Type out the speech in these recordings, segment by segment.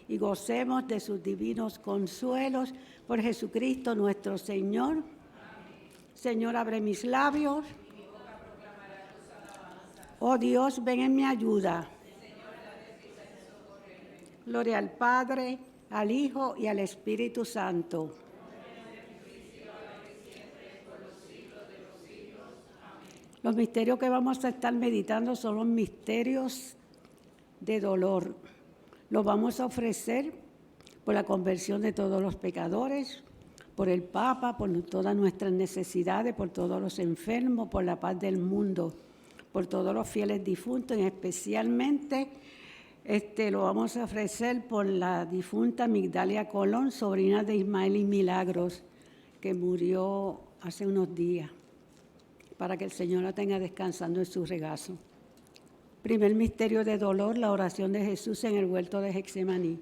y gocemos de sus divinos consuelos por Jesucristo nuestro Señor. Amén. Señor, abre mis labios. Mi boca proclamará tus alabanzas. Oh Dios, ven en mi ayuda. Señor, date prisa en socorrerme. Gloria al Padre, al Hijo y al Espíritu Santo. Los misterios que vamos a estar meditando son los misterios de dolor. Los vamos a ofrecer por la conversión de todos los pecadores, por el Papa, por todas nuestras necesidades, por todos los enfermos, por la paz del mundo, por todos los fieles difuntos, y especialmente lo vamos a ofrecer por la difunta Migdalia Colón, sobrina de Ismael y Milagros, que murió hace unos días, para que el Señor la tenga descansando en su regazo. Primer misterio de dolor, la oración de Jesús en el huerto de Getsemaní.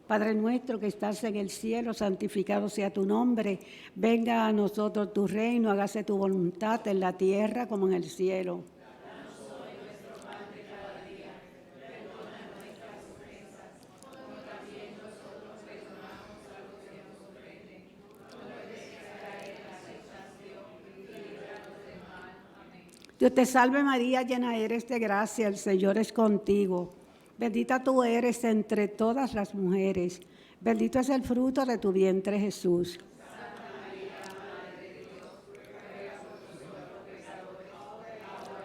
Padre nuestro que estás en el cielo, santificado sea tu nombre. Venga a nosotros tu reino, hágase tu voluntad en la tierra como en el cielo. Danos hoy nuestro pan de cada día. Perdona nuestras ofensas, como también nosotros perdonamos a los que nos ofenden. No nos dejes caer en la tentación y líbranos del mal. Amén. Dios te salve María, llena eres de gracia, el Señor es contigo. Bendita tú eres entre todas las mujeres, bendito es el fruto de tu vientre Jesús. Santa María, Madre de Dios, ruega por nosotros pecadores, ahora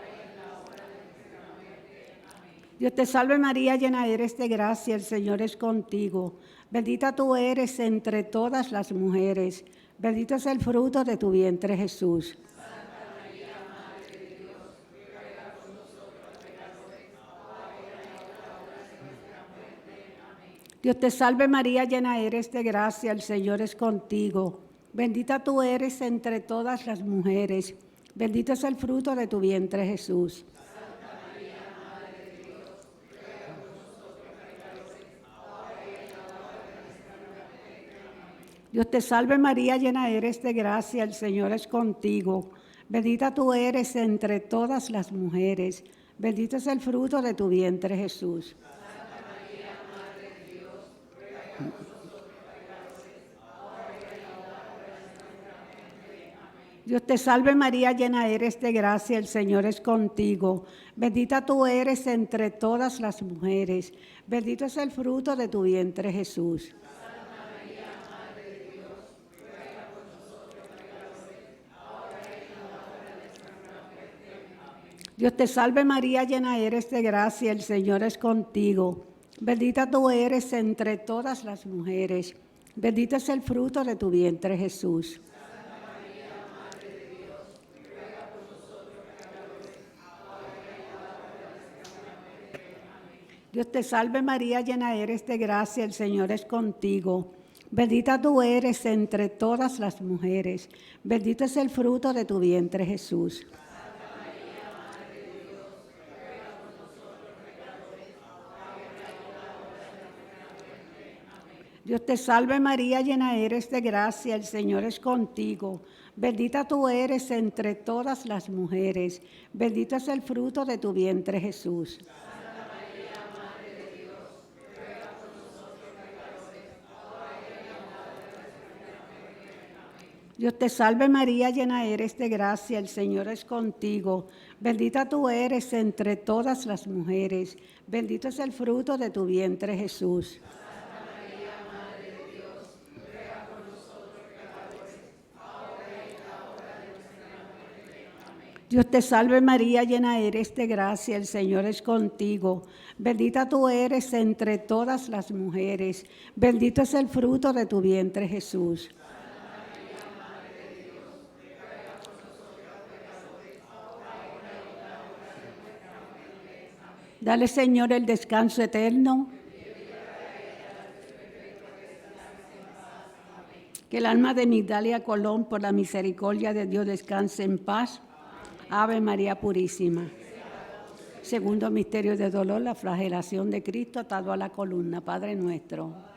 y en la hora de nuestra muerte. Amén. Dios te salve María, llena eres de gracia, el Señor es contigo. Bendita tú eres entre todas las mujeres, bendito es el fruto de tu vientre Jesús. Dios te salve María, llena eres de gracia, el Señor es contigo. Bendita tú eres entre todas las mujeres, bendito es el fruto de tu vientre Jesús. Santa María, Madre de Dios, ruega por nosotros pecadores, ahora y en la hora de nuestra muerte. Amén. Dios te salve María, llena eres de gracia, el Señor es contigo. Bendita tú eres entre todas las mujeres, bendito es el fruto de tu vientre Jesús. Dios te salve María, llena eres de gracia, el Señor es contigo. Bendita tú eres entre todas las mujeres, bendito es el fruto de tu vientre Jesús. Santa María, Madre de Dios, ruega por nosotros pecadores, ahora y en la hora de nuestra muerte. Amén. Dios te salve María, llena eres de gracia, el Señor es contigo. Bendita tú eres entre todas las mujeres, bendito es el fruto de tu vientre Jesús. Dios te salve María, llena eres de gracia, el Señor es contigo. Bendita tú eres entre todas las mujeres, bendito es el fruto de tu vientre Jesús. Santa María, Madre de Dios, ruega por nosotros pecadores, ahora y en la hora de nuestra muerte. Amén. Dios te salve María, llena eres de gracia, el Señor es contigo. Bendita tú eres entre todas las mujeres, bendito es el fruto de tu vientre Jesús. Dios te salve María, llena eres de gracia, el Señor es contigo. Bendita tú eres entre todas las mujeres, bendito es el fruto de tu vientre Jesús. Santa María, Madre de Dios, ruega por nosotros pecadores, ahora y en la hora de nuestra muerte. Amén. Dios te salve María, llena eres de gracia, el Señor es contigo. Bendita tú eres entre todas las mujeres, bendito es el fruto de tu vientre Jesús. Dale, Señor, el descanso eterno. Que el alma de Migdalia Colón, por la misericordia de Dios, descanse en paz. Ave María Purísima. Segundo misterio de dolor, la flagelación de Cristo atado a la columna. Padre nuestro.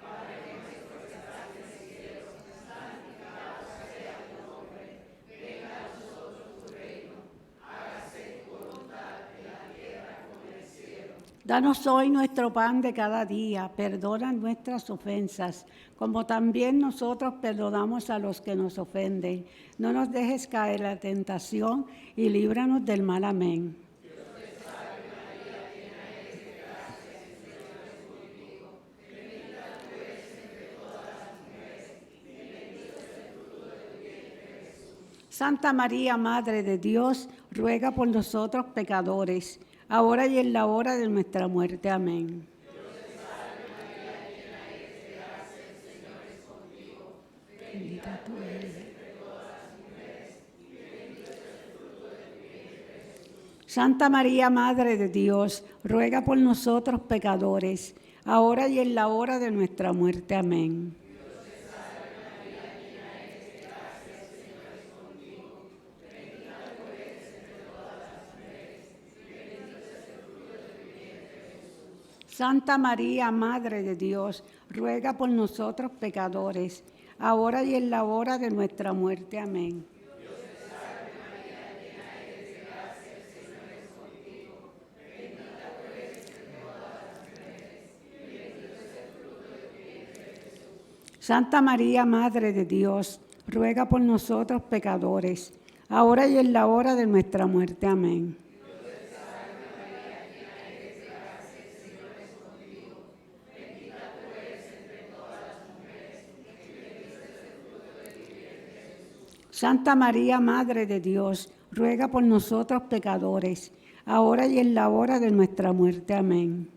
Danos hoy nuestro pan de cada día, perdona nuestras ofensas, como también nosotros perdonamos a los que nos ofenden. No nos dejes caer en la tentación y líbranos del mal. Amén. Santa María, Madre de Dios, ruega por nosotros pecadores, ahora y en la hora de nuestra muerte. Amén. Bendita tú eres. Santa María, Madre de Dios, ruega por nosotros pecadores, ahora y en la hora de nuestra muerte. Amén. Santa María, Madre de Dios, ruega por nosotros pecadores, ahora y en la hora de nuestra muerte. Amén. Santa María, Madre de Dios, ruega por nosotros pecadores, ahora y en la hora de nuestra muerte. Amén. Santa María, Madre de Dios, ruega por nosotros pecadores, ahora y en la hora de nuestra muerte. Amén.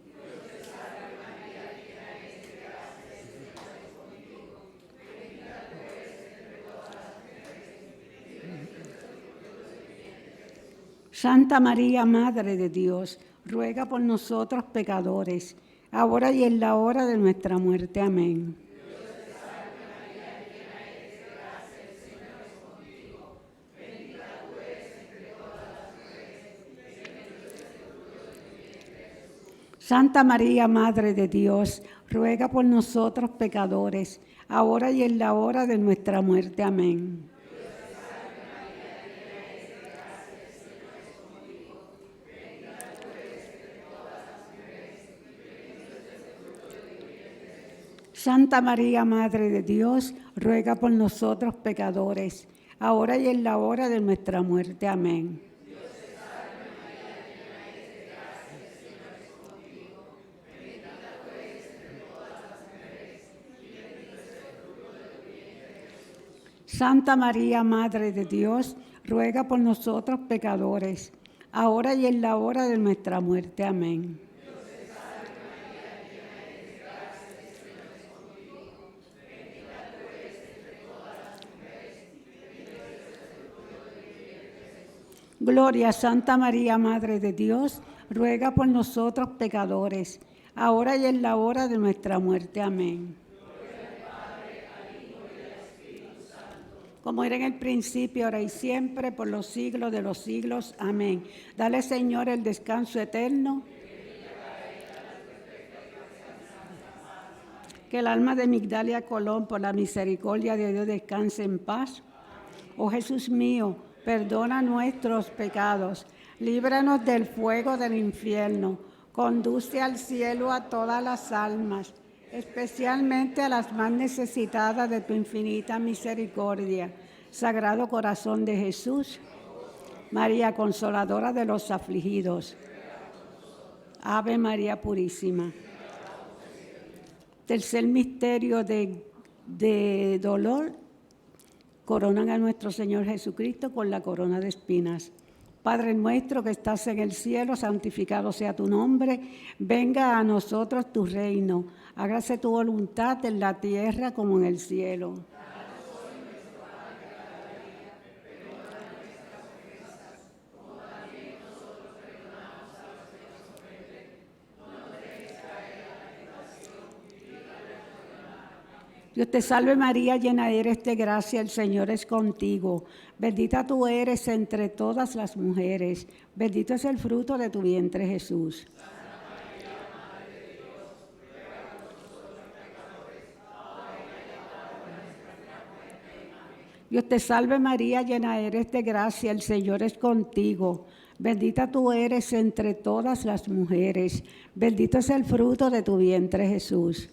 Santa María, Madre de Dios, ruega por nosotros pecadores, ahora y en la hora de nuestra muerte. Amén. Santa María, Madre de Dios, ruega por nosotros pecadores, ahora y en la hora de nuestra muerte. Amén. Santa María, Madre de Dios, ruega por nosotros pecadores, ahora y en la hora de nuestra muerte. Amén. Santa María, Madre de Dios, ruega por nosotros pecadores, ahora y en la hora de nuestra muerte. Amén. Gloria a Santa María, Madre de Dios, ruega por nosotros pecadores, ahora y en la hora de nuestra muerte. Amén. Como era en el principio, ahora y siempre, por los siglos de los siglos. Amén. Dale, Señor, el descanso eterno. Que el alma de Migdalia Colón, por la misericordia de Dios, descanse en paz. Oh Jesús mío, perdona nuestros pecados, líbranos del fuego del infierno, conduce al cielo a todas las almas, especialmente a las más necesitadas de tu infinita misericordia. Sagrado Corazón de Jesús, María Consoladora de los afligidos, Ave María Purísima. Tercer misterio de dolor, coronan a nuestro Señor Jesucristo con la corona de espinas. Padre nuestro que estás en el cielo, santificado sea tu nombre. Venga a nosotros tu reino. Hágase tu voluntad en la tierra como en el cielo. Dios te salve María, llena eres de gracia, el Señor es contigo. Bendita tú eres entre todas las mujeres. Bendito es el fruto de tu vientre, Jesús. Dios te salve María, llena eres de gracia, el Señor es contigo. Bendita tú eres entre todas las mujeres. Bendito es el fruto de tu vientre, Jesús.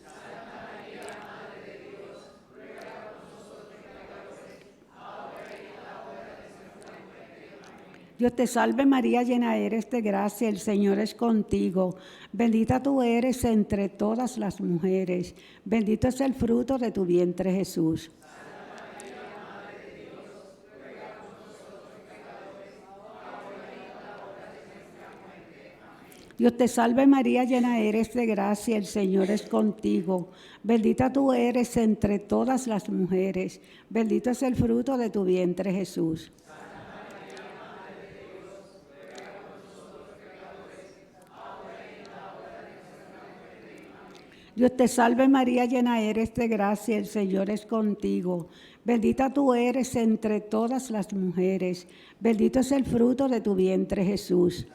Dios te salve María, llena eres de gracia, el Señor es contigo. Bendita tú eres entre todas las mujeres. Bendito es el fruto de tu vientre, Jesús. Dios te salve María, llena eres de gracia, el Señor es contigo. Bendita tú eres entre todas las mujeres. Bendito es el fruto de tu vientre, Jesús. Dios te salve María, llena eres de gracia, el Señor es contigo. Bendita tú eres entre todas las mujeres. Bendito es el fruto de tu vientre, Jesús.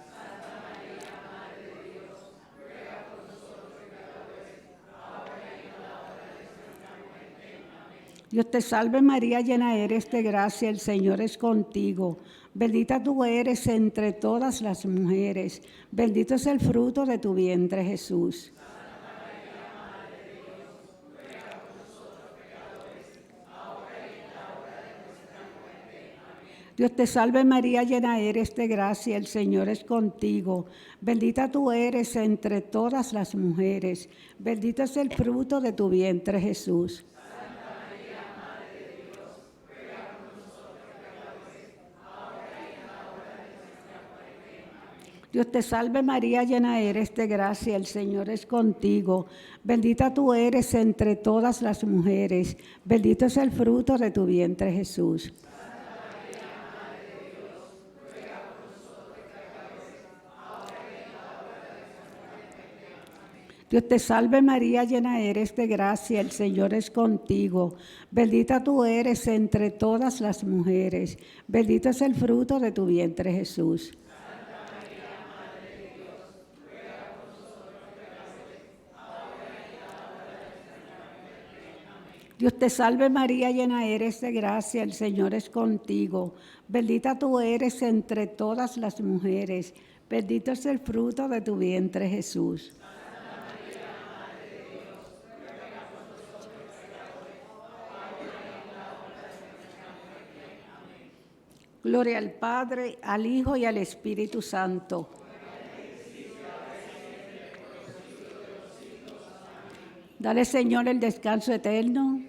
Dios te salve María, llena eres de gracia, el Señor es contigo. Bendita tú eres entre todas las mujeres. Bendito es el fruto de tu vientre, Jesús. Dios te salve María, llena eres de gracia, el Señor es contigo. Bendita tú eres entre todas las mujeres. Bendito es el fruto de tu vientre, Jesús. Dios te salve María, llena eres de gracia, el Señor es contigo. Bendita tú eres entre todas las mujeres. Bendito es el fruto de tu vientre, Jesús. Dios te salve María, llena eres de gracia, el Señor es contigo. Bendita tú eres entre todas las mujeres. Bendito es el fruto de tu vientre, Jesús. Dios te salve María, llena eres de gracia, el Señor es contigo. Bendita tú eres entre todas las mujeres. Bendito es el fruto de tu vientre, Jesús. Gloria al Padre, al Hijo y al Espíritu Santo. Dale, Señor, el descanso eterno.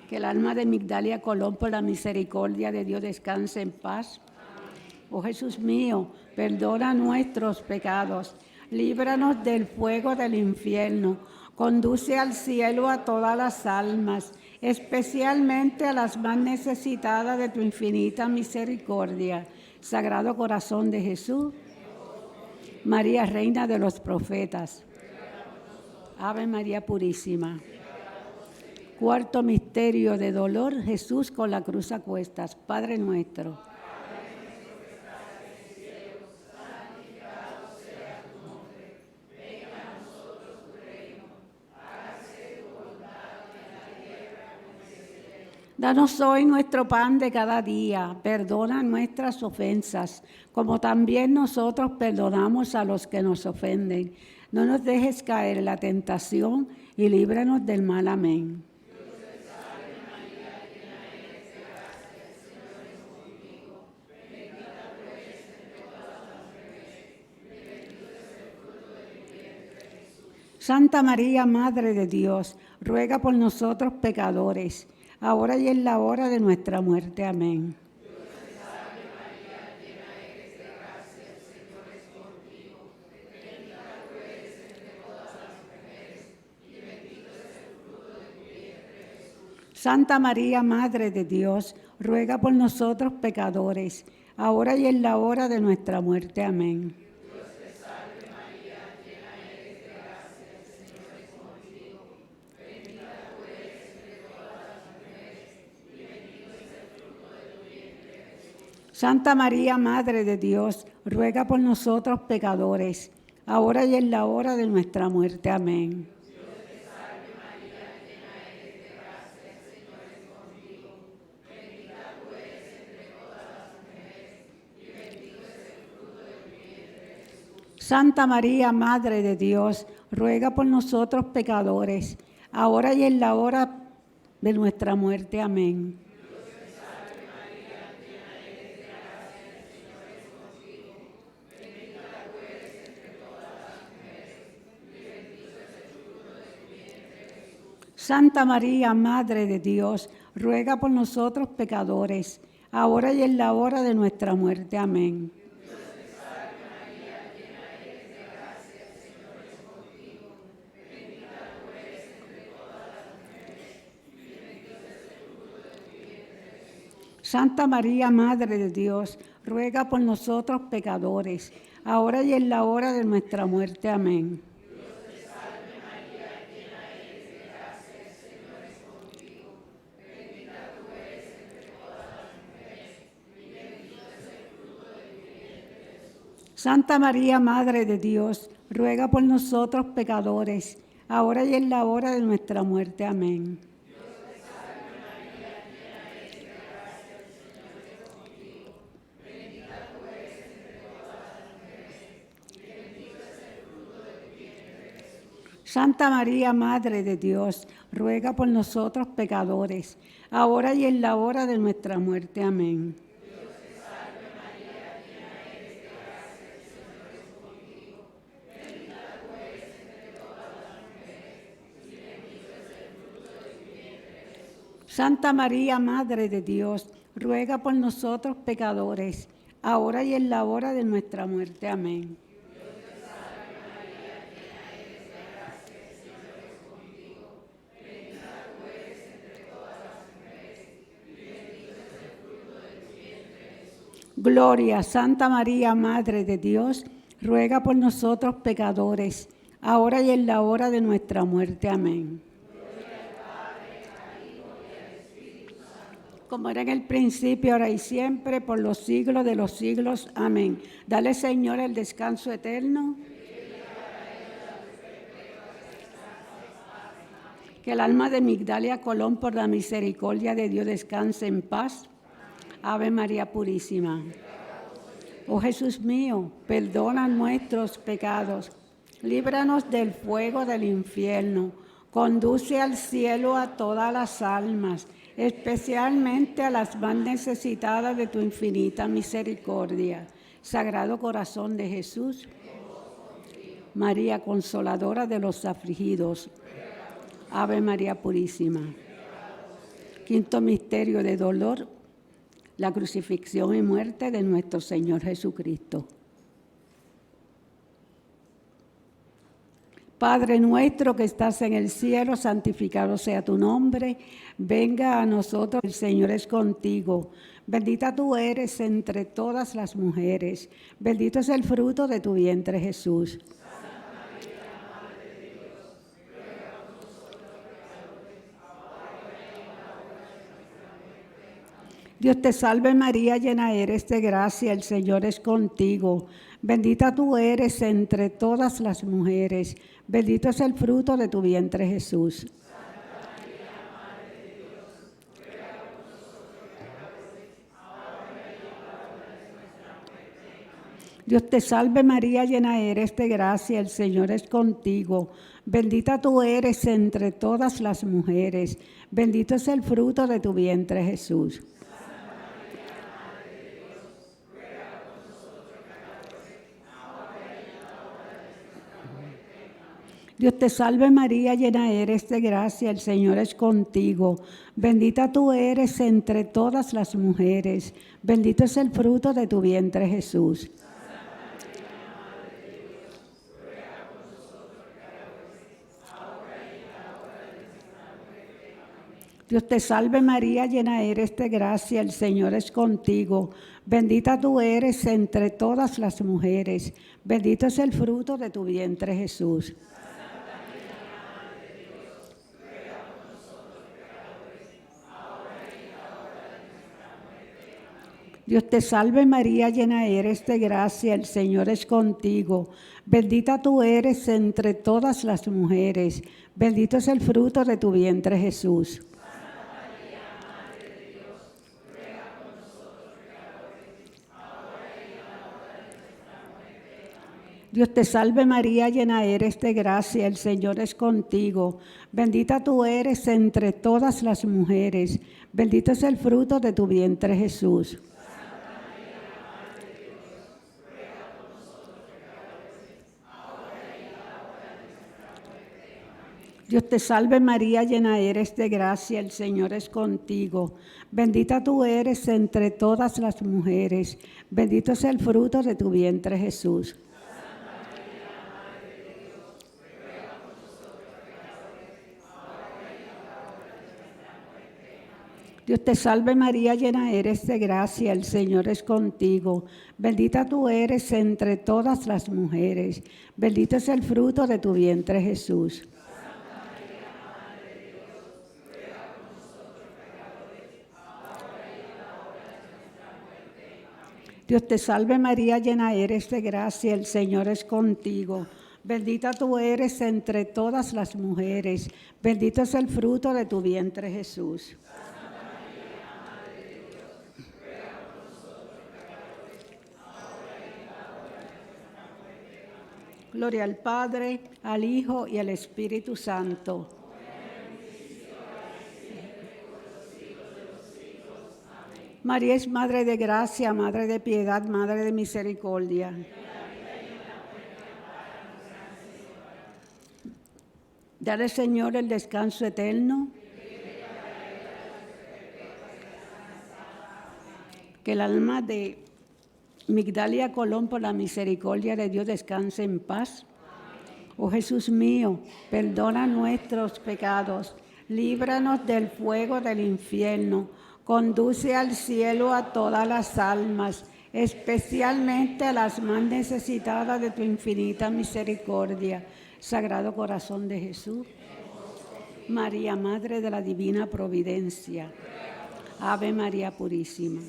Que el alma de Migdalia Colón, por la misericordia de Dios, descanse en paz. Oh Jesús mío, perdona nuestros pecados, líbranos del fuego del infierno, conduce al cielo a todas las almas, especialmente a las más necesitadas de tu infinita misericordia. Sagrado Corazón de Jesús, María, Reina de los profetas, Ave María Purísima. Cuarto misterio de dolor, Jesús con la cruz a cuestas. Padre nuestro, danos hoy nuestro pan de cada día. Perdona nuestras ofensas, como también nosotros perdonamos a los que nos ofenden. No nos dejes caer en la tentación y líbranos del mal. Amén. Santa María, Madre de Dios, ruega por nosotros pecadores, ahora y en la hora de nuestra muerte. Amén. Dios te salve María, llena eres de gracia, el Señor es contigo. Bendita tú eres entre todas las mujeres, y bendito es el fruto de tu vientre, Jesús. Santa María, Madre de Dios, ruega por nosotros pecadores, ahora y en la hora de nuestra muerte. Amén. Santa María, Madre de Dios, ruega por nosotros pecadores, ahora y en la hora de nuestra muerte. Amén. Dios te salve María, llena Santa María, Madre de Dios, ruega por nosotros pecadores, ahora y en la hora de nuestra muerte. Amén. Santa María, Madre de Dios, ruega por nosotros pecadores, ahora y en la hora de nuestra muerte. Amén. Santa María, Madre de Dios, ruega por nosotros pecadores, ahora y en la hora de nuestra muerte. Amén. Santa María, Madre de Dios, ruega por nosotros pecadores, ahora y en la hora de nuestra muerte. Amén. Santa María, Madre de Dios, ruega por nosotros pecadores, ahora y en la hora de nuestra muerte. Amén. Santa María, Madre de Dios, ruega por nosotros pecadores, ahora y en la hora de nuestra muerte. Amén. Gloria, Santa María, Madre de Dios, ruega por nosotros pecadores, ahora y en la hora de nuestra muerte. Amén. Como era en el principio, ahora y siempre, por los siglos de los siglos. Amén. Dale, Señor, el descanso eterno. Que el alma de Migdalia Colón, por la misericordia de Dios, descanse en paz. Ave María Purísima. Oh Jesús mío, perdona nuestros pecados, líbranos del fuego del infierno, conduce al cielo a todas las almas, especialmente a las más necesitadas de tu infinita misericordia. Sagrado Corazón de Jesús, María Consoladora de los afligidos, Ave María Purísima. Quinto misterio de dolor, la crucifixión y muerte de nuestro Señor Jesucristo. Padre nuestro que estás en el cielo, santificado sea tu nombre. Venga a nosotros, el Señor es contigo. Bendita tú eres entre todas las mujeres. Bendito es el fruto de tu vientre, Jesús. Dios te salve María, llena eres de gracia, el Señor es contigo. Bendita tú eres entre todas las mujeres. Bendito es el fruto de tu vientre, Jesús. Dios te salve María, llena eres de gracia, el Señor es contigo. Bendita tú eres entre todas las mujeres. Bendito es el fruto de tu vientre, Jesús. Dios te salve María, llena eres de gracia, el Señor es contigo. Bendita tú eres entre todas las mujeres. Bendito es el fruto de tu vientre, Jesús. Dios te salve María, llena eres de gracia, el Señor es contigo. Bendita tú eres entre todas las mujeres. Bendito es el fruto de tu vientre, Jesús. Dios te salve María, llena eres de gracia, el Señor es contigo. Bendita tú eres entre todas las mujeres. Bendito es el fruto de tu vientre, Jesús. Dios te salve María, llena eres de gracia, el Señor es contigo. Bendita tú eres entre todas las mujeres, bendito es el fruto de tu vientre Jesús. Dios te salve María, llena eres de gracia, el Señor es contigo. Bendita tú eres entre todas las mujeres, bendito es el fruto de tu vientre Jesús. Dios te salve María, llena eres de gracia, el Señor es contigo. Bendita tú eres entre todas las mujeres, bendito es el fruto de tu vientre Jesús. Dios te salve María, llena eres de gracia, el Señor es contigo. Bendita tú eres entre todas las mujeres, bendito es el fruto de tu vientre Jesús. Gloria al Padre, al Hijo y al Espíritu Santo. María es Madre de gracia, Madre de piedad, Madre de misericordia. Dale, Señor, el descanso eterno. Que el alma de Migdalia Colón, por la misericordia de Dios, descanse en paz. Oh Jesús mío, perdona nuestros pecados, líbranos del fuego del infierno, conduce al cielo a todas las almas, especialmente a las más necesitadas de tu infinita misericordia. Sagrado Corazón de Jesús, María, Madre de la Divina Providencia, Ave María Purísima.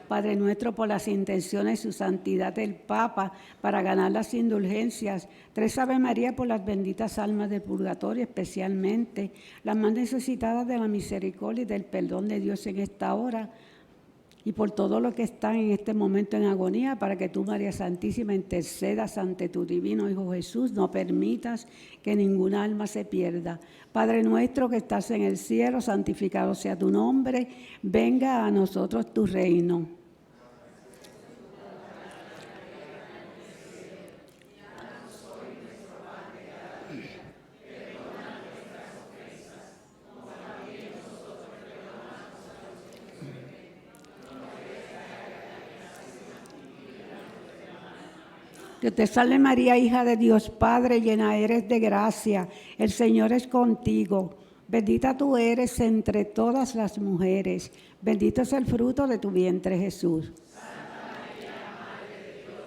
Padre nuestro, por las intenciones y su santidad del Papa, para ganar las indulgencias, tres Ave María por las benditas almas del purgatorio, especialmente las más necesitadas de la misericordia y del perdón de Dios en esta hora, y por todo lo que están en este momento en agonía, para que tú, María Santísima, intercedas ante tu divino Hijo Jesús, no permitas que ninguna alma se pierda. Padre nuestro que estás en el cielo, santificado sea tu nombre, venga a nosotros tu reino. Dios te salve María, hija de Dios Padre, llena eres de gracia, el Señor es contigo. Bendita tú eres entre todas las mujeres, bendito es el fruto de tu vientre Jesús. Santa María, Madre de Dios,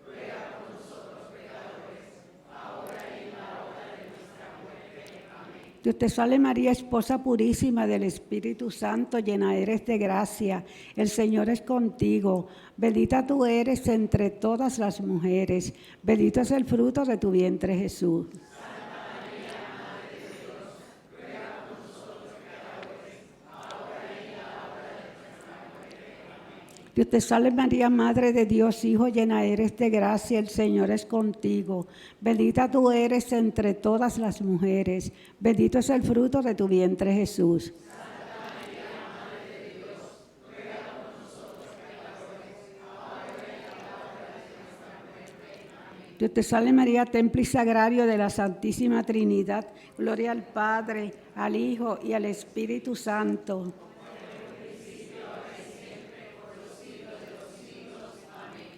ruega por nosotros pecadores, ahora y en la hora de nuestra muerte. Amén. Dios te salve María, esposa purísima del Espíritu Santo, llena eres de gracia, el Señor es contigo. Bendita tú eres entre todas las mujeres, bendito es el fruto de tu vientre Jesús. Santa María, Madre de Dios, ruega por nosotros pecadores, ahora y en la hora de nuestra muerte. Amén. Dios te salve María, Madre de Dios, Hijo, llena eres de gracia, el Señor es contigo. Bendita tú eres entre todas las mujeres, bendito es el fruto de tu vientre Jesús. Dios te salve María, templo y sagrario de la Santísima Trinidad. Gloria al Padre, al Hijo y al Espíritu Santo.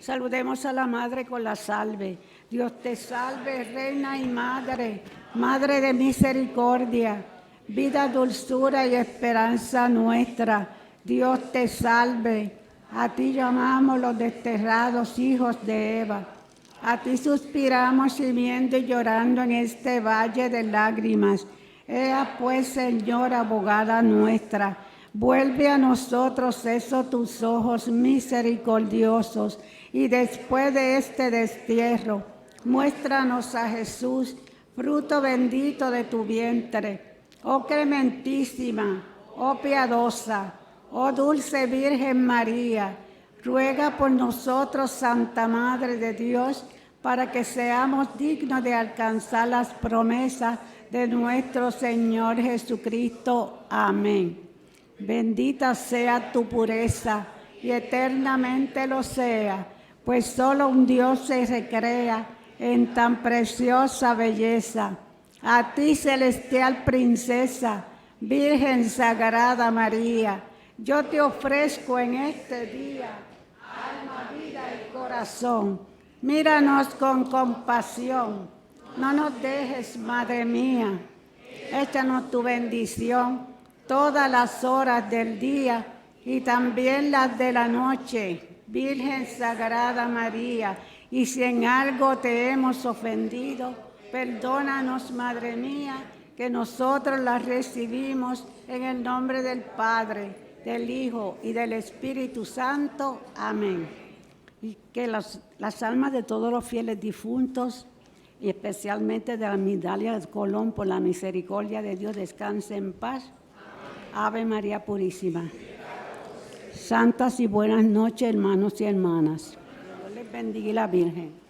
Saludemos a la Madre con la salve. Dios te salve, Reina y Madre, Madre de misericordia, vida, dulzura y esperanza nuestra. Dios te salve. A ti llamamos los desterrados hijos de Eva. A ti suspiramos gimiendo y llorando en este valle de lágrimas. Ea pues, Señora, abogada nuestra, vuelve a nosotros esos tus ojos misericordiosos, y después de este destierro, muéstranos a Jesús, fruto bendito de tu vientre. Oh clementísima, oh piadosa, oh dulce Virgen María, ruega por nosotros, Santa Madre de Dios, para que seamos dignos de alcanzar las promesas de nuestro Señor Jesucristo. Amén. Bendita sea tu pureza y eternamente lo sea, pues solo un Dios se recrea en tan preciosa belleza. A ti, celestial princesa, Virgen Sagrada María, yo te ofrezco en este día alma, vida y corazón. Míranos con compasión, no nos dejes, Madre mía. Échanos tu bendición todas las horas del día y también las de la noche, Virgen Sagrada María. Y si en algo te hemos ofendido, perdónanos, Madre mía, que nosotros las recibimos en el nombre del Padre, del Hijo y del Espíritu Santo. Amén. Y que las almas de todos los fieles difuntos, y especialmente de la Migdalia de Colón, por la misericordia de Dios, descanse en paz. Ave María Purísima. Santas y buenas noches, hermanos y hermanas. Dios les bendiga y la Virgen.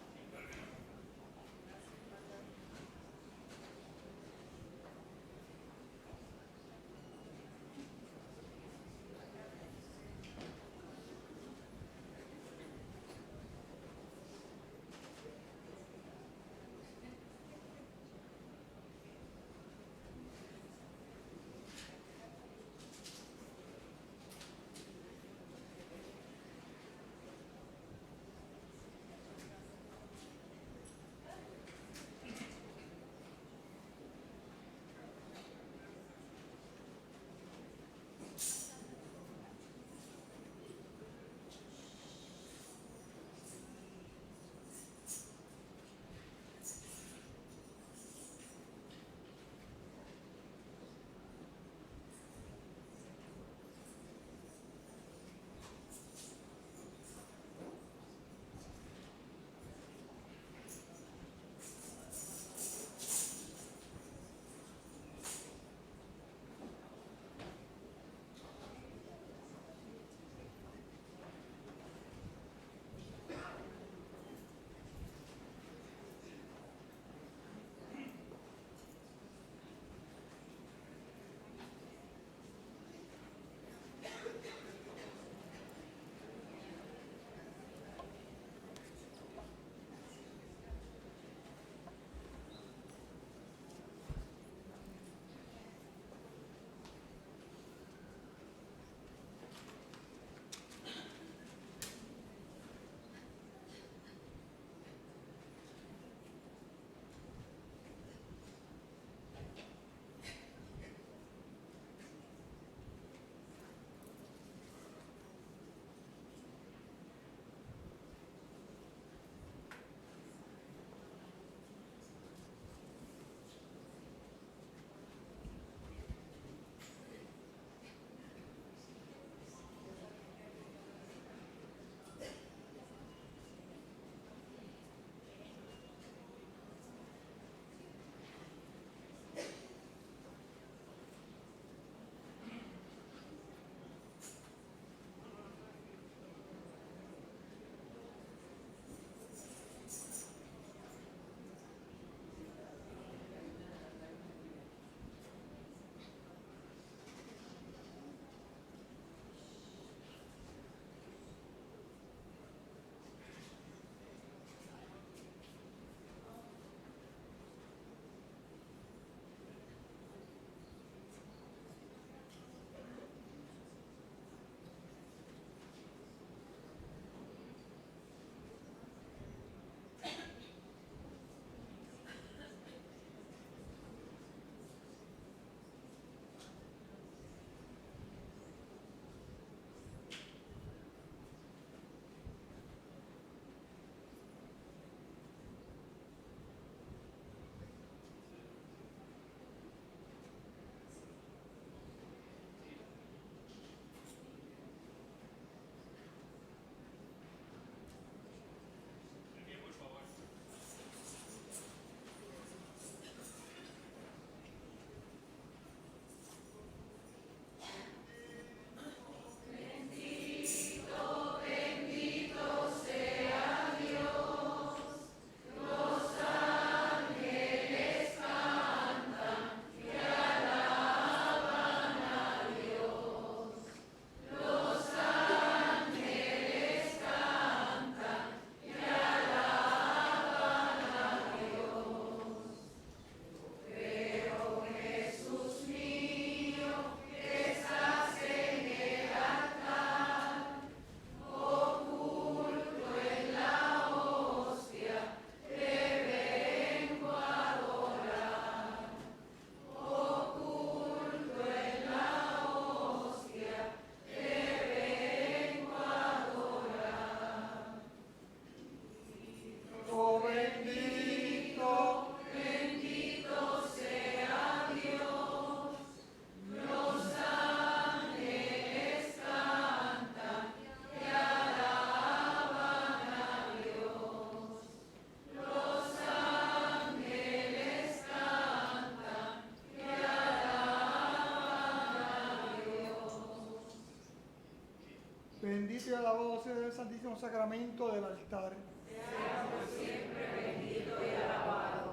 y alabado sea el santísimo sacramento del altar.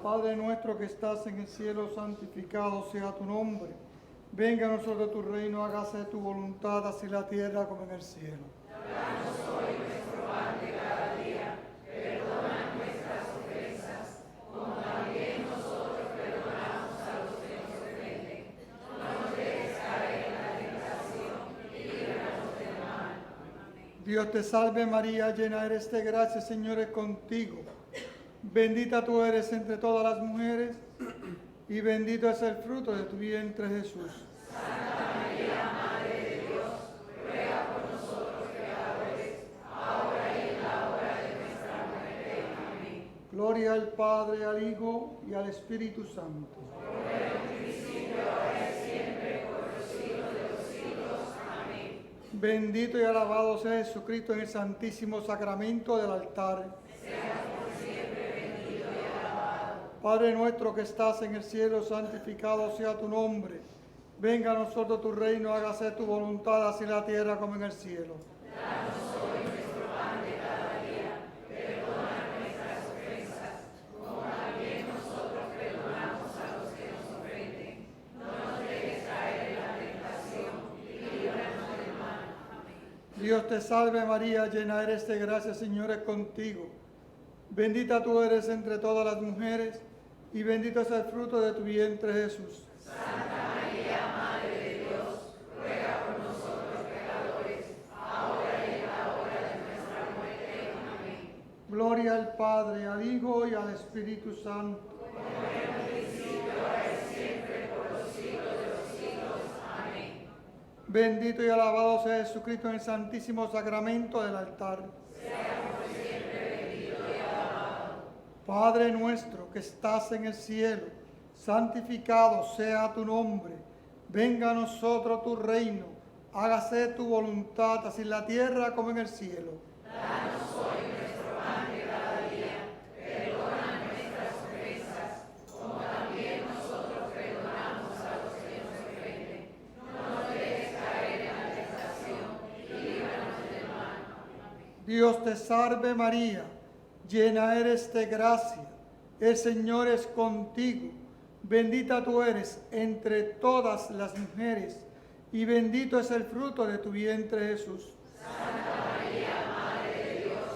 Padre nuestro que estás en el cielo, santificado sea tu nombre. Venga a nosotros tu reino, hágase tu voluntad, así en la tierra como en el cielo. Danos hoy nuestro pan de cada día, perdona nuestras ofensas, como también nosotros perdonamos a los que nos ofenden. No nos dejes caer en la tentación y líbranos del mal. Amén. Dios te salve María, llena eres de gracia, Señor es contigo. Bendita tú eres entre todas las mujeres, y bendito es el fruto de tu vientre, Jesús. Santa María, Madre de Dios, ruega por nosotros pecadores, ahora y en la hora de nuestra muerte. Amén. Gloria al Padre, al Hijo y al Espíritu Santo. Como en un principio, ahora y siempre, por los siglos de los siglos. Amén. Bendito y alabado sea Jesucristo en el santísimo sacramento del altar. Padre nuestro que estás en el cielo, santificado sea tu nombre. Venga a nosotros tu reino, hágase tu voluntad, así en la tierra como en el cielo. Danos hoy nuestro pan de cada día, perdona nuestras ofensas, como también nosotros perdonamos a los que nos ofenden. No nos dejes caer en la tentación y líbranos del mal. Amén. Dios te salve María, llena eres de gracia, Señor es contigo. Bendita tú eres entre todas las mujeres, y bendito es el fruto de tu vientre, Jesús. Santa María, Madre de Dios, ruega por nosotros pecadores, ahora y en la hora de nuestra muerte. Amén. Gloria al Padre, al Hijo y al Espíritu Santo. Como en un principio, ahora y siempre, por los siglos de los siglos. Amén. Bendito y alabado sea Jesucristo en el santísimo sacramento del altar. Padre nuestro que estás en el cielo, santificado sea tu nombre. Venga a nosotros tu reino. Hágase tu voluntad, así en la tierra como en el cielo. Danos hoy nuestro pan de cada día. Perdona nuestras ofensas, como también nosotros perdonamos a los que nos ofenden. No nos dejes caer en la tentación y líbranos del mal. Amén. Dios te salve María, llena eres de gracia, el Señor es contigo. Bendita tú eres entre todas las mujeres, y bendito es el fruto de tu vientre, Jesús. Santa María, Madre de Dios,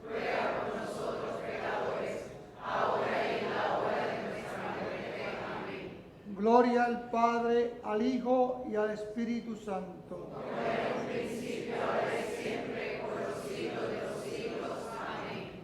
ruega por nosotros pecadores, ahora y en la hora de nuestra muerte. Amén. Gloria al Padre, al Hijo y al Espíritu Santo. Como en un principio, ahora y siempre, por los siglos de los siglos. Amén.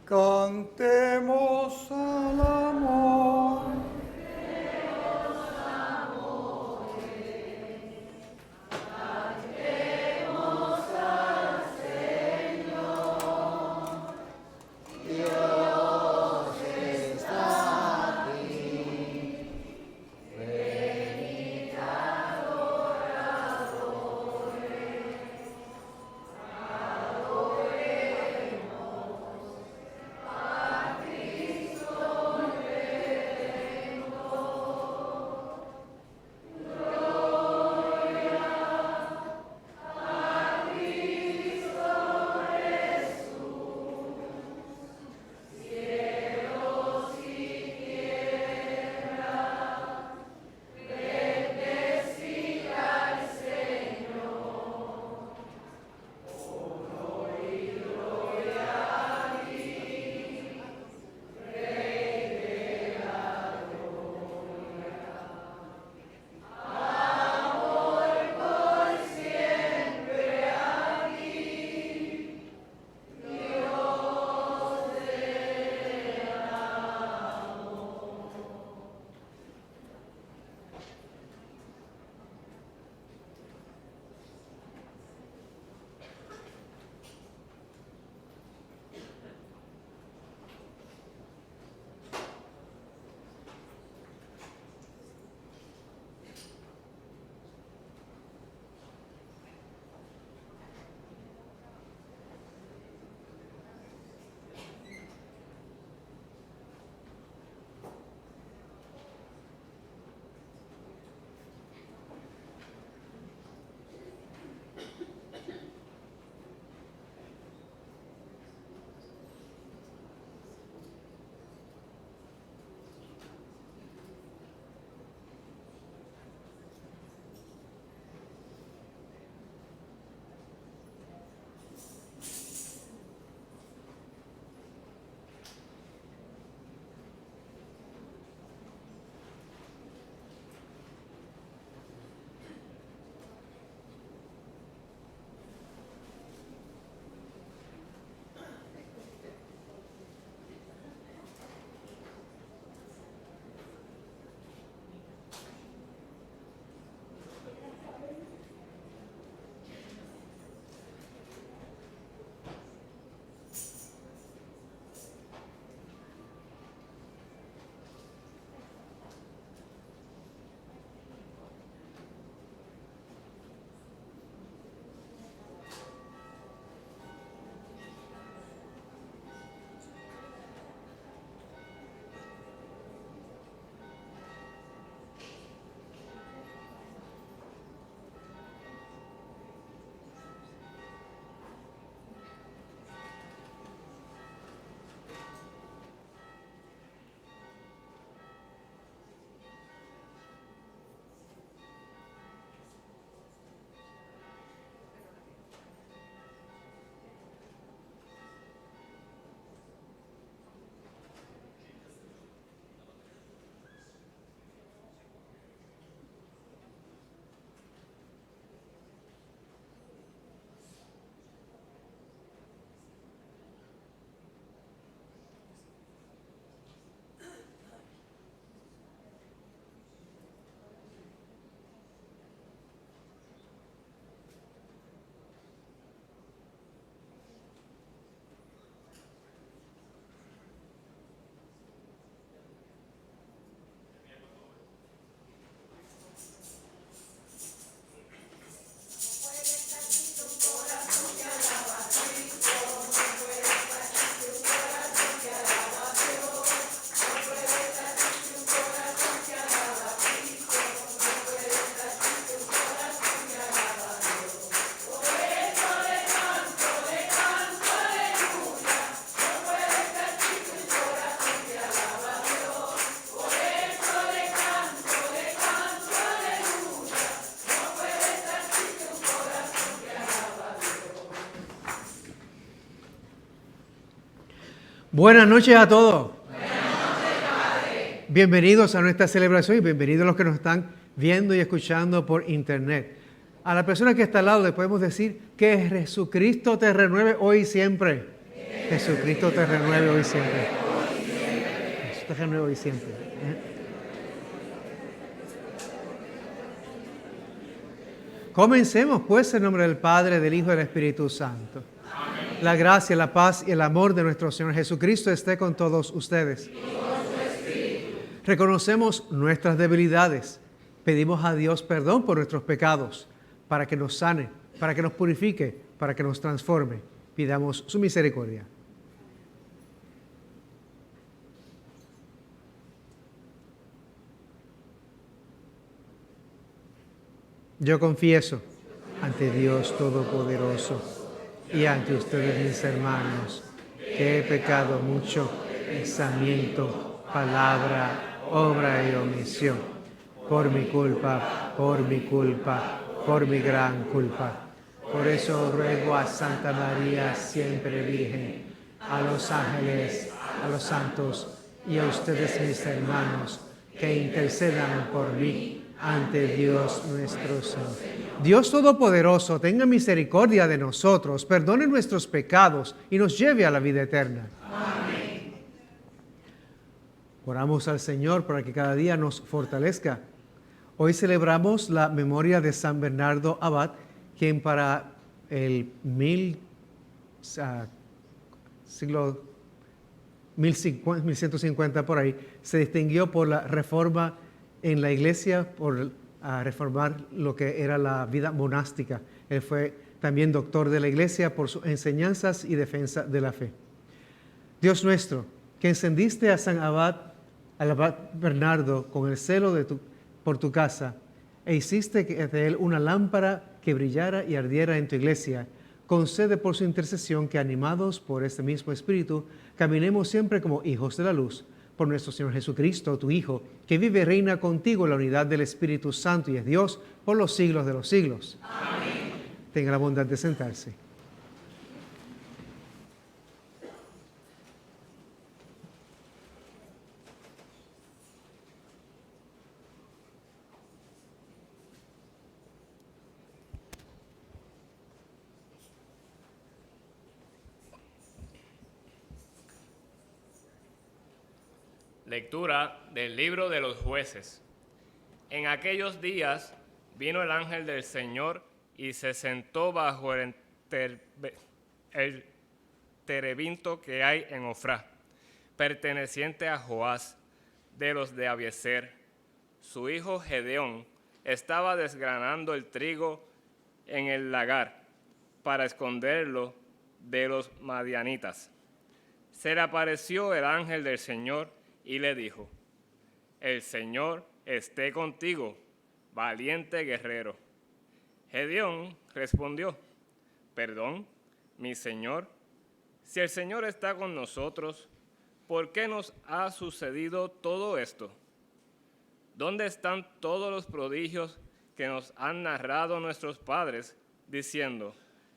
Cantemos al amor. Cristo Buenas noches a todos. Bienvenidos a nuestra celebración y bienvenidos a los que nos están viendo y escuchando por internet. A la persona que está al lado le podemos decir que Jesucristo te renueve hoy y siempre. Jesucristo te renueve hoy y siempre. Jesús te renueve hoy y siempre. Comencemos pues en nombre del Padre, del Hijo y del Espíritu Santo. Amén. La gracia, la paz y el amor de nuestro Señor Jesucristo esté con todos ustedes. Reconocemos nuestras debilidades. Pedimos a Dios perdón por nuestros pecados, para que nos sane, para que nos purifique, para que nos transforme. Pidamos su misericordia. Yo confieso ante Dios Todopoderoso y ante ustedes mis hermanos, que he pecado mucho en pensamiento, palabra, obra y omisión, por mi culpa, por mi gran culpa. Por eso ruego a Santa María, siempre Virgen, a los ángeles, a los santos y a ustedes mis hermanos, que intercedan por mí ante Dios nuestro Señor. Dios Todopoderoso, tenga misericordia de nosotros, perdone nuestros pecados y nos lleve a la vida eterna. Amén. Oramos al Señor para que cada día nos fortalezca. Hoy celebramos la memoria de San Bernardo Abad, quien para el siglo 1150 por ahí, se distinguió por la reforma en la iglesia, por reformar lo que era la vida monástica. Él fue también doctor de la iglesia por sus enseñanzas y defensa de la fe. Dios nuestro, que encendiste a San Abad, al Abad Bernardo, con el celo por tu casa, e hiciste de él una lámpara que brillara y ardiera en tu iglesia, concede por su intercesión que, animados por este mismo Espíritu, caminemos siempre como hijos de la luz, por nuestro Señor Jesucristo, tu Hijo, que vive y reina contigo en la unidad del Espíritu Santo y es Dios por los siglos de los siglos. Amén. Tenga la bondad de sentarse. Lectura del libro de los jueces. En aquellos días vino el ángel del Señor y se sentó bajo el terebinto que hay en Ofrá, perteneciente a Joás, de los de Abiezer. Su hijo Gedeón estaba desgranando el trigo en el lagar para esconderlo de los madianitas. Se le apareció el ángel del Señor y le dijo: el Señor esté contigo, valiente guerrero. Gedeón respondió: perdón, mi Señor, si el Señor está con nosotros, ¿por qué nos ha sucedido todo esto? ¿Dónde están todos los prodigios que nos han narrado nuestros padres, diciendo: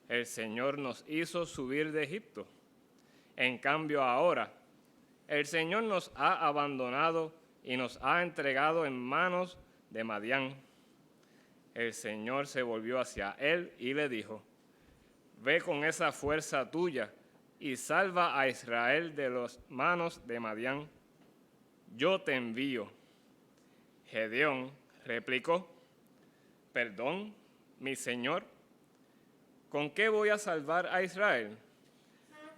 el Señor nos hizo subir de Egipto? En cambio ahora, el Señor nos ha abandonado y nos ha entregado en manos de Madián. El Señor se volvió hacia él y le dijo: ve con esa fuerza tuya y salva a Israel de las manos de Madián. Yo te envío. Gedeón replicó: perdón, mi Señor, ¿con qué voy a salvar a Israel?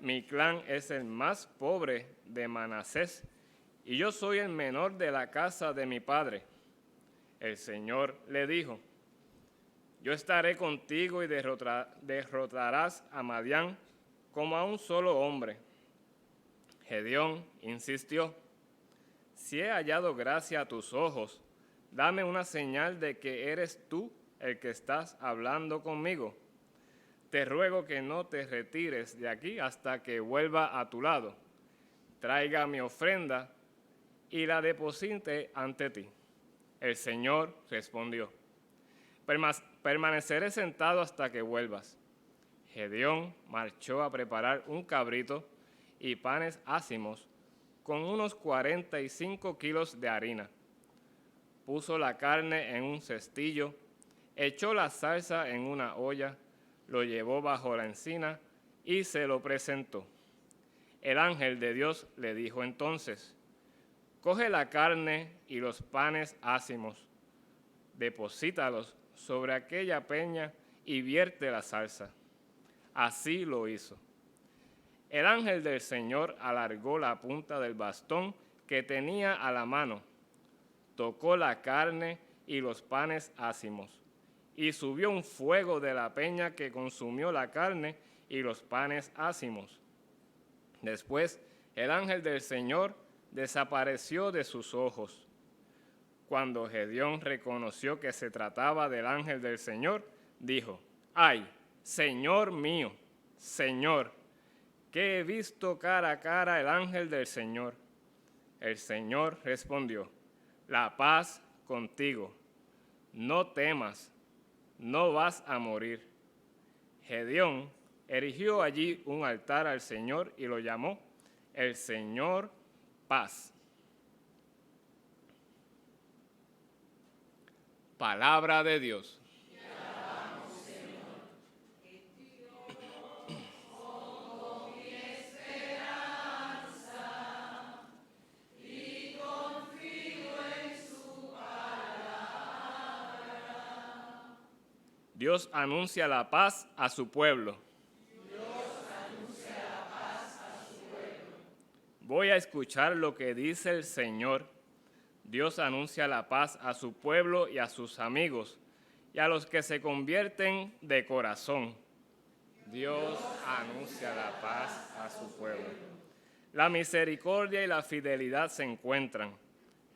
Mi clan es el más pobre de Manasés, y yo soy el menor de la casa de mi padre. El Señor le dijo: yo estaré contigo y derrotarás a Madián como a un solo hombre. Gedeón insistió: si he hallado gracia a tus ojos, dame una señal de que eres tú el que estás hablando conmigo. Te ruego que no te retires de aquí hasta que vuelva a tu lado. Traiga mi ofrenda y la deposite ante ti. El Señor respondió: permaneceré sentado hasta que vuelvas. Gedeón marchó a preparar un cabrito y panes ácimos, con unos 45 kilos de harina. Puso la carne en un cestillo, echó la salsa en una olla, lo llevó bajo la encina y se lo presentó. El ángel de Dios le dijo entonces: coge la carne y los panes ácimos, deposítalos sobre aquella peña y vierte la salsa. Así lo hizo. El ángel del Señor alargó la punta del bastón que tenía a la mano, tocó la carne y los panes ácimos, y subió un fuego de la peña que consumió la carne y los panes ácimos. Después, el ángel del Señor desapareció de sus ojos. Cuando Gedeón reconoció que se trataba del ángel del Señor, dijo: ¡ay, Señor mío, Señor! Que he visto cara a cara el ángel del Señor. El Señor respondió: la paz contigo, no temas, no vas a morir. Gedeón erigió allí un altar al Señor y lo llamó El Señor Paz. Palabra de Dios. Dios anuncia la paz a su pueblo. Voy a escuchar lo que dice el Señor. Dios anuncia la paz a su pueblo y a sus amigos, y a los que se convierten de corazón. Dios anuncia la paz a su pueblo. La misericordia y la fidelidad se encuentran.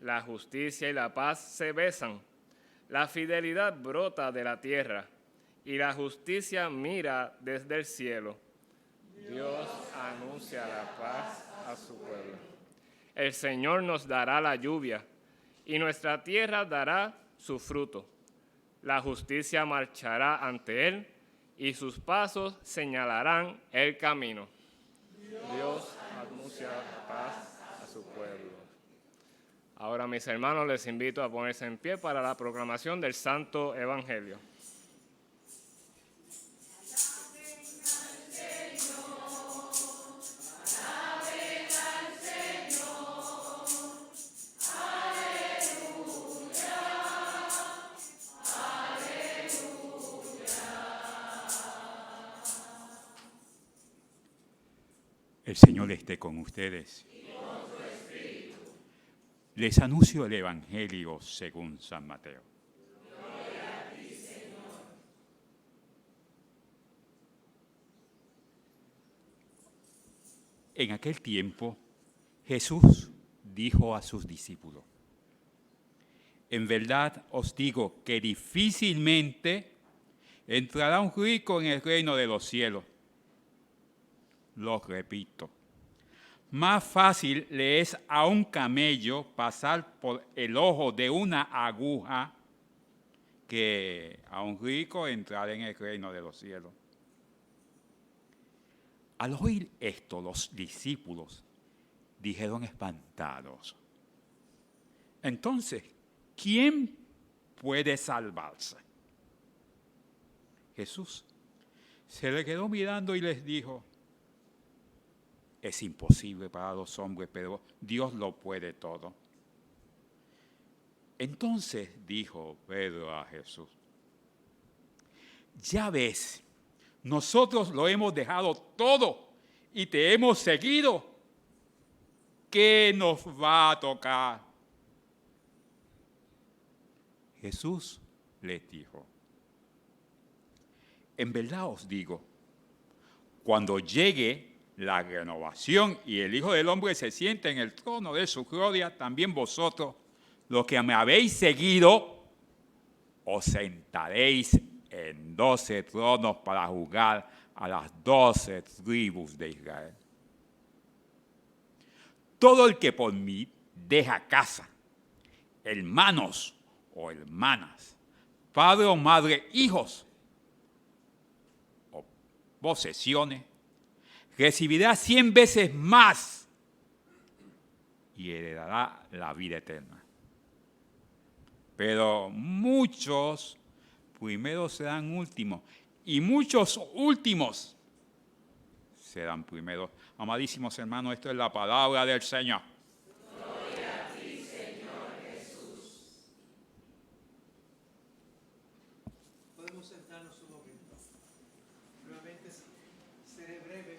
La justicia y la paz se besan. La fidelidad brota de la tierra, y la justicia mira desde el cielo. Dios anuncia la paz a su pueblo. El Señor nos dará la lluvia, y nuestra tierra dará su fruto. La justicia marchará ante él, y sus pasos señalarán el camino. Dios anuncia la paz a su pueblo. Ahora, mis hermanos, les invito a ponerse en pie para la proclamación del Santo Evangelio. El Señor esté con ustedes. Les anuncio el Evangelio según San Mateo. Gloria a ti, Señor. En aquel tiempo, Jesús dijo a sus discípulos: en verdad os digo que difícilmente entrará un rico en el reino de los cielos. Lo repito, más fácil le es a un camello pasar por el ojo de una aguja que a un rico entrar en el reino de los cielos. Al oír esto, los discípulos dijeron espantados: entonces, ¿quién puede salvarse? Jesús se le quedó mirando y les dijo: es imposible para los hombres, pero Dios lo puede todo. Entonces dijo Pedro a Jesús: ya ves, nosotros lo hemos dejado todo y te hemos seguido. ¿Qué nos va a tocar? Jesús les dijo: en verdad os digo, cuando llegue la renovación y el Hijo del Hombre se siente en el trono de su gloria, también vosotros, los que me habéis seguido, os sentaréis en 12 tronos para juzgar a las 12 tribus de Israel. Todo el que por mí deja casa, hermanos o hermanas, padre o madre, hijos o posesiones, recibirá 100 veces más y heredará la vida eterna. Pero muchos primeros serán últimos y muchos últimos serán primeros. Amadísimos hermanos, esto es la palabra del Señor. Gloria a ti, Señor Jesús. Podemos sentarnos un momento. Nuevamente seré breve.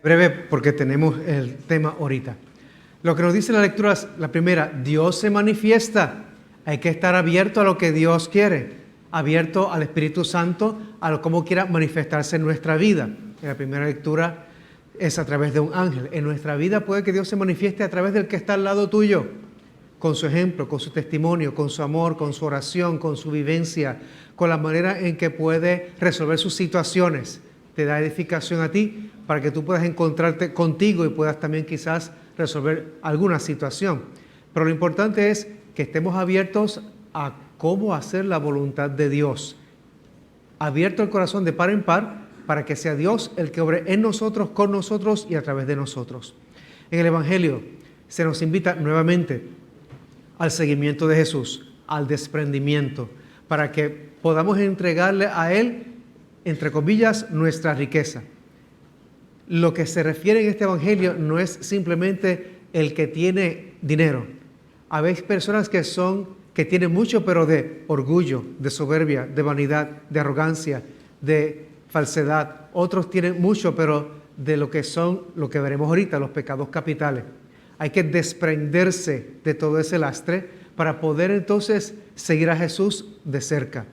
Breve porque tenemos el tema ahorita. Lo que nos dice la lectura es la primera: Dios se manifiesta. Hay que estar abierto a lo que Dios quiere, abierto al Espíritu Santo, a lo cómo quiera manifestarse en nuestra vida. En la primera lectura es a través de un ángel. En nuestra vida puede que Dios se manifieste a través del que está al lado tuyo, con su ejemplo, con su testimonio, con su amor, con su oración, con su vivencia, con la manera en que puede resolver sus situaciones. Te da edificación a ti para que tú puedas encontrarte contigo y puedas también quizás resolver alguna situación. Pero lo importante es que estemos abiertos a cómo hacer la voluntad de Dios. Abierto el corazón de par en par para que sea Dios el que obre en nosotros, con nosotros y a través de nosotros. En el Evangelio se nos invita nuevamente al seguimiento de Jesús, al desprendimiento, para que podamos entregarle a Él, entre comillas, nuestra riqueza. Lo que se refiere en este Evangelio no es simplemente el que tiene dinero. Hay personas que tienen mucho, pero de orgullo, de soberbia, de vanidad, de arrogancia, de falsedad. Otros tienen mucho, pero de lo que son, lo que veremos ahorita, los pecados capitales. Hay que desprenderse de todo ese lastre para poder entonces seguir a Jesús de cerca.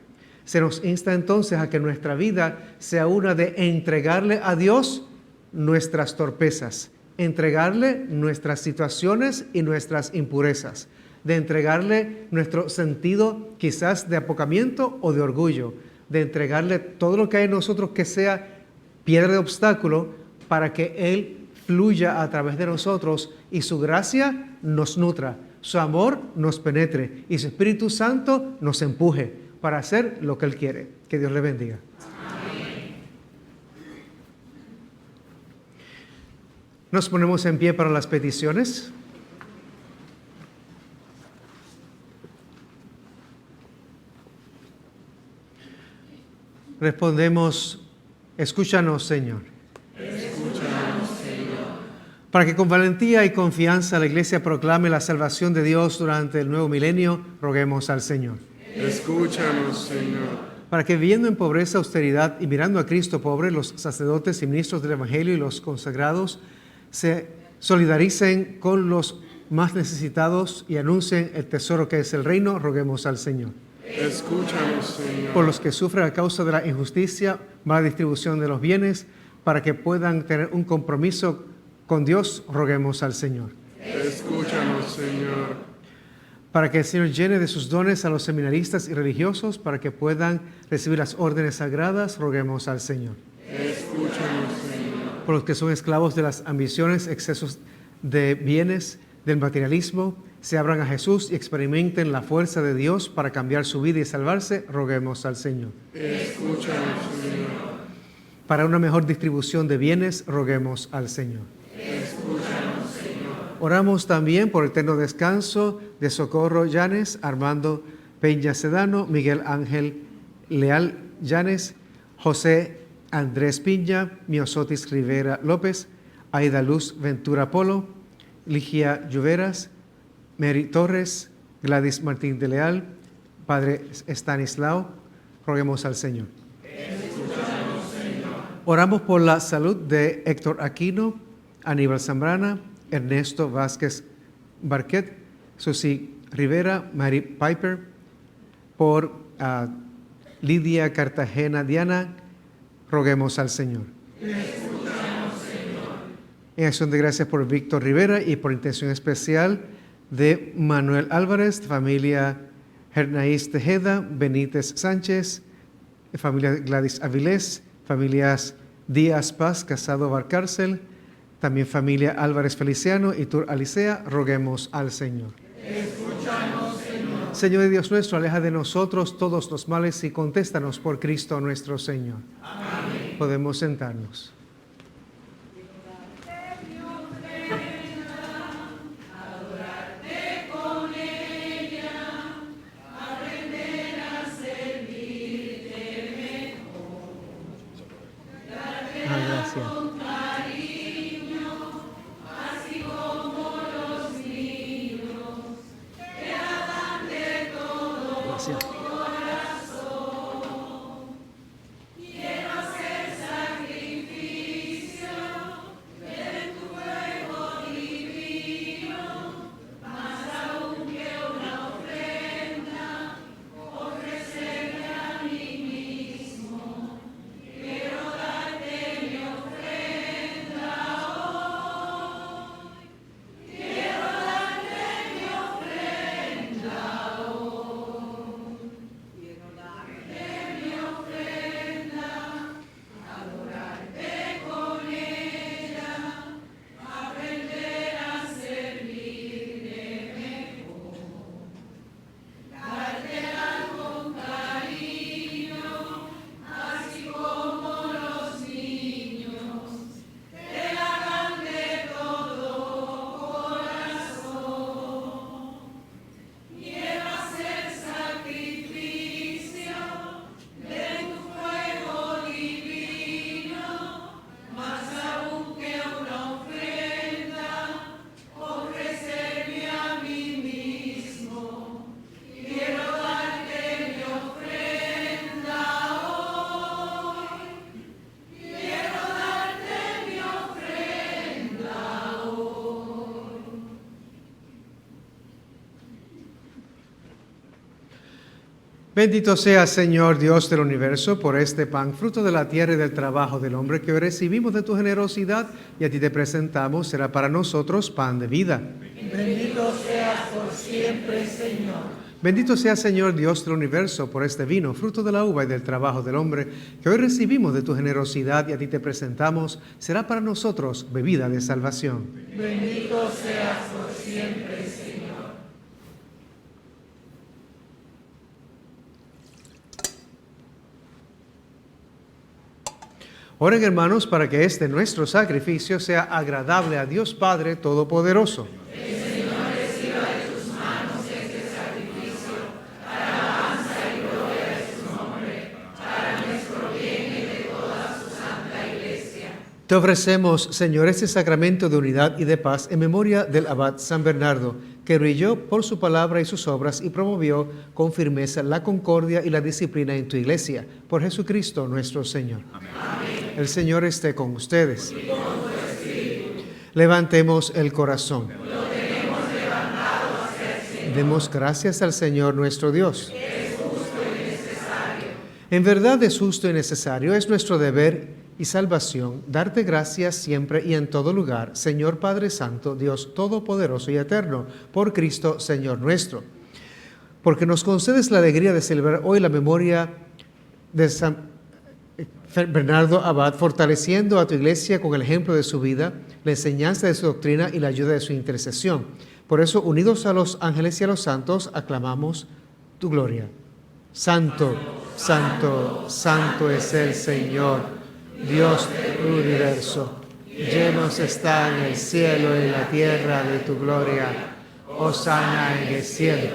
Se nos insta entonces a que nuestra vida sea una de entregarle a Dios nuestras torpezas, entregarle nuestras situaciones y nuestras impurezas, de entregarle nuestro sentido quizás de apocamiento o de orgullo, de entregarle todo lo que hay en nosotros que sea piedra de obstáculo para que Él fluya a través de nosotros y su gracia nos nutra, su amor nos penetre y su Espíritu Santo nos empuje para hacer lo que Él quiere. Que Dios le bendiga. Nos ponemos en pie para las peticiones. Respondemos: escúchanos, Señor. Escúchanos, Señor. Para que con valentía y confianza la Iglesia proclame la salvación de Dios durante el nuevo milenio, roguemos al Señor. Escúchanos, Señor. Para que viviendo en pobreza, austeridad y mirando a Cristo pobre, los sacerdotes y ministros del Evangelio y los consagrados se solidaricen con los más necesitados y anuncien el tesoro que es el reino, roguemos al Señor. Escúchanos, Señor. Por los que sufren a causa de la injusticia, mala distribución de los bienes, para que puedan tener un compromiso con Dios, roguemos al Señor. Escúchanos, Señor. Para que el Señor llene de sus dones a los seminaristas y religiosos, para que puedan recibir las órdenes sagradas, roguemos al Señor. Escúchanos, Señor. Por los que son esclavos de las ambiciones, excesos de bienes, del materialismo, se abran a Jesús y experimenten la fuerza de Dios para cambiar su vida y salvarse, roguemos al Señor. Escúchanos, Señor. Para una mejor distribución de bienes, roguemos al Señor. Escúchanos, Señor. Oramos también por el eterno descanso de Socorro Llanes, Armando Peña Sedano, Miguel Ángel Leal Llanes, José Andrés Piña, Miosotis Rivera López, Aida Luz Ventura Polo, Ligia Lluveras, Mary Torres, Gladys Martín de Leal, Padre Estanislao, roguemos al Señor. Escúchanos, Señor. Oramos por la salud de Héctor Aquino, Aníbal Zambrana, Ernesto Vázquez Barquet, Susi Rivera, Mary Piper, por Lidia Cartagena Diana, roguemos al Señor. Escúchanos, Señor. En acción de gracias por Víctor Rivera y por intención especial de Manuel Álvarez, familia Hernaíz Tejeda, Benítez Sánchez, familia Gladys Avilés, familias Díaz Paz, Casado Barcárcel, también familia Álvarez Feliciano y Tur Alicea, roguemos al Señor. Escúchanos, Señor. Señor Dios nuestro, aleja de nosotros todos los males y contéstanos por Cristo nuestro Señor. Amén. Podemos sentarnos. Gracias. Gracias. Bendito sea, Señor Dios del universo, por este pan, fruto de la tierra y del trabajo del hombre que hoy recibimos de tu generosidad y a ti te presentamos, será para nosotros pan de vida. Bendito seas por siempre, Señor. Bendito sea, Señor Dios del universo, por este vino, fruto de la uva y del trabajo del hombre que hoy recibimos de tu generosidad y a ti te presentamos, será para nosotros bebida de salvación. Bendito seas por siempre, Señor. Oren, hermanos, para que este nuestro sacrificio sea agradable a Dios Padre Todopoderoso. El Señor reciba de tus manos este sacrificio para alabanza y gloria de su nombre, para nuestro bien y de toda su santa iglesia. Te ofrecemos, Señor, este sacramento de unidad y de paz en memoria del abad San Bernardo, que brilló por su palabra y sus obras y promovió con firmeza la concordia y la disciplina en tu iglesia. Por Jesucristo nuestro Señor. Amén. El Señor esté con ustedes. Y con tu espíritu. Levantemos el corazón. Lo tenemos levantado hacia el Señor. Demos gracias al Señor nuestro Dios. Es justo y necesario. En verdad es justo y necesario, es nuestro deber y salvación darte gracias siempre y en todo lugar, Señor Padre Santo, Dios Todopoderoso y Eterno, por Cristo Señor nuestro. Porque nos concedes la alegría de celebrar hoy la memoria de San Bernardo Abad, fortaleciendo a tu iglesia con el ejemplo de su vida, la enseñanza de su doctrina y la ayuda de su intercesión. Por eso, unidos a los ángeles y a los santos, aclamamos tu gloria. Santo, santo, santo es el Señor, Dios del universo. Llenos están el cielo y la tierra de tu gloria. Hosana en el cielo.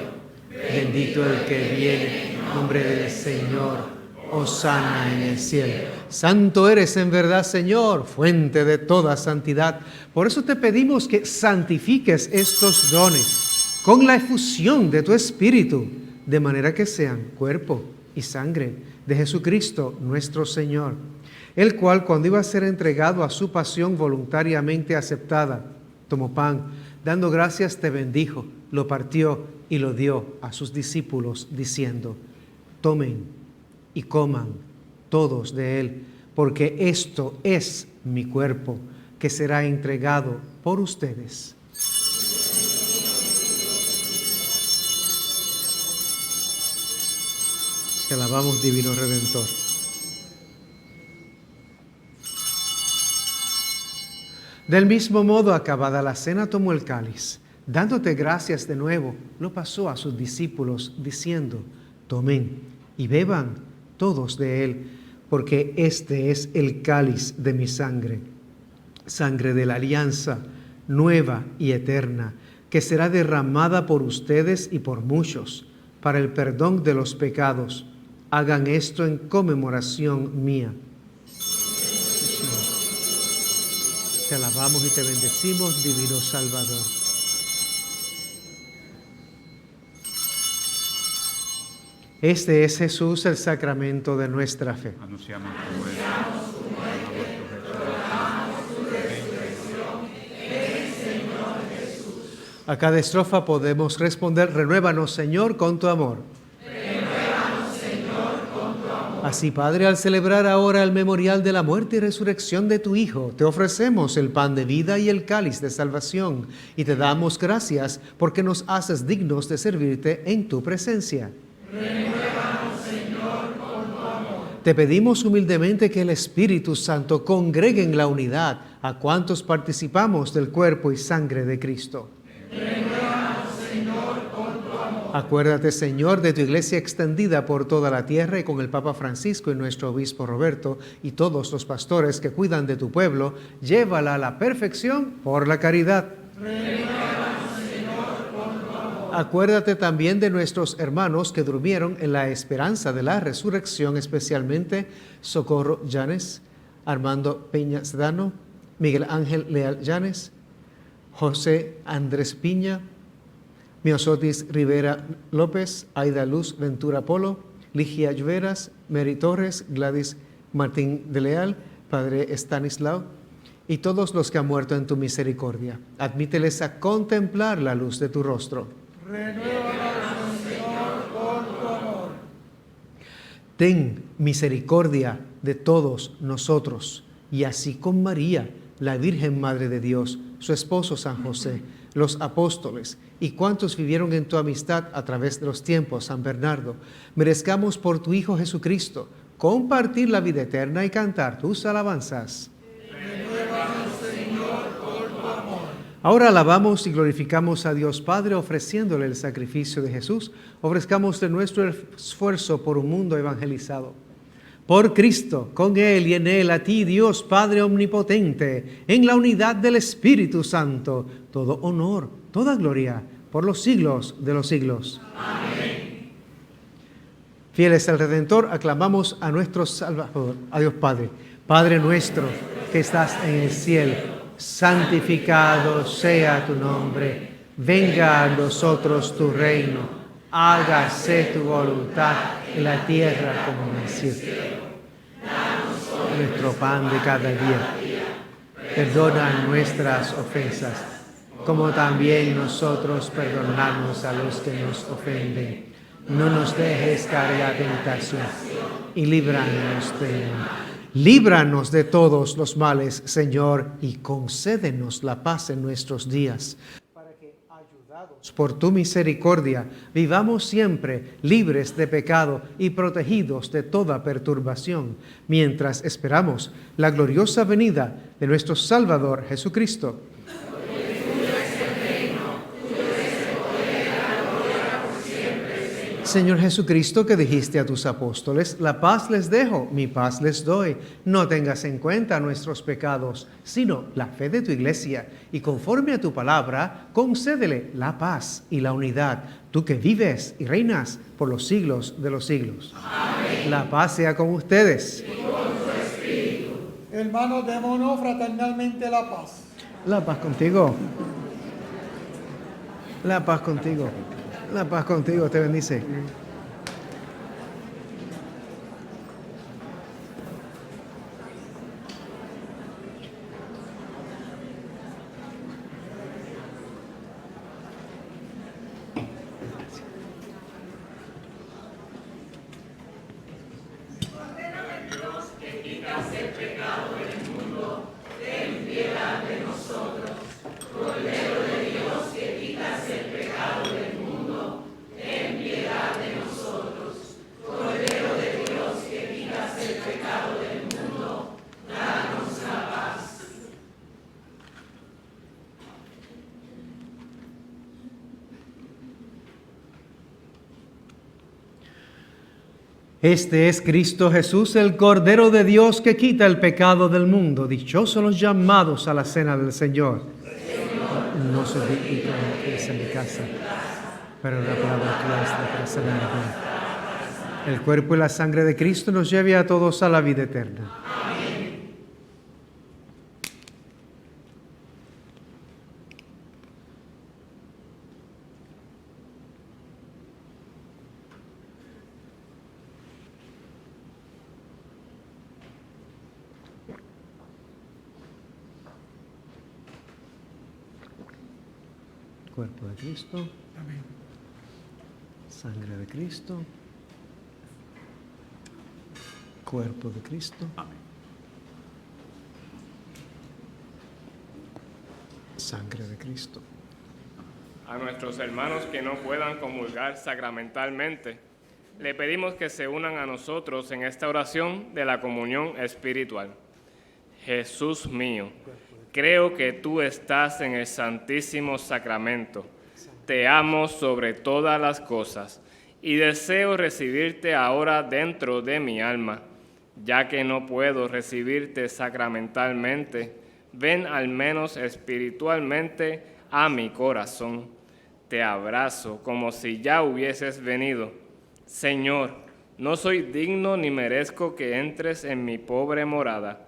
Bendito el que viene en nombre del Señor. Hosana en el cielo. Santo eres en verdad, Señor, fuente de toda santidad. Por eso te pedimos que santifiques estos dones con la efusión de tu Espíritu, de manera que sean cuerpo y sangre de Jesucristo nuestro Señor, el cual, cuando iba a ser entregado a su pasión voluntariamente aceptada, tomó pan, dando gracias te bendijo, lo partió y lo dio a sus discípulos, diciendo: tomen y coman todos de él, porque esto es mi cuerpo, que será entregado por ustedes. Te alabamos, Divino Redentor. Del mismo modo, acabada la cena, tomó el cáliz, Dándote gracias de nuevo, lo pasó a sus discípulos, diciendo: tomen y beban todos de él, porque este es el cáliz de mi sangre, sangre de la alianza nueva y eterna, que será derramada por ustedes y por muchos, para el perdón de los pecados. Hagan esto en conmemoración mía. Te alabamos y te bendecimos, divino Salvador. Este es Jesús, el sacramento de nuestra fe. Anunciamos tu muerte. A cada estrofa podemos responder: renuévanos, Señor, con tu amor. Renuévanos, Señor, con tu amor. Así, Padre, al celebrar ahora el memorial de la muerte y resurrección de tu Hijo, te ofrecemos el pan de vida y el cáliz de salvación, y te damos gracias porque nos haces dignos de servirte en tu presencia. Renuévanos, Señor, con tu amor. Te pedimos humildemente que el Espíritu Santo congregue en la unidad a cuantos participamos del cuerpo y sangre de Cristo. Renuévanos, Señor, con tu amor. Acuérdate, Señor, de tu iglesia extendida por toda la tierra y con el Papa Francisco y nuestro obispo Roberto y todos los pastores que cuidan de tu pueblo. Llévala a la perfección por la caridad. Renuévanos, Señor, con tu amor. Acuérdate también de nuestros hermanos que durmieron en la esperanza de la resurrección, especialmente Socorro Llanes, Armando Peña Sedano, Miguel Ángel Leal Llanes, José Andrés Piña, Miosotis Rivera López, Aida Luz Ventura Polo, Ligia Lluveras, Mary Torres, Gladys Martín de Leal, Padre Estanislao, y todos los que han muerto en tu misericordia. Admíteles a contemplar la luz de tu rostro. Renuévanos, Señor, con tu amor. Ten misericordia de todos nosotros, y así con María, la Virgen Madre de Dios, su esposo San José, los apóstoles y cuantos vivieron en tu amistad a través de los tiempos, San Bernardo, merezcamos por tu Hijo Jesucristo compartir la vida eterna y cantar tus alabanzas. Renuévanos, Señor, con tu amor. Ahora alabamos y glorificamos a Dios Padre ofreciéndole el sacrificio de Jesús. Ofrezcamos de nuestro esfuerzo por un mundo evangelizado. Por Cristo, con Él y en Él, a ti, Dios Padre Omnipotente, en la unidad del Espíritu Santo, todo honor, toda gloria, por los siglos de los siglos. Amén. Fieles al Redentor, aclamamos a nuestro Salvador, a Dios Padre. Padre nuestro, que estás en el cielo, santificado sea tu nombre. Venga a nosotros tu reino. Hágase tu voluntad en la tierra como en el cielo. Nuestro pan de cada día. Perdona nuestras ofensas, como también nosotros perdonamos a los que nos ofenden. No nos dejes caer en la tentación y líbranos de mal. Líbranos de todos los males, Señor, y concédenos la paz en nuestros días. Por tu misericordia, vivamos siempre libres de pecado y protegidos de toda perturbación, mientras esperamos la gloriosa venida de nuestro Salvador Jesucristo. Señor Jesucristo, que dijiste a tus apóstoles: la paz les dejo, mi paz les doy. No tengas en cuenta nuestros pecados, sino la fe de tu iglesia. Y conforme a tu palabra, concédele la paz y la unidad, tú que vives y reinas por los siglos de los siglos. Amén. La paz sea con ustedes. Y con tu espíritu. Hermanos, démonos fraternalmente la paz. La paz contigo. La paz contigo. La paz contigo, te bendice. Este es Cristo Jesús, el Cordero de Dios que quita el pecado del mundo. Dichosos los llamados a la cena del Señor. No soy digno de que en mi casa, pero una palabra tuya está para sanarme. El cuerpo y la sangre de Cristo nos lleve a todos a la vida eterna. Cuerpo de Cristo. Amén. Sangre de Cristo. Cuerpo de Cristo. Amén. Sangre de Cristo. A nuestros hermanos que no puedan comulgar sacramentalmente, le pedimos que se unan a nosotros en esta oración de la comunión espiritual. Jesús mío, creo que tú estás en el Santísimo Sacramento. Te amo sobre todas las cosas y deseo recibirte ahora dentro de mi alma. Ya que no puedo recibirte sacramentalmente, ven al menos espiritualmente a mi corazón. Te abrazo como si ya hubieses venido. Señor, no soy digno ni merezco que entres en mi pobre morada,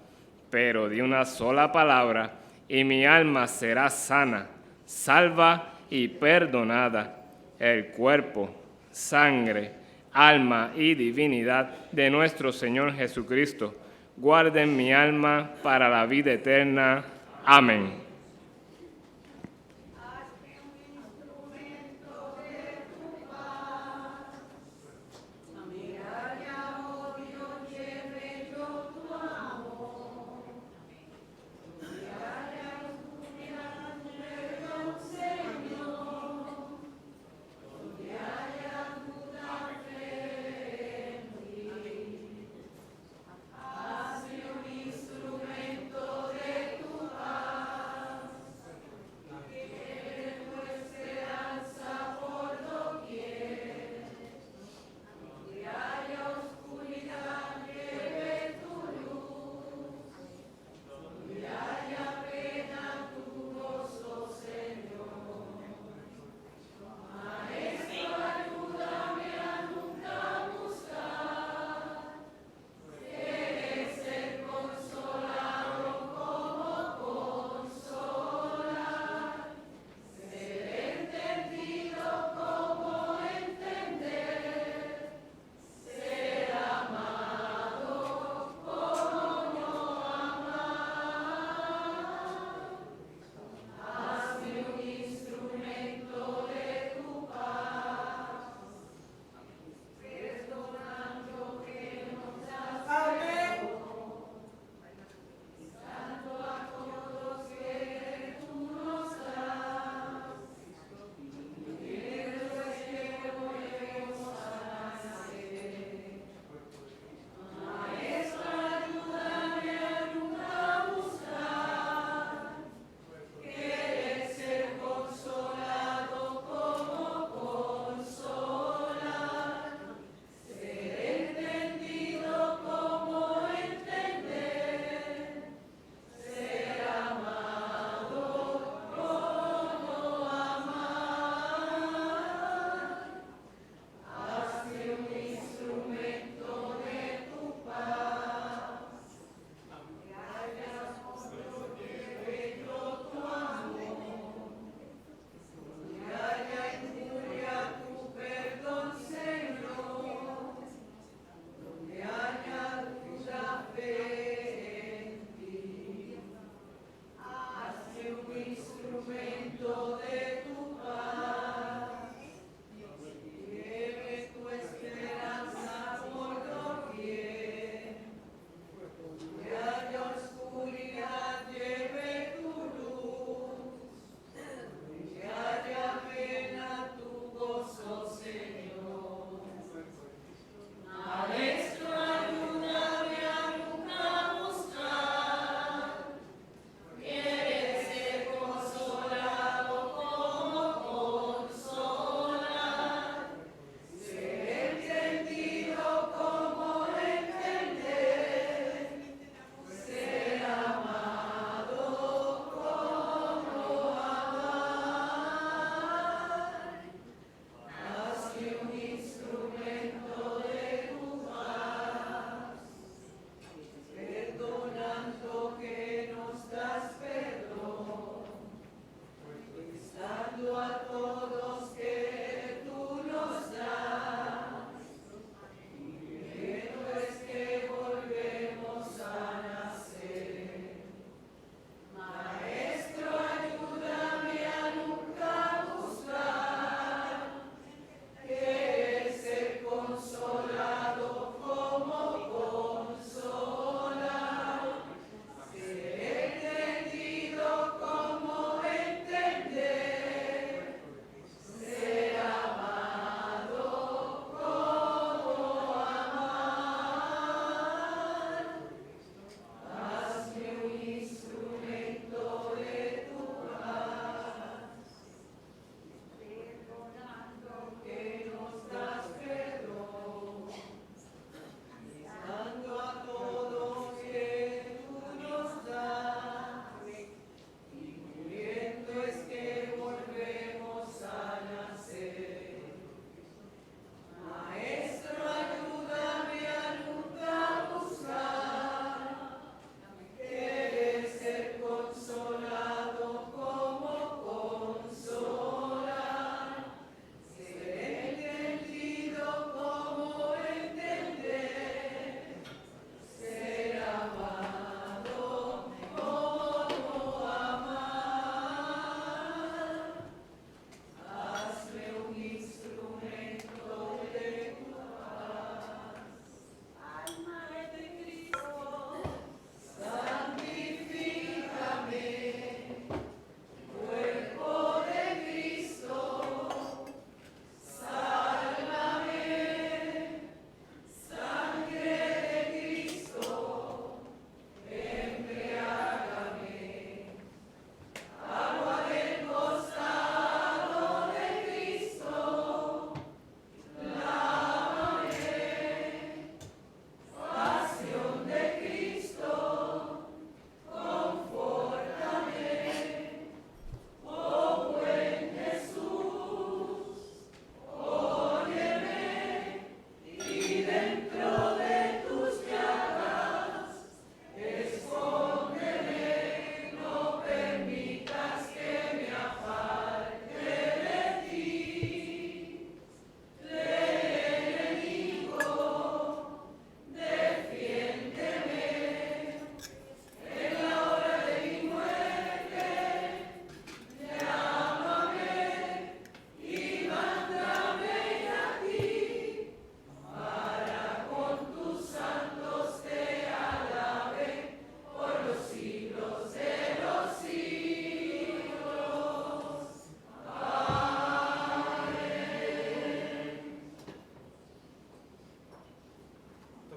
pero di una sola palabra y mi alma será sana, salva y perdonada. El cuerpo, sangre, alma y divinidad de nuestro Señor Jesucristo guarden mi alma para la vida eterna. Amén.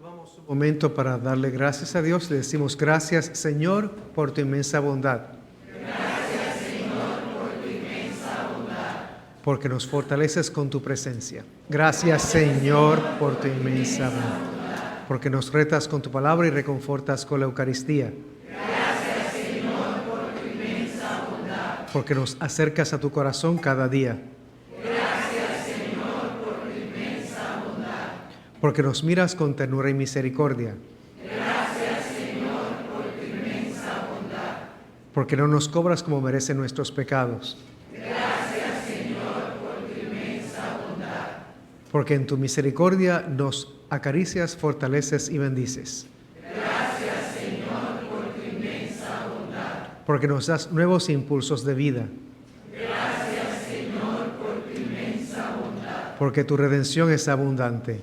Tomamos un momento para darle gracias a Dios. Le decimos gracias, Señor, por tu inmensa bondad. Gracias, Señor, por tu inmensa bondad. Porque nos fortaleces con tu presencia. Gracias, Señor, por tu inmensa bondad. Porque nos retas con tu palabra y reconfortas con la Eucaristía. Gracias, Señor, por tu inmensa bondad. Porque nos acercas a tu corazón cada día. Gracias, Señor, por tu inmensa bondad. Porque nos miras con ternura y misericordia. Gracias, Señor, por tu inmensa bondad. Porque no nos cobras como merecen nuestros pecados. Gracias, Señor, por tu inmensa bondad. Porque en tu misericordia nos acaricias, fortaleces y bendices. Gracias, Señor, por tu inmensa bondad. Porque nos das nuevos impulsos de vida. Gracias, Señor, por tu inmensa bondad. Porque tu redención es abundante.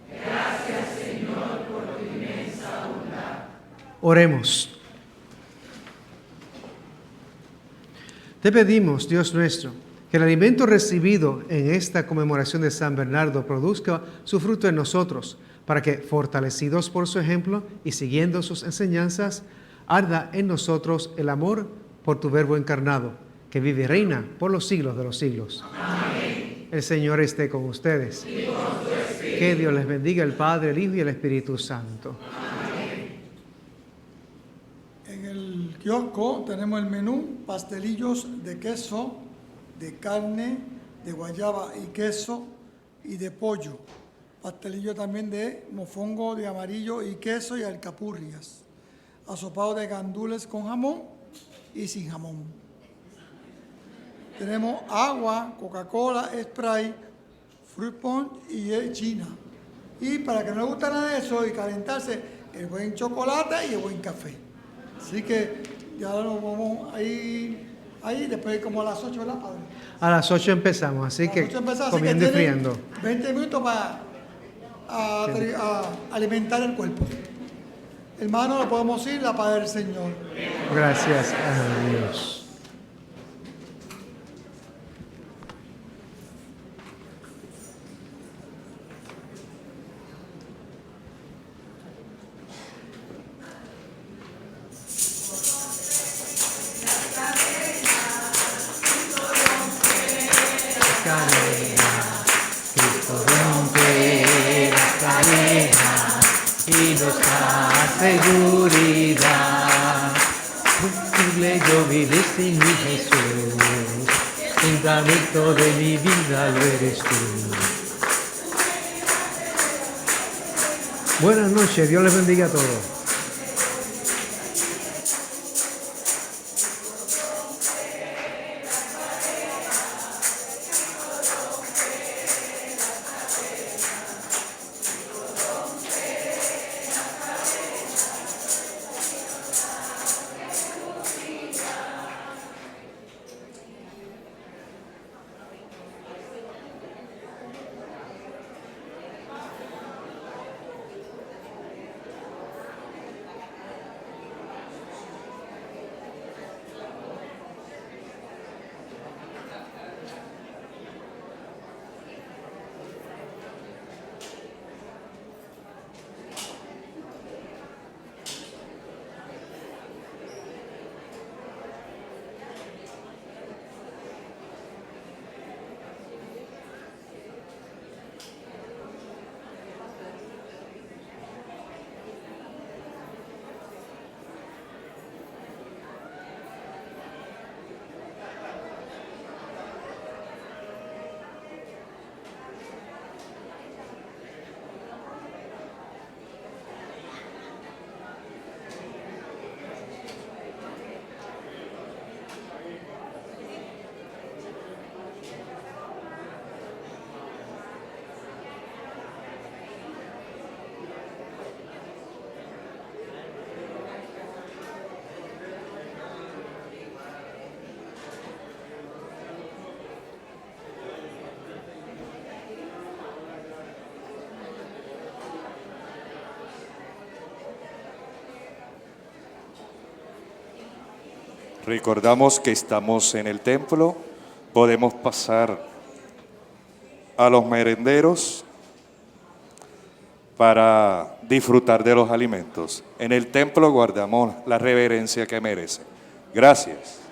Gracias, Señor, por tu inmensa bondad. Oremos. Te pedimos, Dios nuestro, que el alimento recibido en esta conmemoración de San Bernardo produzca su fruto en nosotros, para que, fortalecidos por su ejemplo y siguiendo sus enseñanzas, arda en nosotros el amor por tu Verbo encarnado, que vive y reina por los siglos de los siglos. Amén. El Señor esté con ustedes. Y con tu espíritu. Que Dios les bendiga, el Padre, el Hijo y el Espíritu Santo. En el kiosco tenemos el menú: pastelillos de queso, de carne, de guayaba y queso y de pollo. Pastelillo también de mofongo de amarillo y queso y alcapurrias. Asopado de gandules con jamón y sin jamón. Tenemos agua, Coca-Cola, Sprite, fruit punch y china. Y para que no le guste nada de eso y calentarse, el buen chocolate y el buen café. Así que ya nos vamos ahí después como a las 8, ¿verdad, padre? A las 8 empezamos, así que comiendo y friendo. 20 minutos para alimentar el cuerpo. Hermano, lo podemos ir, la paz del Señor. Gracias a Dios. Cristo rompe las cadenas y nos da seguridad. Posible yo vivir sin mi Jesús, fundamento de mi vida lo eres tú. Buenas noches, Dios les bendiga a todos. Recordamos que estamos en el templo, podemos pasar a los merenderos para disfrutar de los alimentos. En el templo guardamos la reverencia que merece. Gracias.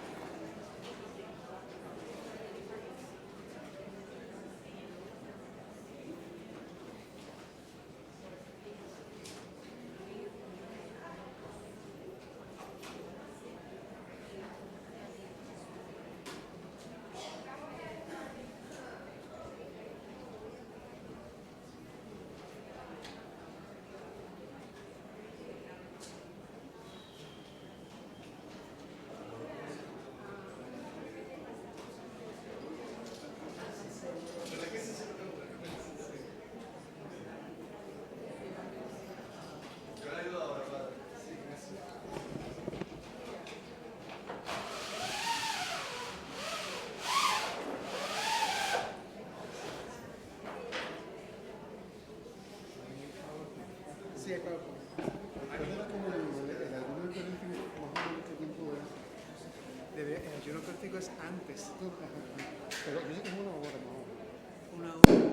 El ayuno práctico es antes. Pero yo sé que es una hora, ¿no? Una hora.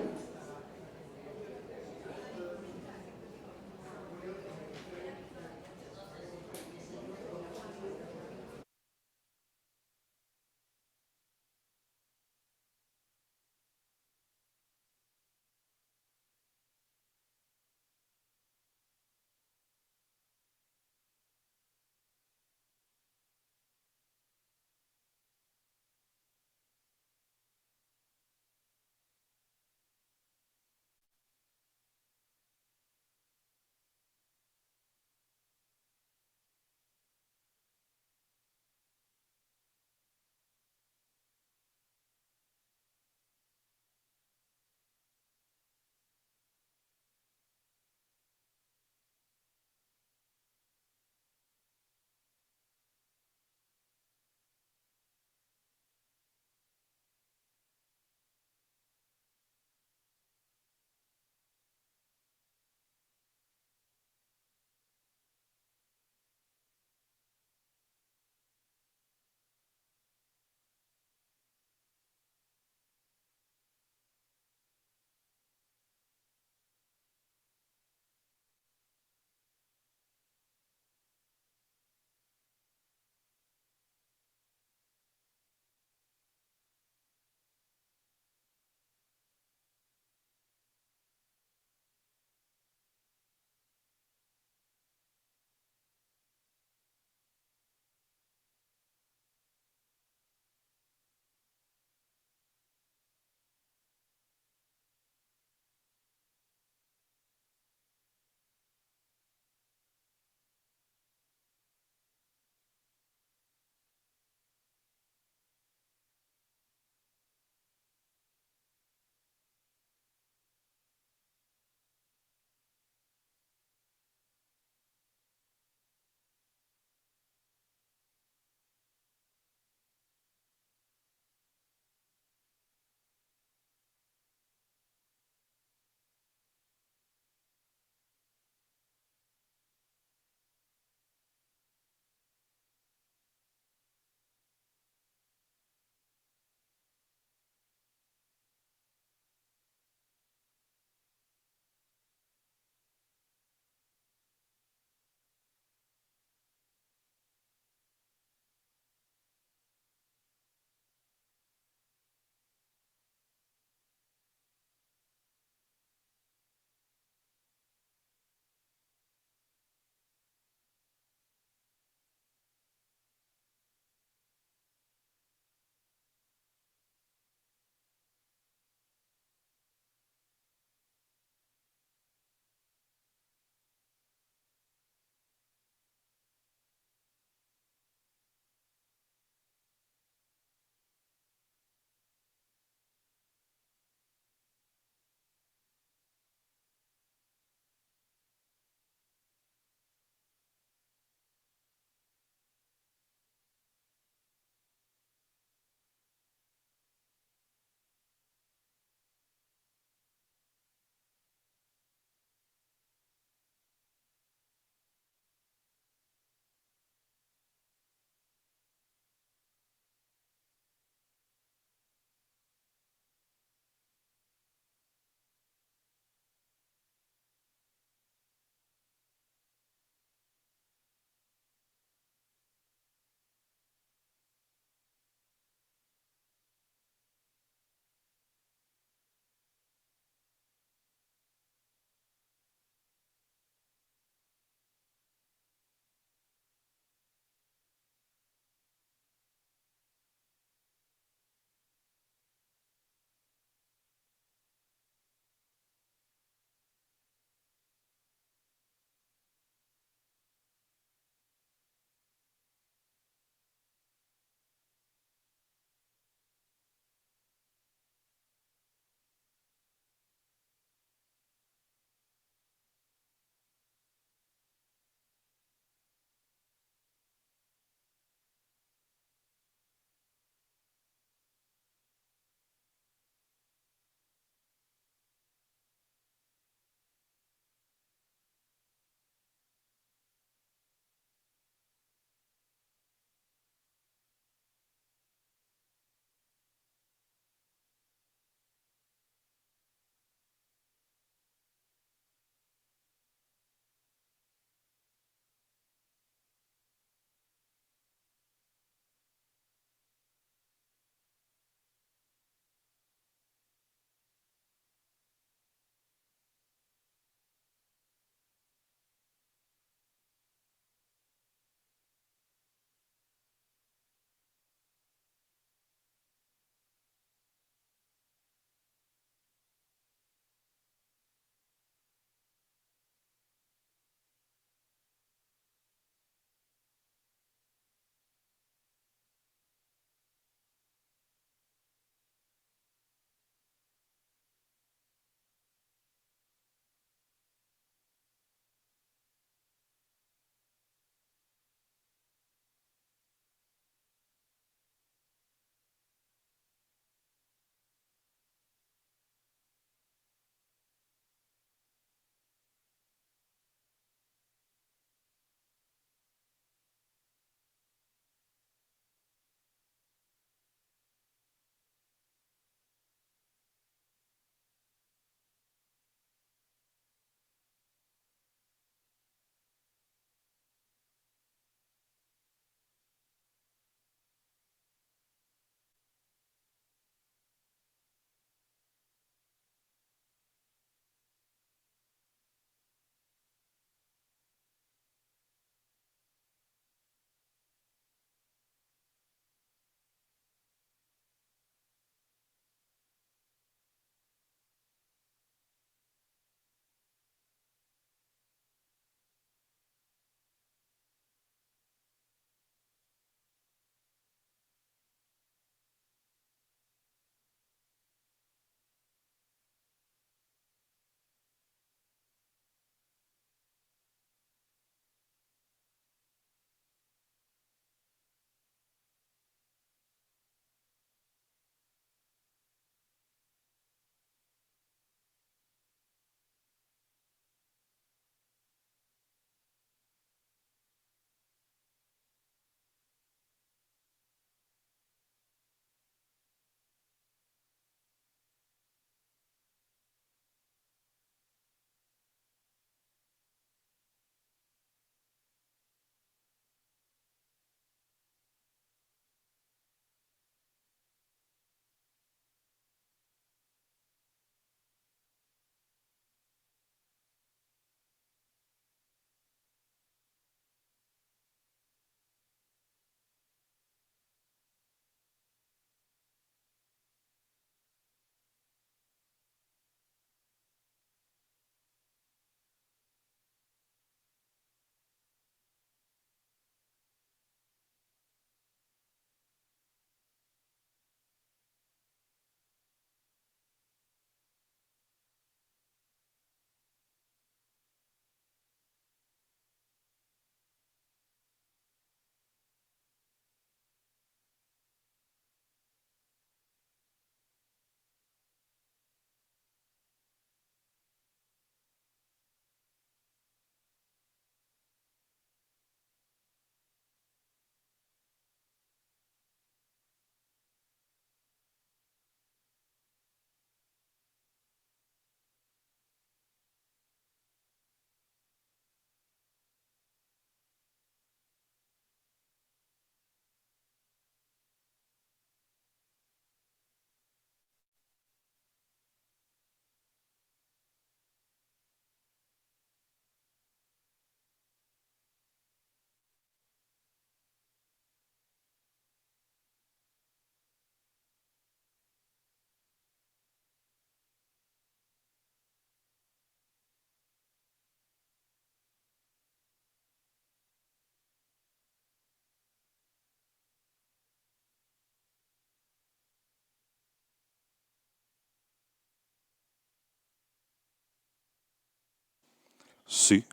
Sí.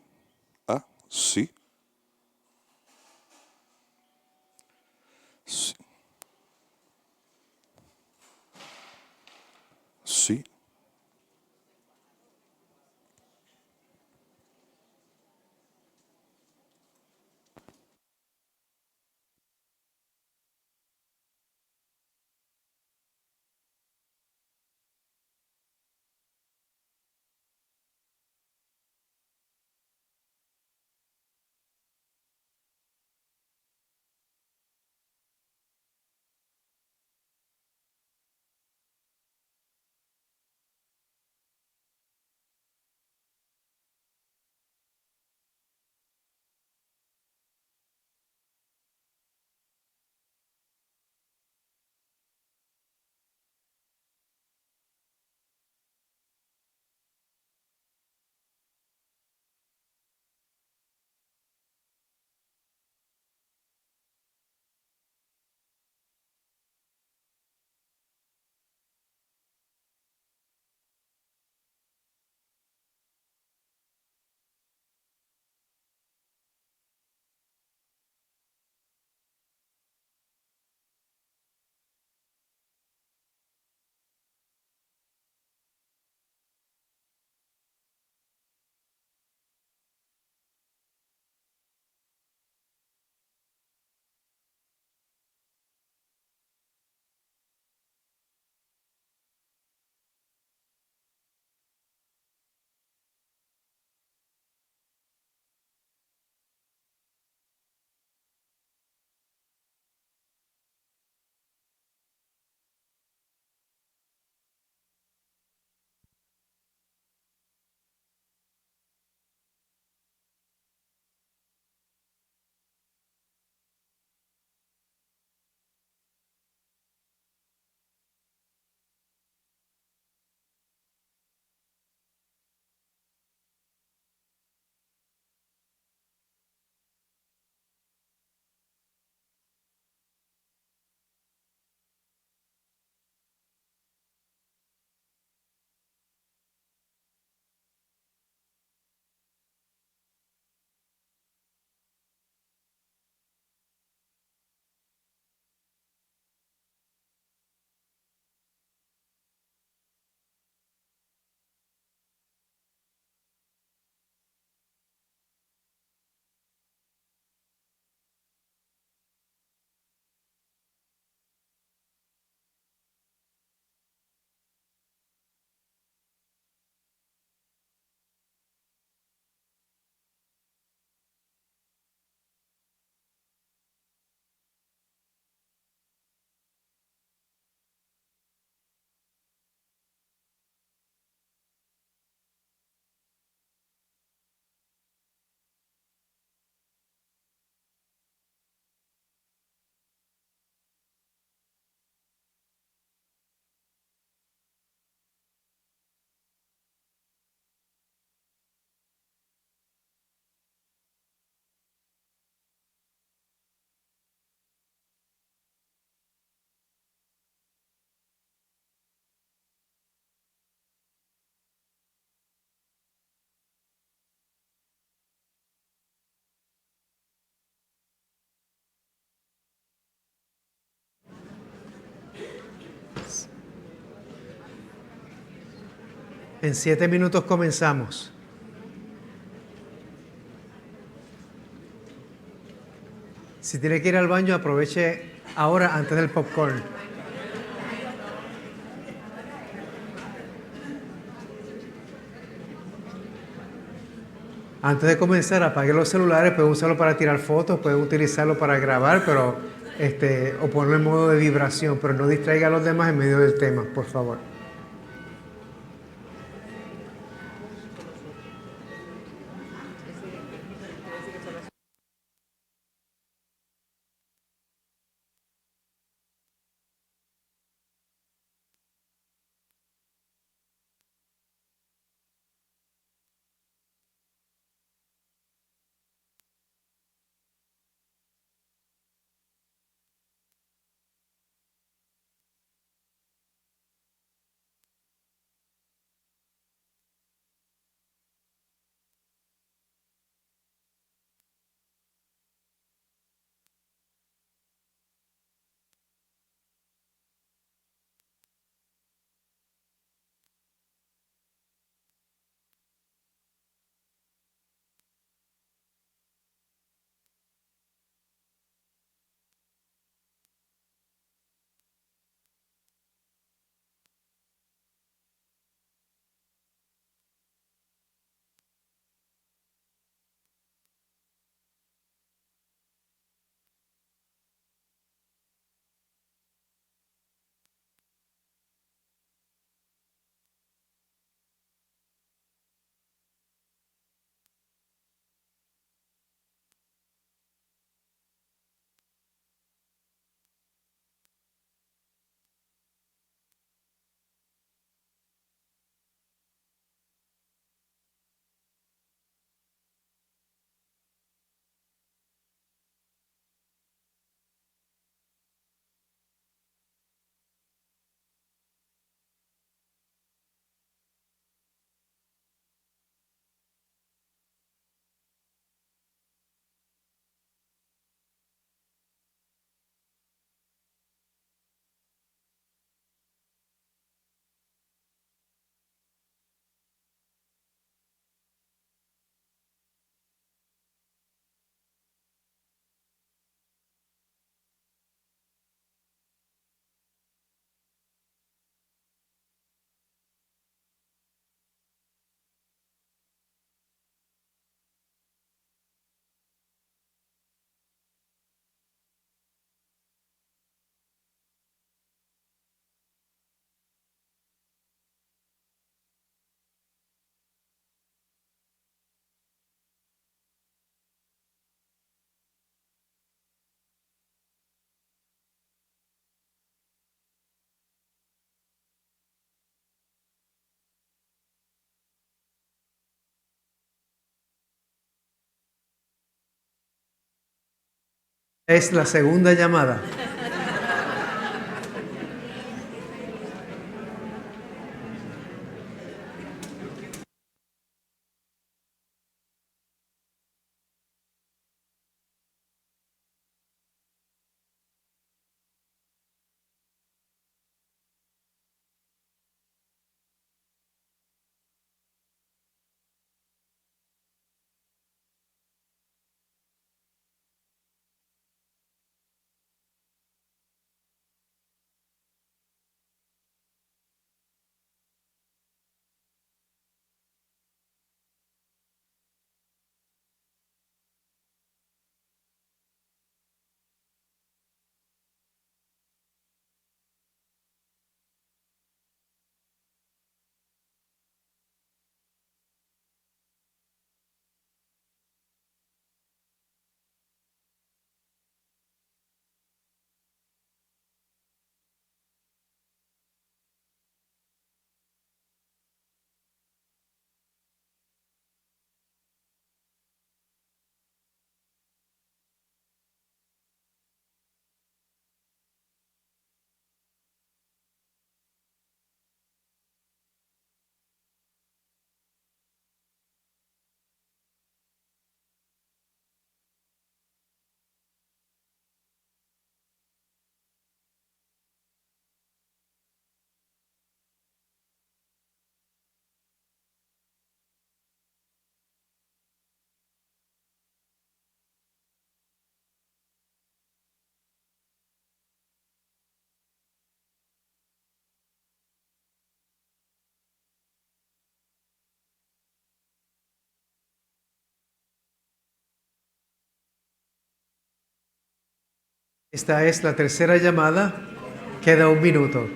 Ah, sí. Sí. Sí. En 7 minutos comenzamos. Si tiene que ir al baño, aproveche ahora antes del popcorn. Antes de comenzar, apague los celulares, pueden usarlo para tirar fotos, pueden utilizarlo para grabar, pero o ponerlo en modo de vibración, pero no distraiga a los demás en medio del tema, por favor. Es la segunda llamada. Esta es la tercera llamada. Queda 1 minuto.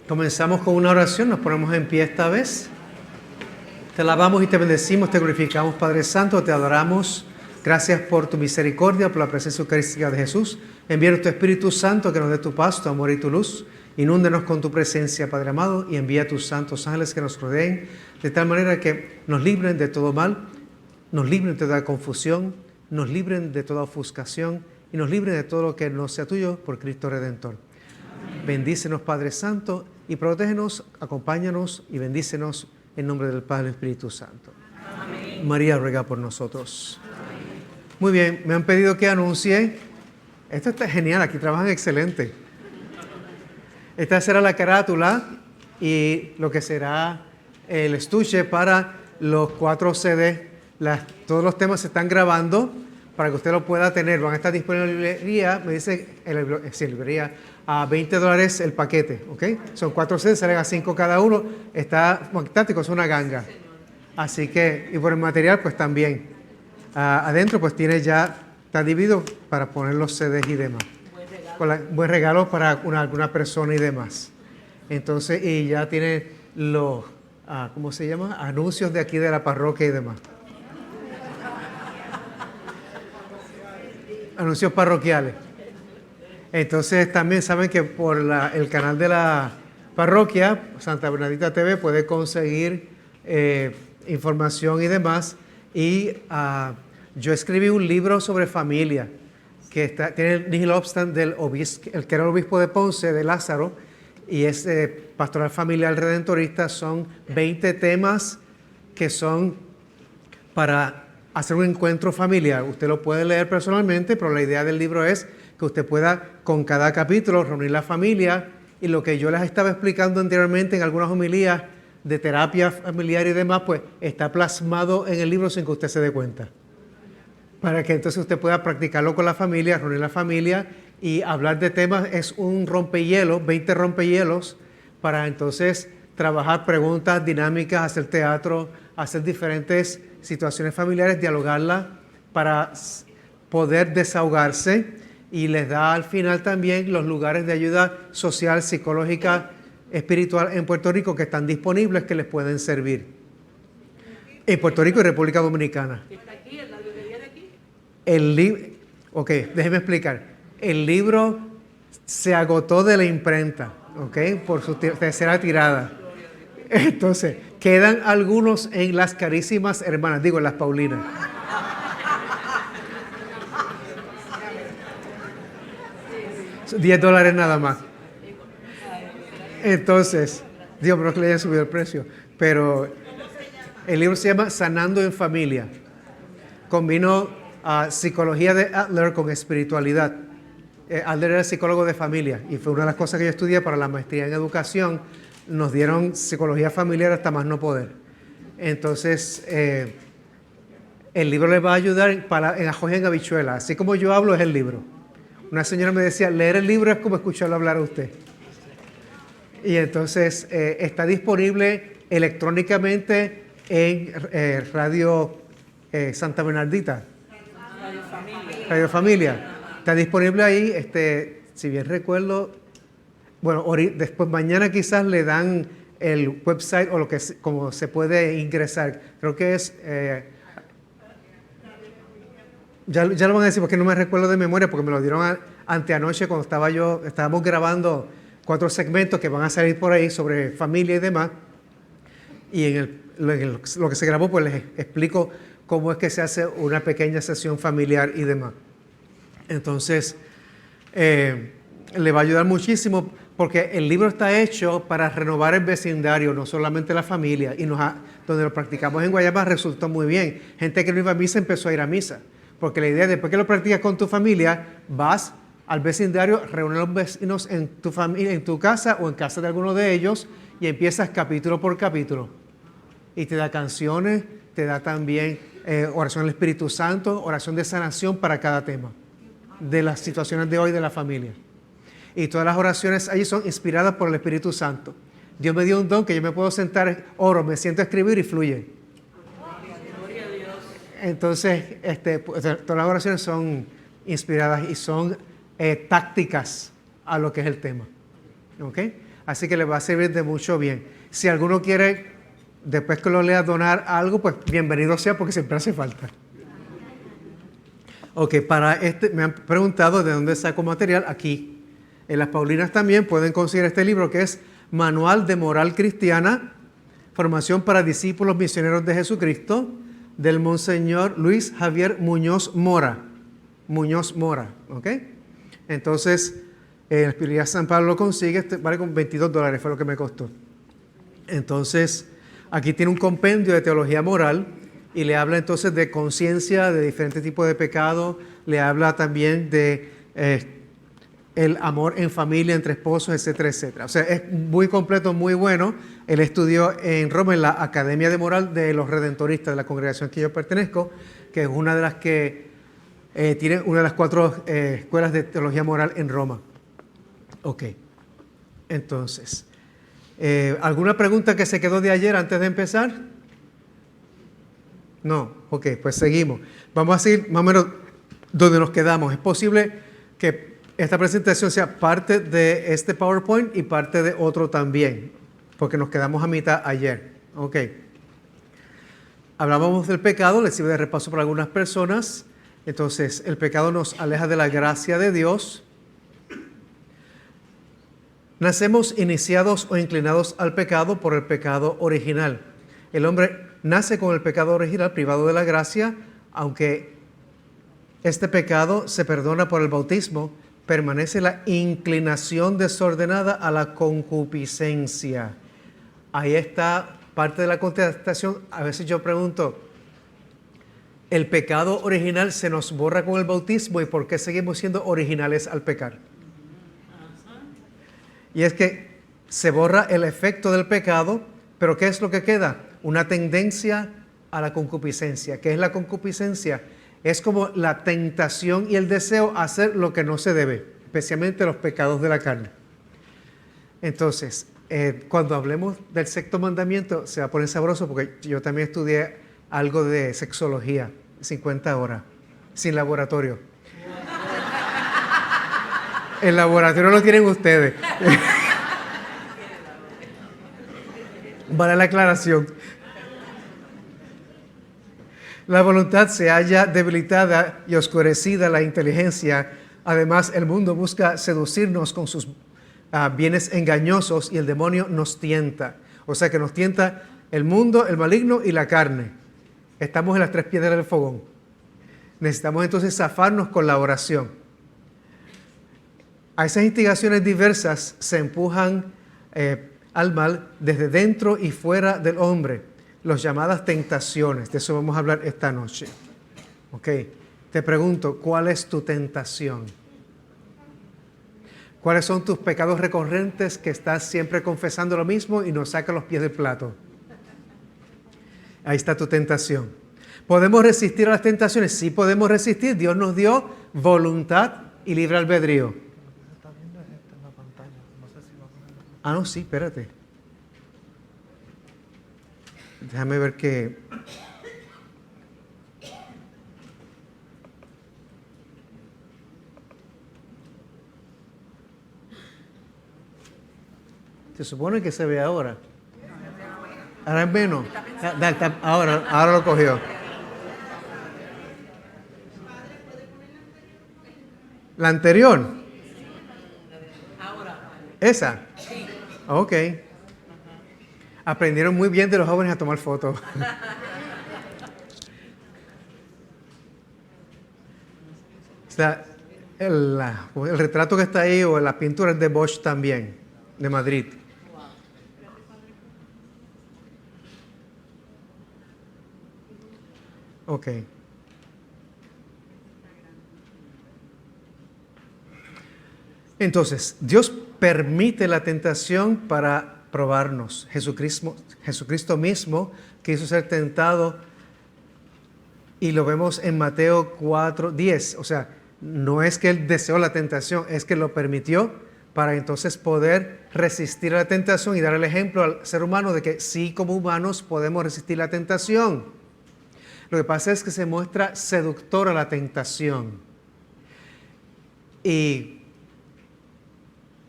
Comenzamos con una oración, nos ponemos en pie esta vez. Te alabamos y te bendecimos, te glorificamos, Padre Santo, te adoramos. Gracias por tu misericordia, por la presencia eucarística de Jesús. Envía tu Espíritu Santo que nos dé tu paz, tu amor y tu luz. Inúndenos con tu presencia, Padre amado, y envía tus santos ángeles que nos rodeen, de tal manera que nos libren de todo mal, nos libren de toda confusión, nos libren de toda ofuscación y nos libren de todo lo que no sea tuyo por Cristo Redentor. Bendícenos, Padre Santo, y protégenos, acompáñanos y bendícenos en nombre del Padre y del Espíritu Santo. Amén. María ruega por nosotros. Amén. Muy bien, me han pedido que anuncie. Esto está genial, aquí trabajan excelente. Esta será la carátula y lo que será el estuche para los 4 CD. Todos los temas se están grabando para que usted lo pueda tener. Van a estar disponibles en la librería, me dice en la librería, a $20 el paquete, ¿ok? Son 4 CDs, salen a 5 cada uno. Está fantástico, es una ganga. Así que, y por el material, pues también. Adentro, pues tiene ya, está dividido para poner los CDs y demás. Buen regalo para alguna persona y demás. Entonces, y ya tiene los, ¿cómo se llama? Anuncios de aquí de la parroquia y demás. Anuncios parroquiales. Entonces también saben que por el canal de la parroquia, Santa Bernardita TV, puede conseguir información y demás. Y yo escribí un libro sobre familia, que tiene Nigel Obstant, el que era el obispo de Ponce, de Lázaro, y es Pastoral Familiar Redentorista. Son 20 temas que son para hacer un encuentro familiar. Usted lo puede leer personalmente, pero la idea del libro es que usted pueda, con cada capítulo, reunir la familia, y lo que yo les estaba explicando anteriormente en algunas homilías de terapia familiar y demás, pues está plasmado en el libro sin que usted se dé cuenta. Para que entonces usted pueda practicarlo con la familia, reunir la familia y hablar de temas. Es un rompehielos, 20 rompehielos, para entonces trabajar preguntas dinámicas, hacer teatro, hacer diferentes situaciones familiares, dialogarlas para poder desahogarse y les da al final también los lugares de ayuda social, psicológica, espiritual en Puerto Rico que están disponibles que les pueden servir. En Puerto Rico y República Dominicana. ¿Está aquí, en la librería de aquí? El libro, ok, déjeme explicar. El libro se agotó de la imprenta, ok, por su tercera tirada. Entonces, quedan algunos en las carísimas hermanas, digo, en las Paulinas. $10 nada más. Entonces, Dios, pero que le hayan subido el precio. Pero el libro se llama Sanando en Familia. Combinó psicología de Adler con espiritualidad. Adler era psicólogo de familia y fue una de las cosas que yo estudié para la maestría en educación. Nos dieron psicología familiar hasta más no poder. Entonces, el libro les va a ayudar en ajo y en habichuela. Así como yo hablo es el libro. Una señora me decía, leer el libro es como escucharlo hablar a usted. Y entonces está disponible electrónicamente en Radio Santa Bernardita. Radio Familia. Está disponible ahí, si bien recuerdo, bueno, después mañana quizás le dan el website o como se puede ingresar. Creo que es, ya lo van a decir porque no me recuerdo de memoria porque me lo dieron anteanoche cuando estábamos grabando 4 segmentos que van a salir por ahí sobre familia y demás. Y lo que se grabó pues les explico cómo es que se hace una pequeña sesión familiar y demás. Entonces, le va a ayudar muchísimo porque el libro está hecho para renovar el vecindario, no solamente la familia. Y donde lo practicamos en Guayama resultó muy bien. Gente que no iba a misa empezó a ir a misa. Porque la idea, después que lo practicas con tu familia, vas al vecindario, reúnes a los vecinos en tu familia, en tu casa o en casa de alguno de ellos y empiezas capítulo por capítulo. Y te da canciones, te da también oración al Espíritu Santo, oración de sanación para cada tema de las situaciones de hoy de la familia. Y todas las oraciones allí son inspiradas por el Espíritu Santo. Dios me dio un don que yo me puedo sentar, oro, me siento a escribir y fluye. Entonces, todas las oraciones son inspiradas y son tácticas a lo que es el tema. ¿Ok? Así que les va a servir de mucho bien. Si alguno quiere, después que lo lea, donar algo, pues bienvenido sea porque siempre hace falta. Ok, me han preguntado de dónde saco material. Aquí, en las Paulinas también pueden conseguir este libro que es Manual de Moral Cristiana, Formación para Discípulos Misioneros de Jesucristo, del Monseñor Luis Javier Muñoz Mora. Muñoz Mora, ¿ok? Entonces, en la Espiritualidad San Pablo lo consigue, vale con $22, fue lo que me costó. Entonces, aquí tiene un compendio de teología moral y le habla entonces de conciencia, de diferentes tipos de pecado, le habla también de el amor en familia, entre esposos, etcétera, etcétera. O sea, es muy completo, muy bueno. Él estudió en Roma en la Academia de Moral de los Redentoristas, de la congregación que yo pertenezco, que es una de las que tiene una de las 4 escuelas de teología moral en Roma. Ok, entonces, ¿alguna pregunta que se quedó de ayer antes de empezar? No, ok, pues seguimos. Vamos a seguir más o menos donde nos quedamos. Es posible que esta presentación sea parte de este PowerPoint y parte de otro también, porque nos quedamos a mitad ayer. Ok. Hablábamos del pecado, les sirve de repaso para algunas personas. Entonces, el pecado nos aleja de la gracia de Dios. Nacemos iniciados o inclinados al pecado por el pecado original. El hombre nace con el pecado original privado de la gracia, aunque este pecado se perdona por el bautismo, permanece la inclinación desordenada a la concupiscencia. Ahí está parte de la contestación. A veces yo pregunto, ¿el pecado original se nos borra con el bautismo y por qué seguimos siendo originales al pecar? Y es que se borra el efecto del pecado, pero ¿qué es lo que queda? Una tendencia a la concupiscencia. ¿Qué es la concupiscencia? Es como la tentación y el deseo a hacer lo que no se debe, especialmente los pecados de la carne. Entonces, cuando hablemos del 6º mandamiento, se va a poner sabroso porque yo también estudié algo de sexología, 50 horas. sin laboratorio. El laboratorio lo tienen ustedes. Vale la aclaración. La voluntad se halla debilitada y oscurecida la inteligencia. Además, el mundo busca seducirnos con sus bienes engañosos y el demonio nos tienta. O sea que nos tienta el mundo, el maligno y la carne. Estamos en las tres piedras del fogón. Necesitamos entonces zafarnos con la oración. A esas instigaciones diversas se empujan al mal desde dentro y fuera del hombre, las llamadas tentaciones. De eso vamos a hablar esta noche. Ok, te pregunto, ¿cuál es tu tentación? ¿Cuáles son tus pecados recurrentes que estás siempre confesando lo mismo y no sacas los pies del plato? Ahí está tu tentación. ¿Podemos resistir a las tentaciones? Sí podemos resistir. Dios nos dio voluntad y libre albedrío. Ah, no, sí, espérate. Déjame ver qué. Se supone que se ve ahora. Ahora es menos. Ahora lo cogió. ¿La anterior? ¿Esa? Ok. Aprendieron muy bien de los jóvenes a tomar fotos. El retrato que está ahí o las pinturas de Bosch también, de Madrid. Ok. Entonces, Dios permite la tentación para probarnos. Jesucristo mismo quiso ser tentado y lo vemos en Mateo 4:10. O sea, no es que Él deseó la tentación, es que lo permitió para entonces poder resistir a la tentación y dar el ejemplo al ser humano de que sí, como humanos podemos resistir la tentación. Lo que pasa es que se muestra seductora la tentación. Y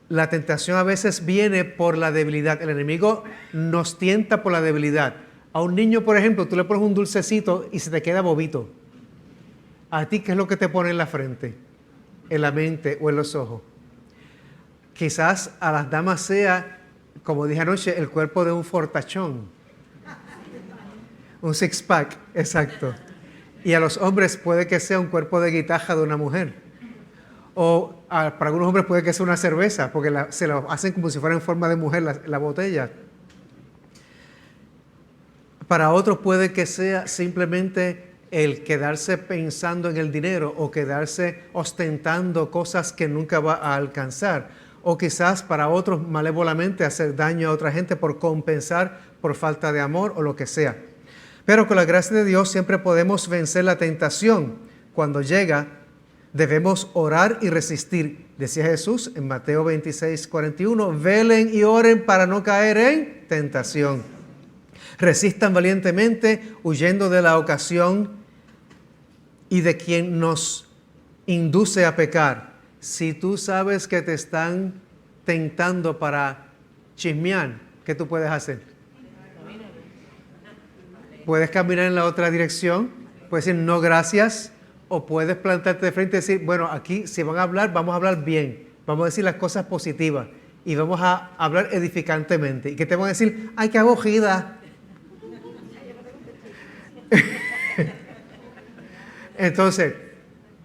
la tentación a veces viene por la debilidad. El enemigo nos tienta por la debilidad. A un niño, por ejemplo, tú le pones un dulcecito y se te queda bobito. ¿A ti qué es lo que te pone en la frente, en la mente o en los ojos? Quizás a las damas sea, como dije anoche, el cuerpo de un fortachón. Un six-pack, exacto. Y a los hombres puede que sea un cuerpo de guitarra de una mujer. O para algunos hombres puede que sea una cerveza, porque se lo hacen como si fuera en forma de mujer la botella. Para otros puede que sea simplemente el quedarse pensando en el dinero o quedarse ostentando cosas que nunca va a alcanzar. O quizás para otros malévolamente hacer daño a otra gente por compensar por falta de amor o lo que sea. Pero con la gracia de Dios siempre podemos vencer la tentación. Cuando llega, debemos orar y resistir. Decía Jesús en Mateo 26:41, velen y oren para no caer en tentación. Resistan valientemente, huyendo de la ocasión y de quien nos induce a pecar. Si tú sabes que te están tentando para chismear, ¿qué tú puedes hacer? Puedes caminar en la otra dirección, puedes decir no gracias, o puedes plantarte de frente y decir, bueno, aquí si van a hablar, vamos a hablar bien, vamos a decir las cosas positivas y vamos a hablar edificantemente. ¿Y qué te van a decir? ¡Ay, qué abogida! Entonces,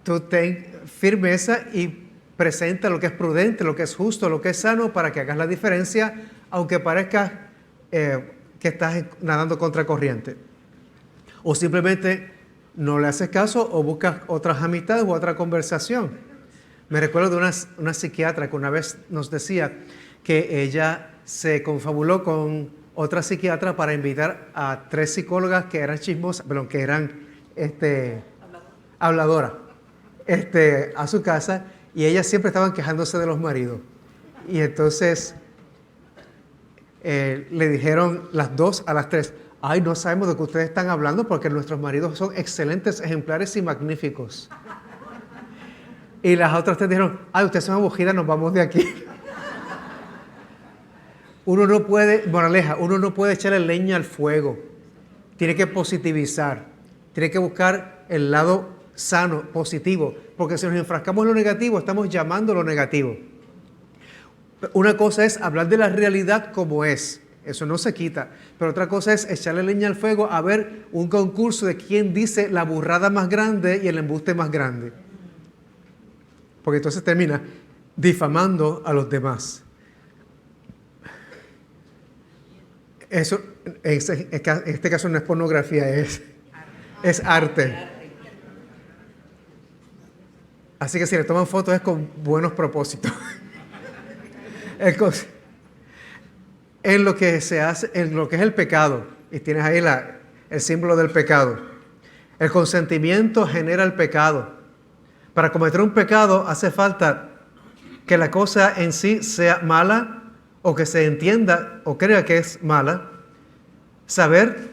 tú ten firmeza y presenta lo que es prudente, lo que es justo, lo que es sano para que hagas la diferencia, aunque parezca que estás nadando contra corriente. O simplemente no le haces caso o buscas otras amistades u otra conversación. Me recuerdo de una psiquiatra que una vez nos decía que ella se confabuló con otra psiquiatra para invitar a 3 psicólogas que eran chismosas, perdón, que eran habladoras, a su casa, y ellas siempre estaban quejándose de los maridos. Y entonces le dijeron las 2 a las 3, Ay, no sabemos de qué ustedes están hablando porque nuestros maridos son excelentes, ejemplares y magníficos. Y las otras te dijeron, ay, ustedes son aburridas, nos vamos de aquí. Uno no puede, moraleja, uno no puede echarle leña al fuego. Tiene que positivizar. Tiene que buscar el lado sano, positivo. Porque si nos enfrascamos en lo negativo, estamos llamando lo negativo. Una cosa es hablar de la realidad como es. Eso no se quita. Pero otra cosa es echarle leña al fuego a ver un concurso de quién dice la burrada más grande y el embuste más grande. Porque entonces termina difamando a los demás. Eso, en este caso no es pornografía, es arte. Así que si le toman fotos es con buenos propósitos. En lo que se hace, en lo que es el pecado, y tienes ahí el símbolo del pecado. El consentimiento genera el pecado. Para cometer un pecado hace falta que la cosa en sí sea mala o que se entienda o crea que es mala. Saber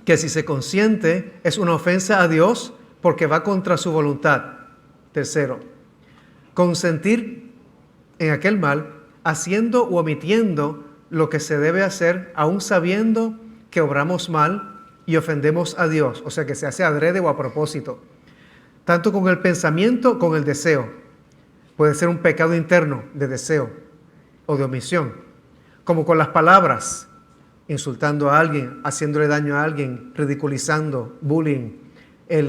que si se consiente es una ofensa a Dios porque va contra su voluntad. Tercero, consentir en aquel mal haciendo u omitiendo lo que se debe hacer, aún sabiendo que obramos mal y ofendemos a Dios, o sea que se hace adrede o a propósito, tanto con el pensamiento como con el deseo. Puede ser un pecado interno de deseo o de omisión, como con las palabras, insultando a alguien, haciéndole daño a alguien, ridiculizando, bullying,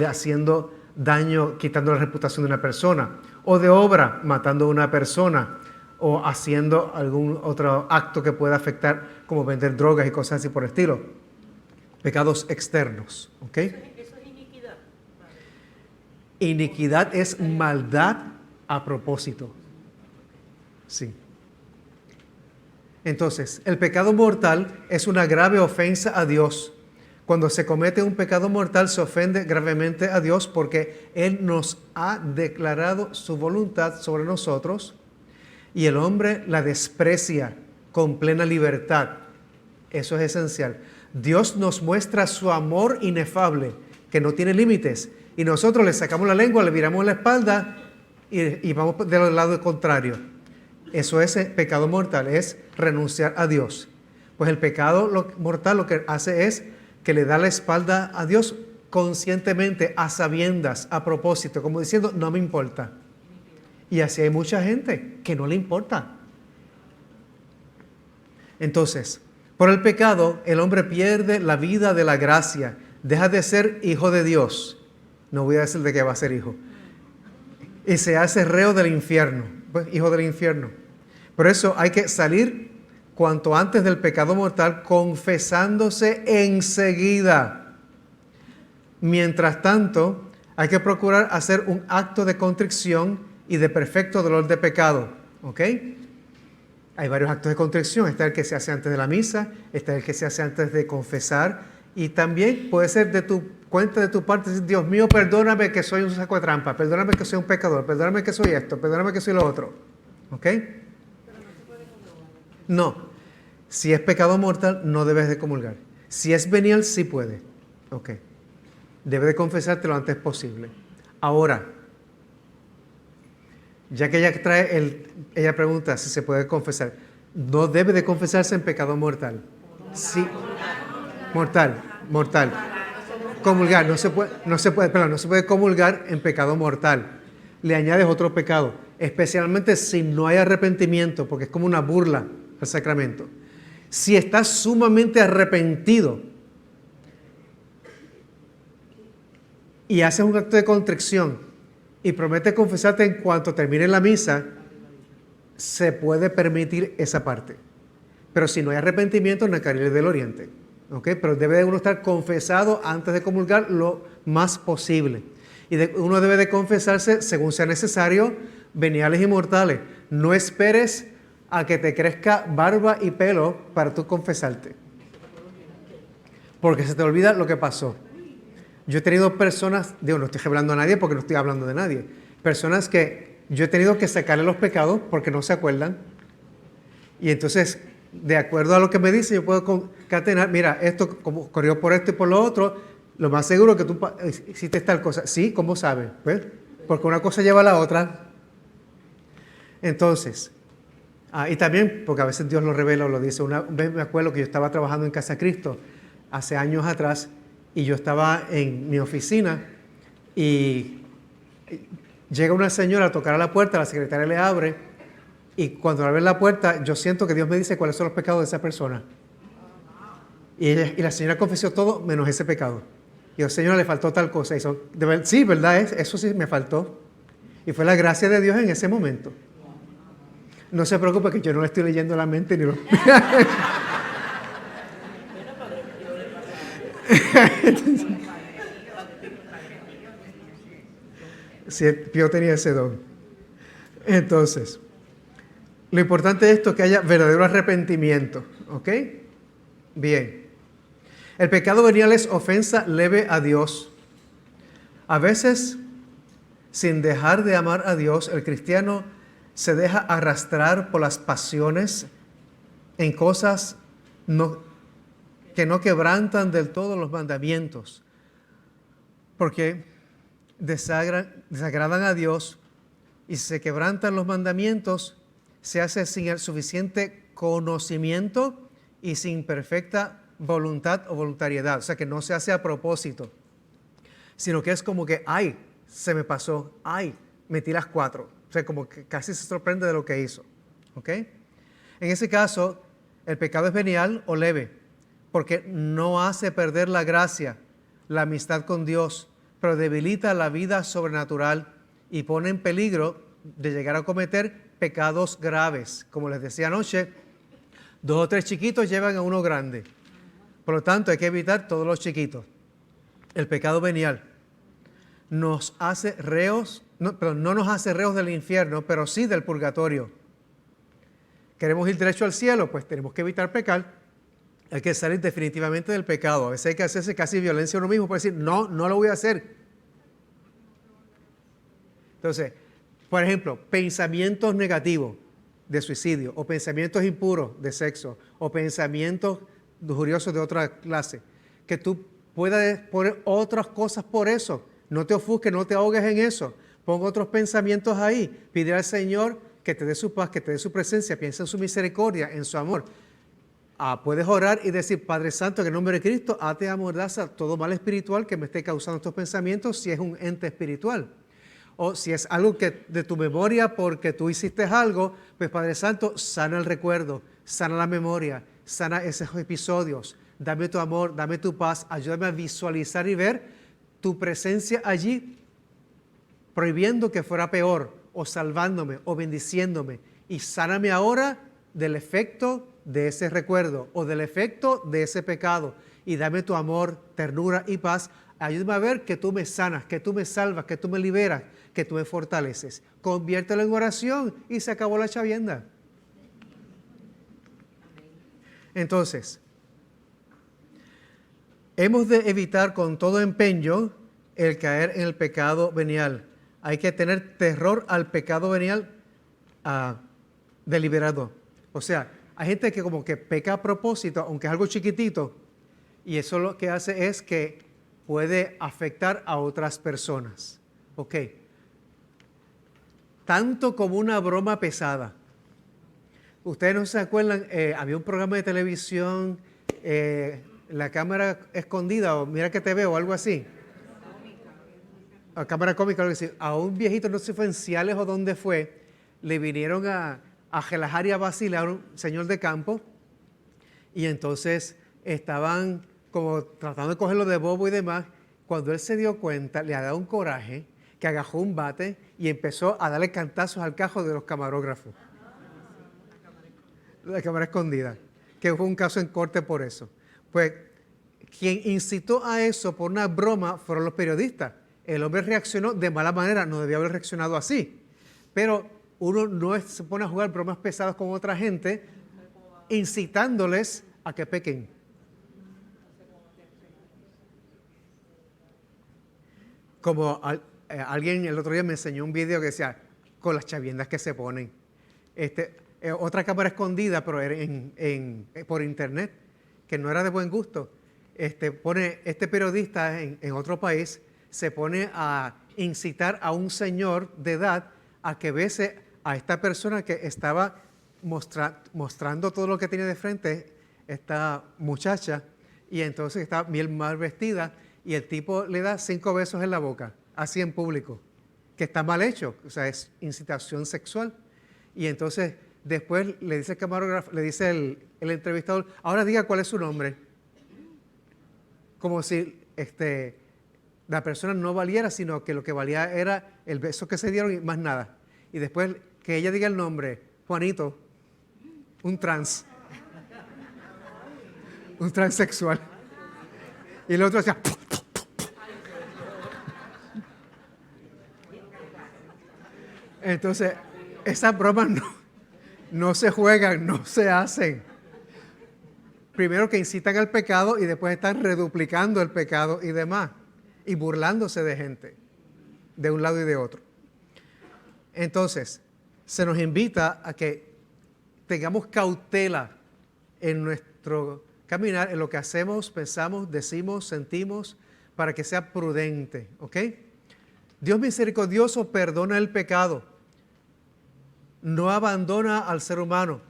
haciendo daño, quitando la reputación de una persona, o de obra, matando a una persona, o haciendo algún otro acto que pueda afectar, como vender drogas y cosas así por el estilo. Pecados externos, ¿ok? Eso es iniquidad. Iniquidad es maldad a propósito. Sí. Entonces, el pecado mortal es una grave ofensa a Dios. Cuando se comete un pecado mortal se ofende gravemente a Dios porque Él nos ha declarado su voluntad sobre nosotros y el hombre la desprecia con plena libertad. Eso es esencial. Dios nos muestra su amor inefable, que no tiene límites, y nosotros le sacamos la lengua, le viramos la espalda y vamos del lado contrario. Eso es pecado mortal, es renunciar a Dios. Pues el pecado mortal lo que hace es que le da la espalda a Dios conscientemente, a sabiendas, a propósito, como diciendo, no me importa. Y así hay mucha gente que no le importa. Entonces, por el pecado, el hombre pierde la vida de la gracia, deja de ser hijo de Dios. No voy a decir de qué va a ser hijo. Y se hace reo del infierno, pues, hijo del infierno. Por eso hay que salir cuanto antes del pecado mortal, confesándose enseguida. Mientras tanto, hay que procurar hacer un acto de contrición y de perfecto dolor de pecado. ¿Ok? Hay varios actos de contrición. Está el que se hace antes de la misa, está el que se hace antes de confesar, y también puede ser de tu cuenta, de tu parte, decir, Dios mío, perdóname que soy un saco de trampa, perdóname que soy un pecador, perdóname que soy esto, perdóname que soy lo otro. ¿Ok? No. Si es pecado mortal, no debes de comulgar. Si es venial, sí puede. Ok. Debe de confesarte lo antes posible. Ahora, ya que ella pregunta si se puede confesar, no debe de confesarse en pecado mortal. Sí. Mortal. Comulgar, no se puede comulgar en pecado mortal. Le añades otro pecado, especialmente si no hay arrepentimiento, porque es como una burla al sacramento. Si estás sumamente arrepentido y haces un acto de contrición y prometes confesarte en cuanto termine la misa, se puede permitir esa parte. Pero si no hay arrepentimiento, no hay carriles del oriente. ¿Okay? Pero debe uno estar confesado antes de comulgar lo más posible. Y uno debe de confesarse según sea necesario, veniales y mortales. No esperes a que te crezca barba y pelo para tú confesarte. Porque se te olvida lo que pasó. Yo he tenido personas, no estoy hablando a nadie porque no estoy hablando de nadie, personas que yo he tenido que sacarle los pecados porque no se acuerdan. Y entonces de acuerdo a lo que me dice, yo puedo concatenar, mira, esto como corrió por esto y por lo otro, lo más seguro que tú hiciste tal cosa. Sí, ¿cómo sabes? ¿Ves? Porque una cosa lleva a la otra. Entonces, y también, porque a veces Dios lo revela o lo dice. Una vez me acuerdo que yo estaba trabajando en Casa Cristo hace años atrás y yo estaba en mi oficina y llega una señora a tocar a la puerta, la secretaria le abre y cuando abre la puerta yo siento que Dios me dice cuáles son los pecados de esa persona. Y la señora confesó todo menos ese pecado. Y yo, señora, le faltó tal cosa. Y sí, ¿verdad? Eso sí me faltó. Y fue la gracia de Dios en ese momento. No se preocupe que yo no le estoy leyendo la mente ni lo... Sí, yo tenía ese don. Entonces, lo importante de esto es que haya verdadero arrepentimiento. ¿Ok? Bien. El pecado venial es ofensa leve a Dios. A veces, sin dejar de amar a Dios, el cristiano se deja arrastrar por las pasiones en cosas que no quebrantan del todo los mandamientos, porque desagradan a Dios, y si se quebrantan los mandamientos, se hace sin el suficiente conocimiento y sin perfecta voluntad o voluntariedad, o sea que no se hace a propósito, sino que es como que, ay, se me pasó, ay, metí las 4, o sea, como que casi se sorprende de lo que hizo, ¿ok? En ese caso, el pecado es venial o leve, porque no hace perder la gracia, la amistad con Dios, pero debilita la vida sobrenatural y pone en peligro de llegar a cometer pecados graves. Como les decía anoche, 2 o 3 chiquitos llevan a uno grande. Por lo tanto, hay que evitar todos los chiquitos. El pecado venial nos hace reos, no nos hace reos del infierno, pero sí del purgatorio. ¿Queremos ir derecho al cielo? Pues tenemos que evitar pecar. Hay que salir definitivamente del pecado. A veces hay que hacerse casi violencia a uno mismo para decir, no lo voy a hacer. Entonces, por ejemplo, pensamientos negativos de suicidio, o pensamientos impuros de sexo, o pensamientos lujuriosos de otra clase, que tú puedas poner otras cosas por eso. No te ofusques, no te ahogues en eso. Pon otros pensamientos ahí. Pide al Señor que te dé su paz, que te dé su presencia. Piensa en su misericordia, en su amor. Puedes orar y decir, Padre Santo, en el nombre de Cristo, ate a mordaza todo mal espiritual que me esté causando estos pensamientos, si es un ente espiritual. O si es algo que de tu memoria porque tú hiciste algo, pues Padre Santo, sana el recuerdo, sana la memoria, sana esos episodios. Dame tu amor, dame tu paz, ayúdame a visualizar y ver tu presencia allí, prohibiendo que fuera peor, o salvándome, o bendiciéndome. Y sáname ahora del efecto de ese recuerdo o del efecto de ese pecado. Y dame tu amor, ternura y paz. Ayúdame a ver que tú me sanas, que tú me salvas, que tú me liberas, que tú me fortaleces. Conviértelo en oración y se acabó la chavienda. Entonces, hemos de evitar con todo empeño el caer en el pecado venial. Hay que tener terror al pecado venial deliberado. O sea, hay gente que como que peca a propósito, aunque es algo chiquitito, y eso lo que hace es que puede afectar a otras personas. Ok. Tanto como una broma pesada. Ustedes no se acuerdan, había un programa de televisión, la cámara escondida, o mira que te veo, o algo así. A cámara cómica, algo así. A un viejito, no sé si fue en Ciales o dónde fue, le vinieron a relajar y a vacilar, un señor de campo, y entonces estaban como tratando de cogerlo de bobo y demás. Cuando él se dio cuenta, le ha dado un coraje, que agajó un bate y empezó a darle cantazos al cajo de los camarógrafos. La cámara escondida, que fue un caso en corte por eso. Pues quien incitó a eso por una broma fueron los periodistas. El hombre reaccionó de mala manera, no debía haber reaccionado así, pero uno no se pone a jugar bromas pesadas con otra gente, incitándoles a que pequen. Como alguien el otro día me enseñó un video que decía, con las chaviendas que se ponen. otra cámara escondida, pero por internet, que no era de buen gusto. Este periodista en otro país se pone a incitar a un señor de edad a que bese a esta persona que estaba mostrando todo lo que tiene de frente, esta muchacha, y entonces está bien mal vestida, y el tipo le da 5 besos en la boca, así en público, que está mal hecho, o sea, es incitación sexual. Y entonces después le dice el camarógrafo, le dice el entrevistador, ahora diga cuál es su nombre. Como si la persona no valiera, sino que lo que valía era el beso que se dieron y más nada. Y después que ella diga el nombre, Juanito, un transexual. Y el otro decía, entonces, esas bromas no se juegan, no se hacen. Primero que incitan al pecado y después están reduplicando el pecado y demás, y burlándose de gente, de un lado y de otro. Entonces, se nos invita a que tengamos cautela en nuestro caminar, en lo que hacemos, pensamos, decimos, sentimos, para que sea prudente, ¿ok? Dios misericordioso perdona el pecado, no abandona al ser humano,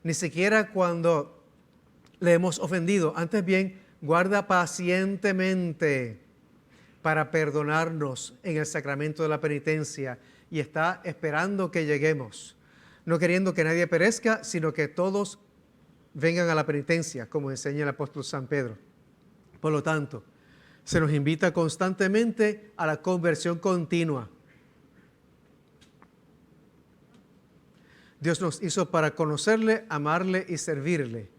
ni siquiera cuando le hemos ofendido. Antes bien, guarda pacientemente para perdonarnos en el sacramento de la penitencia y está esperando que lleguemos, no queriendo que nadie perezca, sino que todos vengan a la penitencia, como enseña el apóstol San Pedro. Por lo tanto, se nos invita constantemente a la conversión continua. Dios nos hizo para conocerle, amarle y servirle.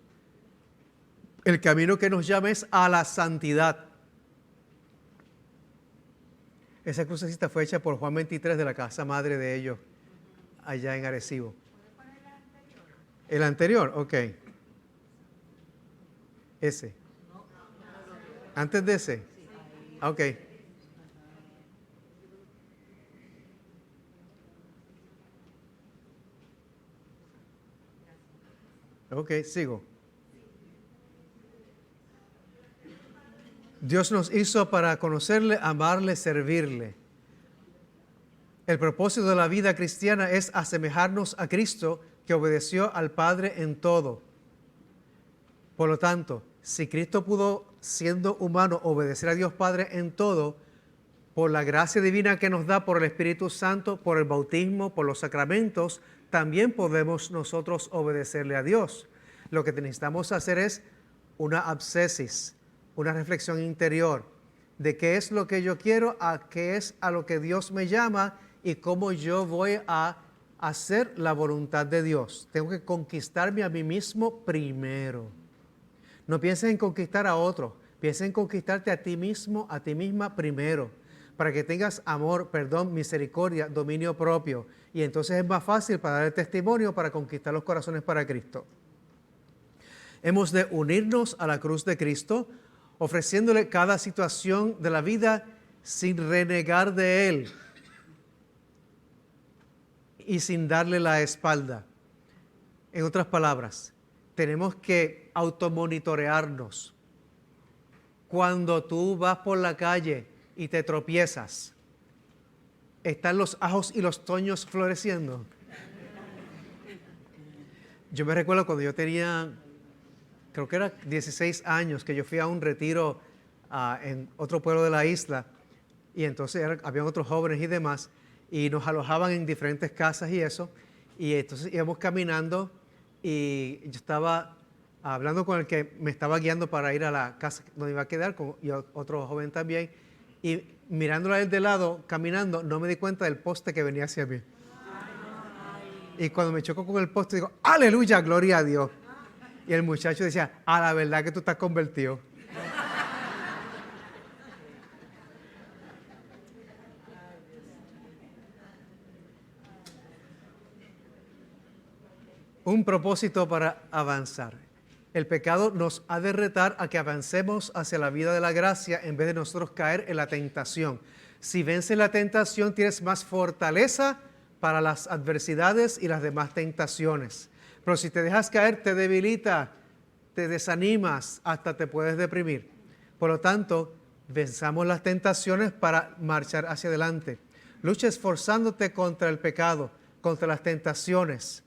El camino que nos llama es a la santidad. Esa crucecita fue hecha por Juan 23 de la casa madre de ellos, allá en Arecibo. ¿El anterior? Ok. Ese. ¿Antes de ese? Ok. Ok, sigo. Dios nos hizo para conocerle, amarle, servirle. El propósito de la vida cristiana es asemejarnos a Cristo, que obedeció al Padre en todo. Por lo tanto, si Cristo pudo, siendo humano, obedecer a Dios Padre en todo, por la gracia divina que nos da por el Espíritu Santo, por el bautismo, por los sacramentos, también podemos nosotros obedecerle a Dios. Lo que necesitamos hacer es una abscesis, una reflexión interior de qué es lo que yo quiero, a qué es a lo que Dios me llama y cómo yo voy a hacer la voluntad de Dios. Tengo que conquistarme a mí mismo primero. No pienses en conquistar a otro, piensa en conquistarte a ti mismo, a ti misma primero, para que tengas amor, perdón, misericordia, dominio propio. Y entonces es más fácil para dar el testimonio, para conquistar los corazones para Cristo. Hemos de unirnos a la cruz de Cristo, ofreciéndole cada situación de la vida sin renegar de Él y sin darle la espalda. En otras palabras, tenemos que automonitorearnos. Cuando tú vas por la calle y te tropiezas, ¿están los ajos y los toños floreciendo? Yo me recuerdo cuando yo tenía, creo que era 16 años, que yo fui a un retiro en otro pueblo de la isla, y entonces habían otros jóvenes y demás, y nos alojaban en diferentes casas y eso, y entonces íbamos caminando, y yo estaba hablando con el que me estaba guiando para ir a la casa donde iba a quedar, y otro joven también, y mirándolo a él de lado, caminando, no me di cuenta del poste que venía hacia mí. Y cuando me chocó con el poste, digo, ¡aleluya, gloria a Dios! Y el muchacho decía, a la verdad que tú estás convertido. Un propósito para avanzar. El pecado nos ha de retar a que avancemos hacia la vida de la gracia en vez de nosotros caer en la tentación. Si vences la tentación, tienes más fortaleza para las adversidades y las demás tentaciones. Pero si te dejas caer, te debilita, te desanimas, hasta te puedes deprimir. Por lo tanto, venzamos las tentaciones para marchar hacia adelante. Lucha esforzándote contra el pecado, contra las tentaciones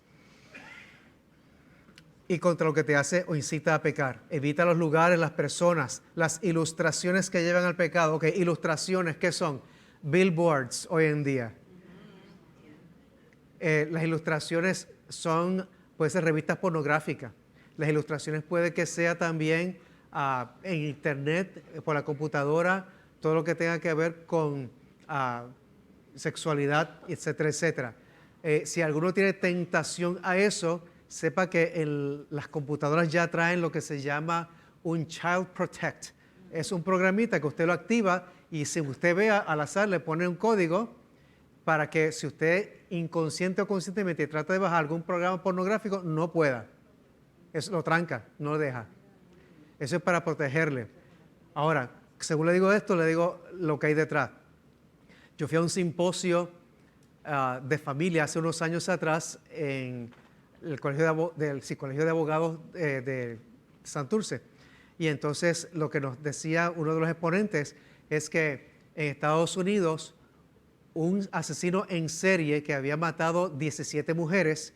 y contra lo que te hace o incita a pecar. Evita los lugares, las personas, las ilustraciones que llevan al pecado. Ok, ilustraciones, ¿qué son? Billboards hoy en día. Las ilustraciones puede ser revistas pornográficas. Las ilustraciones puede que sea también en internet, por la computadora, todo lo que tenga que ver con sexualidad, etcétera, etcétera. Si alguno tiene tentación a eso, sepa que las computadoras ya traen lo que se llama un Child Protect. Es un programita que usted lo activa y si usted vea al azar le pone un código para que si usted inconsciente o conscientemente trata de bajar algún programa pornográfico, no pueda. Eso lo tranca, no lo deja. Eso es para protegerle. Ahora, según le digo esto, le digo lo que hay detrás. Yo fui a un simposio de familia hace unos años atrás en el Colegio de Abogados de Santurce. Y entonces lo que nos decía uno de los exponentes es que en Estados Unidos un asesino en serie que había matado 17 mujeres,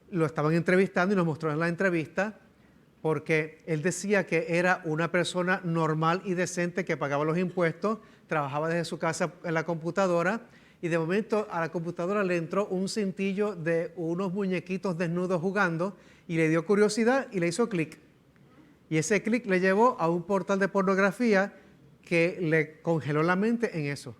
lo estaban entrevistando y nos mostró en la entrevista porque él decía que era una persona normal y decente que pagaba los impuestos, trabajaba desde su casa en la computadora y de momento a la computadora le entró un cintillo de unos muñequitos desnudos jugando y le dio curiosidad y le hizo clic. Y ese clic le llevó a un portal de pornografía que le congeló la mente en eso.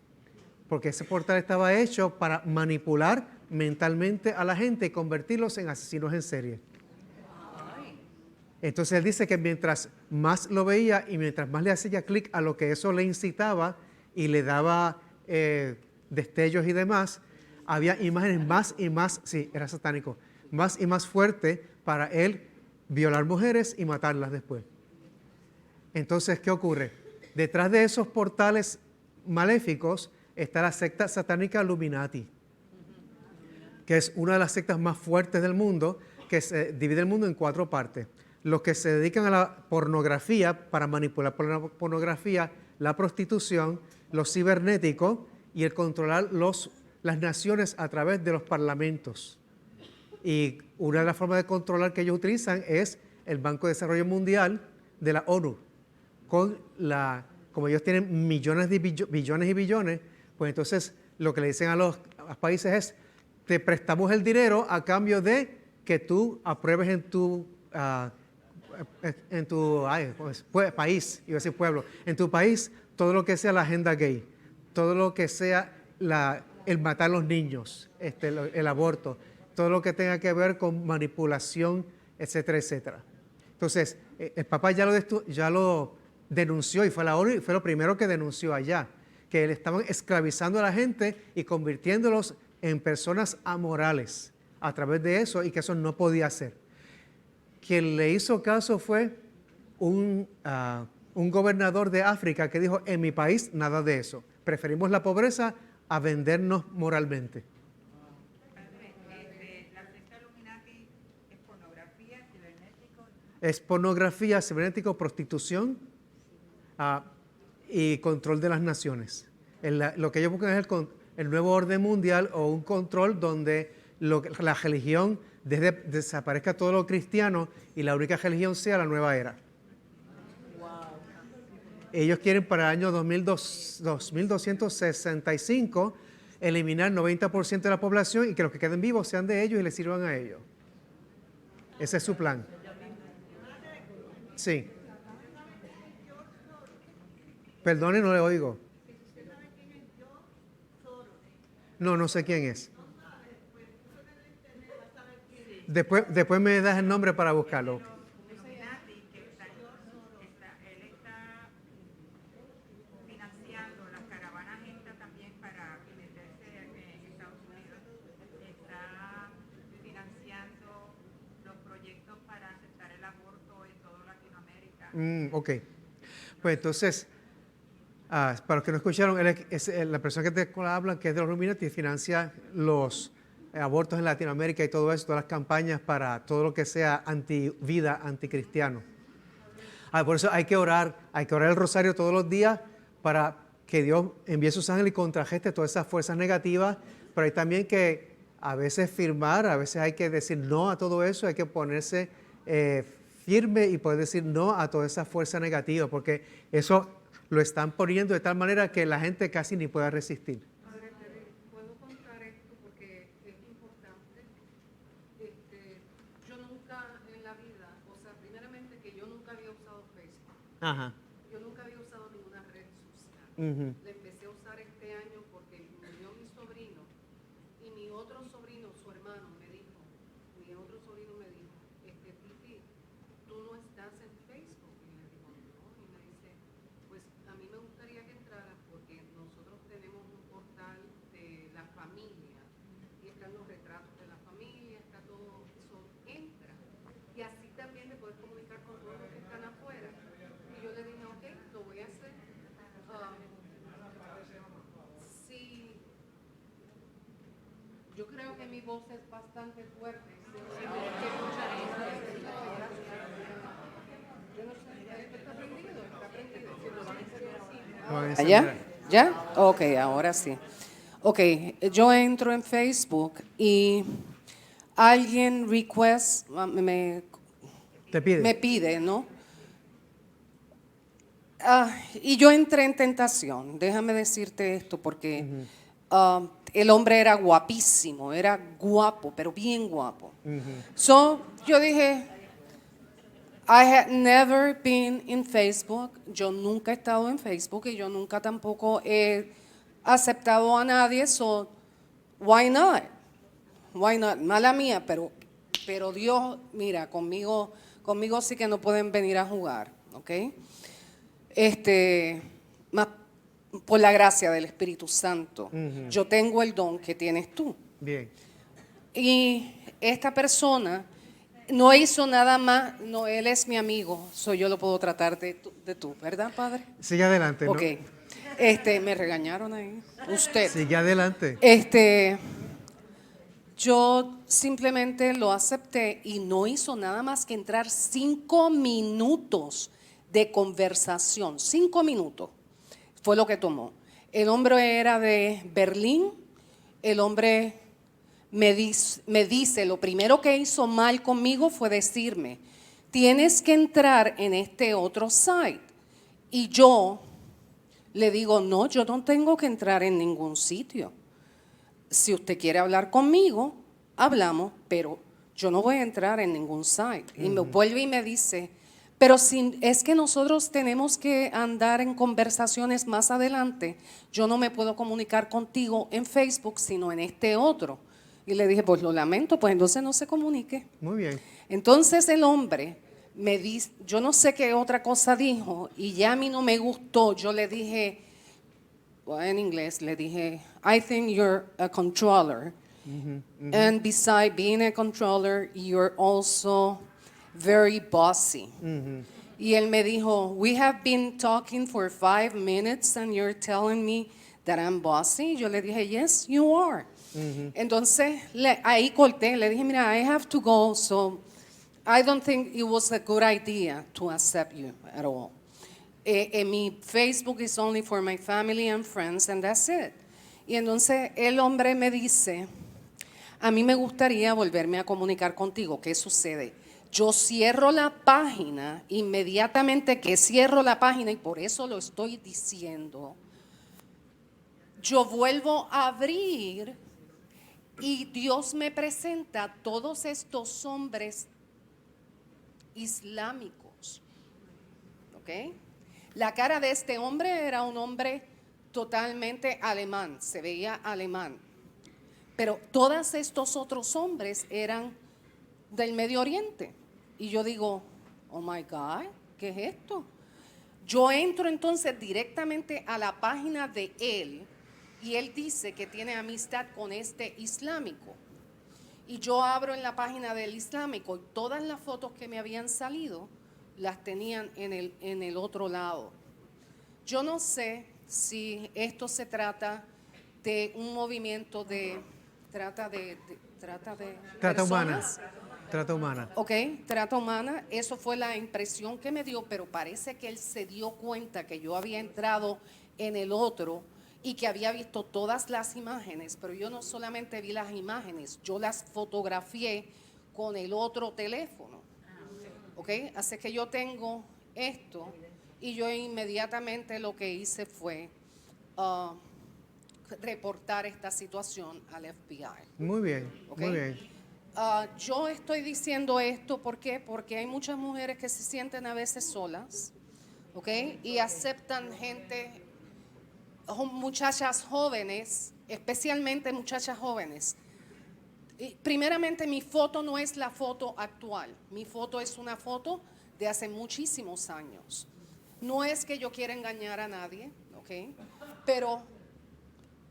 Porque ese portal estaba hecho para manipular mentalmente a la gente y convertirlos en asesinos en serie. Entonces él dice que mientras más lo veía y mientras más le hacía clic a lo que eso le incitaba y le daba destellos y demás, había imágenes más y más, sí, era satánico, más y más fuerte para él violar mujeres y matarlas después. Entonces, ¿qué ocurre? Detrás de esos portales maléficos está la secta satánica Illuminati, que es una de las sectas más fuertes del mundo, que se divide el mundo en 4 partes. Los que se dedican a la pornografía, para manipular por la pornografía, la prostitución, lo cibernético y el controlar las naciones a través de los parlamentos. Y una de las formas de controlar que ellos utilizan es el Banco de Desarrollo Mundial de la ONU. Como ellos tienen millones de billones y billones, pues entonces lo que le dicen a los países es, te prestamos el dinero a cambio de que tú apruebes en tu país, iba a decir pueblo, en tu país todo lo que sea la agenda gay, todo lo que sea el matar a los niños, el aborto, todo lo que tenga que ver con manipulación, etcétera, etcétera. Entonces, el Papa ya lo denunció y fue la ONU y fue lo primero que denunció allá, que le estaban esclavizando a la gente y convirtiéndolos en personas amorales a través de eso y que eso no podía ser. Quien le hizo caso fue un gobernador de África que dijo, en mi país nada de eso, preferimos la pobreza a vendernos moralmente. ¿La secta Illuminati es pornografía, cibernético? Es pornografía, cibernético, prostitución y control de las naciones. Lo que ellos buscan es el nuevo orden mundial o un control donde la religión desaparezca todo lo cristiano y la única religión sea la nueva era. Ellos quieren para el año 2265 eliminar 90% de la población y que los que queden vivos sean de ellos y les sirvan a ellos. Ese es su plan. Sí. Perdone, no le oigo. No sé quién es. Después me das el nombre para buscarlo. Illuminati, él está financiando las caravanas esta también para meterse en Estados Unidos. Está financiando los proyectos para aceptar el aborto en toda Latinoamérica. Ok. Pues entonces, para los que no escucharon, él es la persona que te habla, que es de los Illuminati, financia los abortos en Latinoamérica y todo eso, todas las campañas para todo lo que sea anti-vida, anticristiano. Por eso hay que orar el rosario todos los días para que Dios envíe sus ángeles y contrageste todas esas fuerzas negativas, pero hay también que a veces firmar, a veces hay que decir no a todo eso, hay que ponerse firme y poder decir no a toda esa fuerza negativa, porque eso lo están poniendo de tal manera que la gente casi ni pueda resistir. Padre, puedo contar esto porque es importante. Yo nunca en la vida, o sea, primeramente que yo nunca había usado Facebook. Ajá. Yo nunca había usado ninguna red social. Ujú. La empecé a usar este año porque murió mi sobrino y mi otro sobrino, su hermano, me dijo, Titi, tú no estás en Facebook. Y le digo, no. Y me dice, pues a mí me gustaría que entraras porque nosotros tenemos un portal de la familia y están los retratos de la familia, está todo eso, entra. Y así también te puedes comunicar con todos los que están afuera. Y yo le dije, ok, lo voy a hacer. Sí, yo creo que mi voz es bastante fuerte. Si me escuchan yo no sé, esto está prendido. Si lo van a hacer así. ¿Ya? ¿Ya? Ok, ahora sí. Ok, yo entro en Facebook y alguien Te pide. me pide, ¿no? Y yo entré en tentación. Déjame decirte esto porque el hombre era guapísimo, era guapo, pero bien guapo. So, yo dije, I had never been in Facebook. Yo nunca he estado en Facebook y yo nunca tampoco he aceptado a nadie. So, why not? Why not? Mala mía, pero Dios, mira, conmigo sí que no pueden venir a jugar, ¿ok? Más por la gracia del Espíritu Santo, yo tengo el don que tienes tú. Bien. Y esta persona no hizo nada más, no, él es mi amigo, yo lo puedo tratar de tú, ¿verdad, padre? Sigue adelante. Ok. ¿No? Me regañaron ahí. Usted. Sigue adelante. Yo simplemente lo acepté y no hizo nada más que entrar 5 minutos de conversación. 5 minutos fue lo que tomó. El hombre era de Berlín. El hombre me dice, lo primero que hizo mal conmigo fue decirme, tienes que entrar en este otro site. Y yo le digo, no, yo no tengo que entrar en ningún sitio. Si usted quiere hablar conmigo, hablamos, pero yo no voy a entrar en ningún site. Y me vuelve y me dice, pero si es que nosotros tenemos que andar en conversaciones más adelante, yo no me puedo comunicar contigo en Facebook, sino en este otro. Y le dije, pues lo lamento, pues entonces no se comunique. Muy bien. Entonces el hombre me dice, yo no sé qué otra cosa dijo, y ya a mí no me gustó. Yo le dije, en inglés le dije, I think you're a controller. And besides being a controller, you're also very bossy. Y él me dijo, we have been talking for 5 minutes and you're telling me that I'm bossy. Yo le dije, yes, you are. Entonces ahí corté, le dije, mira, I have to go, so I don't think it was a good idea to accept you at all. Mi Facebook is only for my family and friends and that's it. Y entonces el hombre me dice, a mí me gustaría volverme a comunicar contigo. ¿Qué sucede? Yo cierro la página, inmediatamente que cierro la página, y por eso lo estoy diciendo, yo vuelvo a abrir y Dios me presenta a todos estos hombres islámicos. ¿Ok? La cara de este hombre era un hombre totalmente alemán, se veía alemán. Pero todos estos otros hombres eran del Medio Oriente. Y yo digo, oh my God, ¿qué es esto? Yo entro entonces directamente a la página de él y él dice que tiene amistad con este islámico. Y yo abro en la página del islámico y todas las fotos que me habían salido las tenían en el otro lado. Yo no sé si esto se trata de un movimiento de trata de Trata humana. personas. Trata humana. Ok, trata humana, eso fue la impresión que me dio, pero parece que él se dio cuenta que yo había entrado en el otro y que había visto todas las imágenes, pero yo no solamente vi las imágenes, yo las fotografié con el otro teléfono. Ok, así que yo tengo esto y yo inmediatamente lo que hice fue reportar esta situación al FBI. Muy bien, Ok. muy bien. Yo estoy diciendo esto ¿por qué? Porque hay muchas mujeres que se sienten a veces solas, ¿ok? Y aceptan gente, muchachas jóvenes, especialmente muchachas jóvenes. Y primeramente, mi foto no es la foto actual, mi foto es una foto de hace muchísimos años. No es que yo quiera engañar a nadie, ¿ok? Pero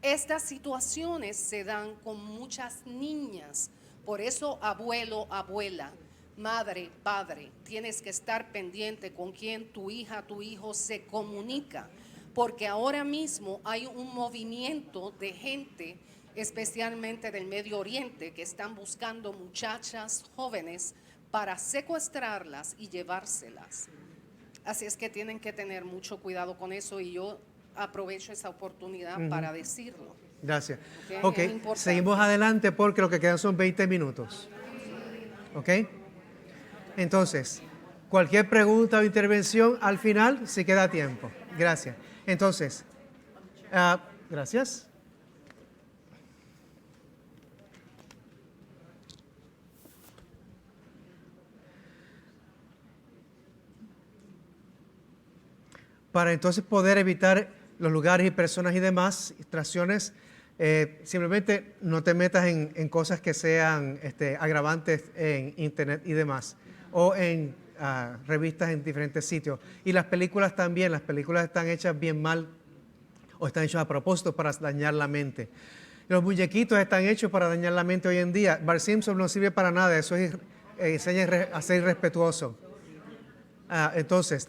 estas situaciones se dan con muchas niñas. Por eso, abuelo, abuela, madre, padre, tienes que estar pendiente con quién tu hija, tu hijo se comunica. Porque ahora mismo hay un movimiento de gente, especialmente del Medio Oriente, que están buscando muchachas jóvenes para secuestrarlas y llevárselas. Así es que tienen que tener mucho cuidado con eso y yo aprovecho esa oportunidad para decirlo. Gracias. Ok, Ok, es importante. seguimos adelante porque lo que quedan son 20 minutos. Ok. Entonces, cualquier pregunta o intervención al final, si queda tiempo. Gracias. Entonces, gracias. Para entonces poder evitar los lugares y personas y demás, distracciones, simplemente no te metas en cosas que sean agravantes en internet y demás, o en revistas en diferentes sitios. Y las películas también, las películas están hechas bien mal o están hechas a propósito para dañar la mente. Los muñequitos están hechos para dañar la mente hoy en día. Bart Simpson no sirve para nada, eso es, enseña a ser irrespetuoso. Entonces,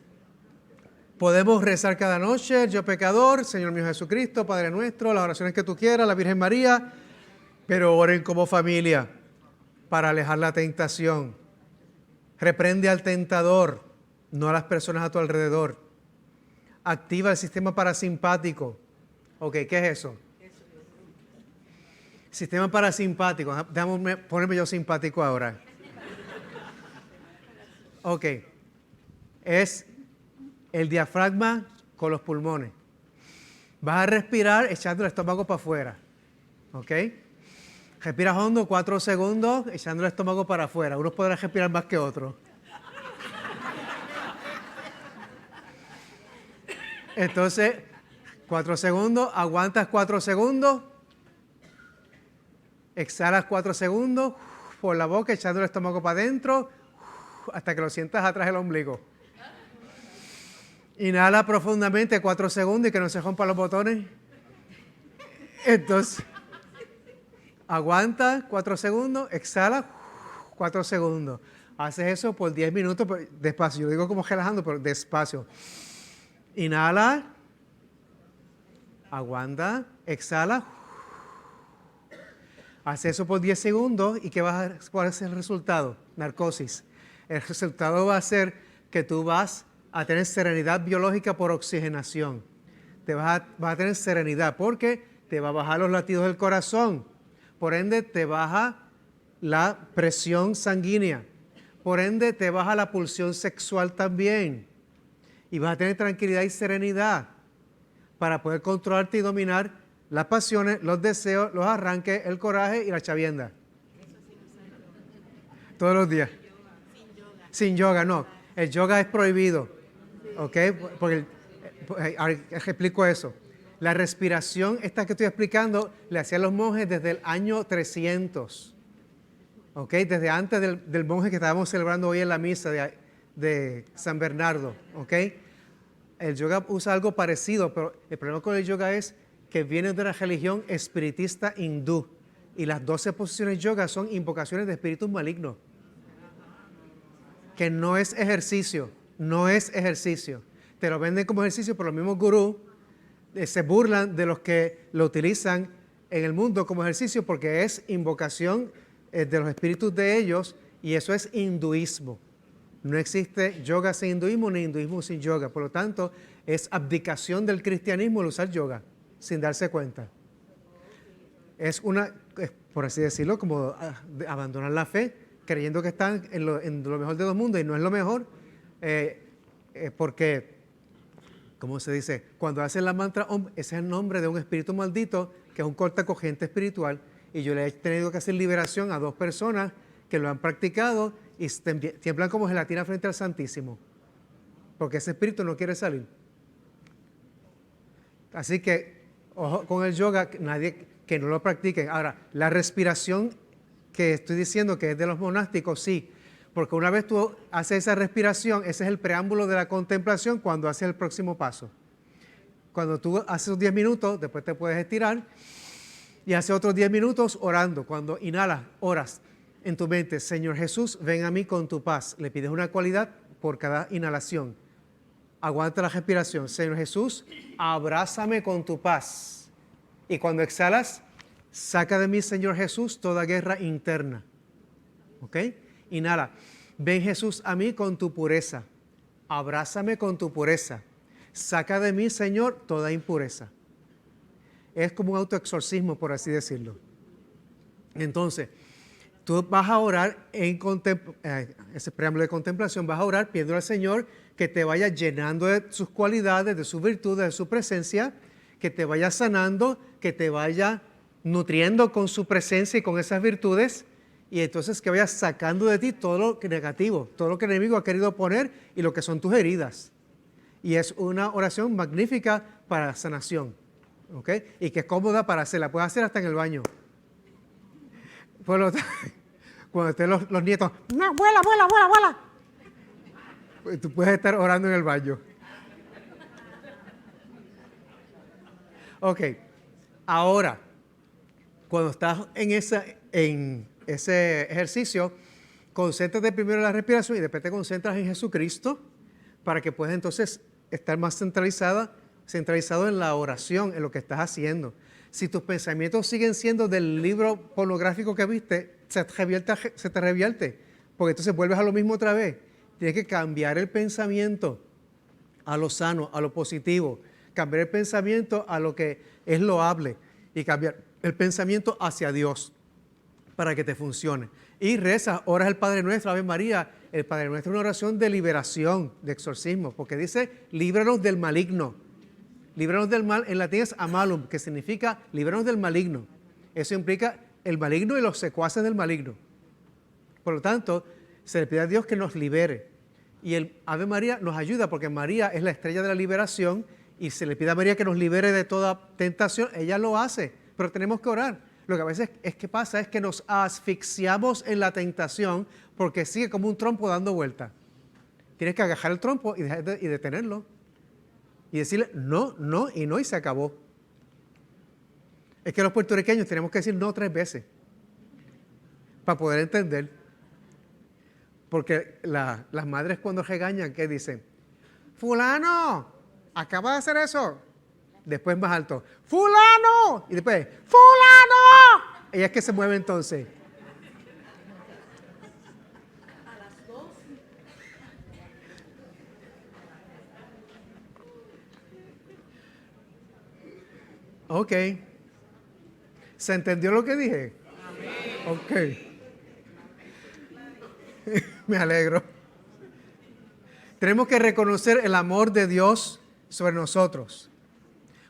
podemos rezar cada noche, yo pecador, Señor mío Jesucristo, Padre nuestro, las oraciones que tú quieras, la Virgen María, pero oren como familia para alejar la tentación. Reprende al tentador, no a las personas a tu alrededor. Activa el sistema parasimpático. Ok, ¿qué es eso? Sistema parasimpático. Déjame ponerme yo simpático ahora. Ok. Es el diafragma con los pulmones. Vas a respirar echando el estómago para afuera. ¿Ok? Respiras hondo 4 segundos echando el estómago para afuera. Unos podrán respirar más que otros. Entonces, 4 segundos, aguantas 4 segundos, exhalas 4 segundos por la boca echando el estómago para adentro hasta que lo sientas atrás del ombligo. Inhala profundamente 4 segundos y que no se rompan los botones. Entonces, aguanta 4 segundos, exhala 4 segundos. Haces eso por 10 minutos, despacio. Yo digo como relajando, pero despacio. Inhala, aguanta, exhala. Haces eso por 10 segundos y ¿cuál es el resultado? Narcosis. El resultado va a ser que tú vas a tener serenidad biológica por oxigenación. Vas a tener serenidad porque te va a bajar los latidos del corazón. Por ende, te baja la presión sanguínea. Por ende, te baja la pulsión sexual también. Y vas a tener tranquilidad y serenidad para poder controlarte y dominar las pasiones, los deseos, los arranques, el coraje y la chavienda. Todos los días. Sin yoga, no. El yoga es prohibido. ¿Ok? Porque, ahora explico eso. La respiración, esta que estoy explicando, le hacían los monjes desde el año 300. ¿Ok? Desde antes del monje que estábamos celebrando hoy en la misa de San Bernardo. ¿Ok? El yoga usa algo parecido, pero el problema con el yoga es que viene de una religión espiritista hindú. Y las 12 posiciones yoga son invocaciones de espíritus malignos. Que no es ejercicio, no es ejercicio. Te lo venden como ejercicio, pero los mismos gurús se burlan de los que lo utilizan en el mundo como ejercicio porque es invocación de los espíritus de ellos y eso es hinduismo. No existe yoga sin hinduismo ni hinduismo sin yoga. Por lo tanto, es abdicación del cristianismo el usar yoga sin darse cuenta. Es por así decirlo, como abandonar la fe creyendo que están en lo mejor de dos mundos y no es lo mejor porque, como se dice, cuando hacen la mantra Om, ese es el nombre de un espíritu maldito que es un cortacogente espiritual y yo le he tenido que hacer liberación a 2 personas que lo han practicado y tiemblan como gelatina frente al Santísimo porque ese espíritu no quiere salir. Así que, ojo con el yoga, nadie que no lo practiquen. Ahora, la respiración que estoy diciendo que es de los monásticos, sí, porque una vez tú haces esa respiración, ese es el preámbulo de la contemplación cuando haces el próximo paso. Cuando tú haces 10 minutos, después te puedes estirar y haces otros 10 minutos orando. Cuando inhalas, oras en tu mente, Señor Jesús, ven a mí con tu paz. Le pides una cualidad por cada inhalación. Aguanta la respiración. Señor Jesús, abrázame con tu paz. Y cuando exhalas, saca de mí, Señor Jesús, toda guerra interna. ¿Ok? Inhala. Ven Jesús a mí con tu pureza. Abrázame con tu pureza. Saca de mí, Señor, toda impureza. Es como un autoexorcismo, por así decirlo. Entonces, tú vas a orar ese preámbulo de contemplación, vas a orar pidiendo al Señor que te vaya llenando de sus cualidades, de sus virtudes, de su presencia, que te vaya sanando, que te vaya nutriendo con su presencia y con esas virtudes, y entonces que vayas sacando de ti todo lo negativo, todo lo que el enemigo ha querido poner y lo que son tus heridas. Y es una oración magnífica para sanación, ¿ok? Y que es cómoda para hacerla, puedes hacer hasta en el baño. Por lo tanto, cuando estén los nietos, no, vuela, vuela, vuela, vuela. Pues tú puedes estar orando en el baño. Ok, ahora, cuando estás en ese ejercicio, concéntrate primero en la respiración y después te concentras en Jesucristo para que puedas entonces estar más centralizado en la oración, en lo que estás haciendo. Si tus pensamientos siguen siendo del libro pornográfico que viste, se te revierte, porque entonces vuelves a lo mismo otra vez. Tienes que cambiar el pensamiento a lo sano, a lo positivo, cambiar el pensamiento a lo que es loable y cambiar el pensamiento hacia Dios para que te funcione. Y reza, oras el Padre Nuestro, Ave María. El Padre Nuestro es una oración de liberación, de exorcismo, porque dice, líbranos del maligno. Líbranos del mal, en latín es amalum, que significa líbranos del maligno. Eso implica el maligno y los secuaces del maligno. Por lo tanto, se le pide a Dios que nos libere. Y el Ave María nos ayuda porque María es la estrella de la liberación y se le pide a María que nos libere de toda tentación. Ella lo hace, pero tenemos que orar. Lo que a veces pasa es que nos asfixiamos en la tentación porque sigue como un trompo dando vuelta. Tienes que agajar el trompo y detenerlo. Y decirle no, no y no y se acabó. Es que los puertorriqueños tenemos que decir no 3 veces para poder entender. Porque las madres cuando regañan, ¿qué dicen? Fulano, acaba de hacer eso. Después más alto, fulano. Y después, fulano. Ella es que se mueve entonces. Ok. ¿Se entendió lo que dije? Ok. Me alegro. Tenemos que reconocer el amor de Dios sobre nosotros.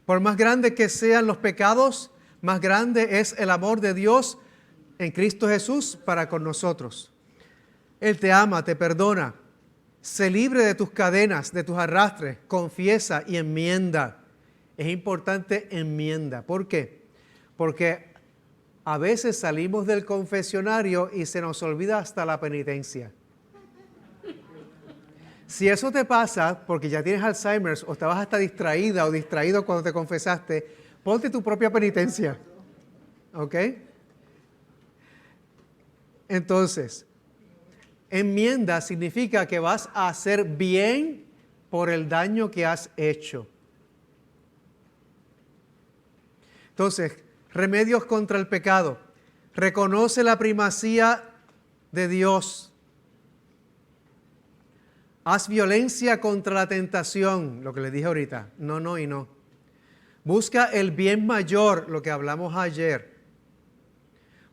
Por más grande que sean los pecados, más grande es el amor de Dios en Cristo Jesús para con nosotros. Él te ama, te perdona. Sé libre de tus cadenas, de tus arrastres. Confiesa y enmienda. Es importante enmienda. ¿Por qué? Porque a veces salimos del confesionario y se nos olvida hasta la penitencia. Si eso te pasa porque ya tienes Alzheimer o estabas hasta distraída o distraído cuando te confesaste, ponte tu propia penitencia. ¿Ok? Entonces, enmienda significa que vas a hacer bien por el daño que has hecho. Entonces, Remedios contra el pecado. Reconoce la primacía de Dios. Haz violencia contra la tentación, lo que les dije ahorita. No, no y no. Busca el bien mayor, lo que hablamos ayer.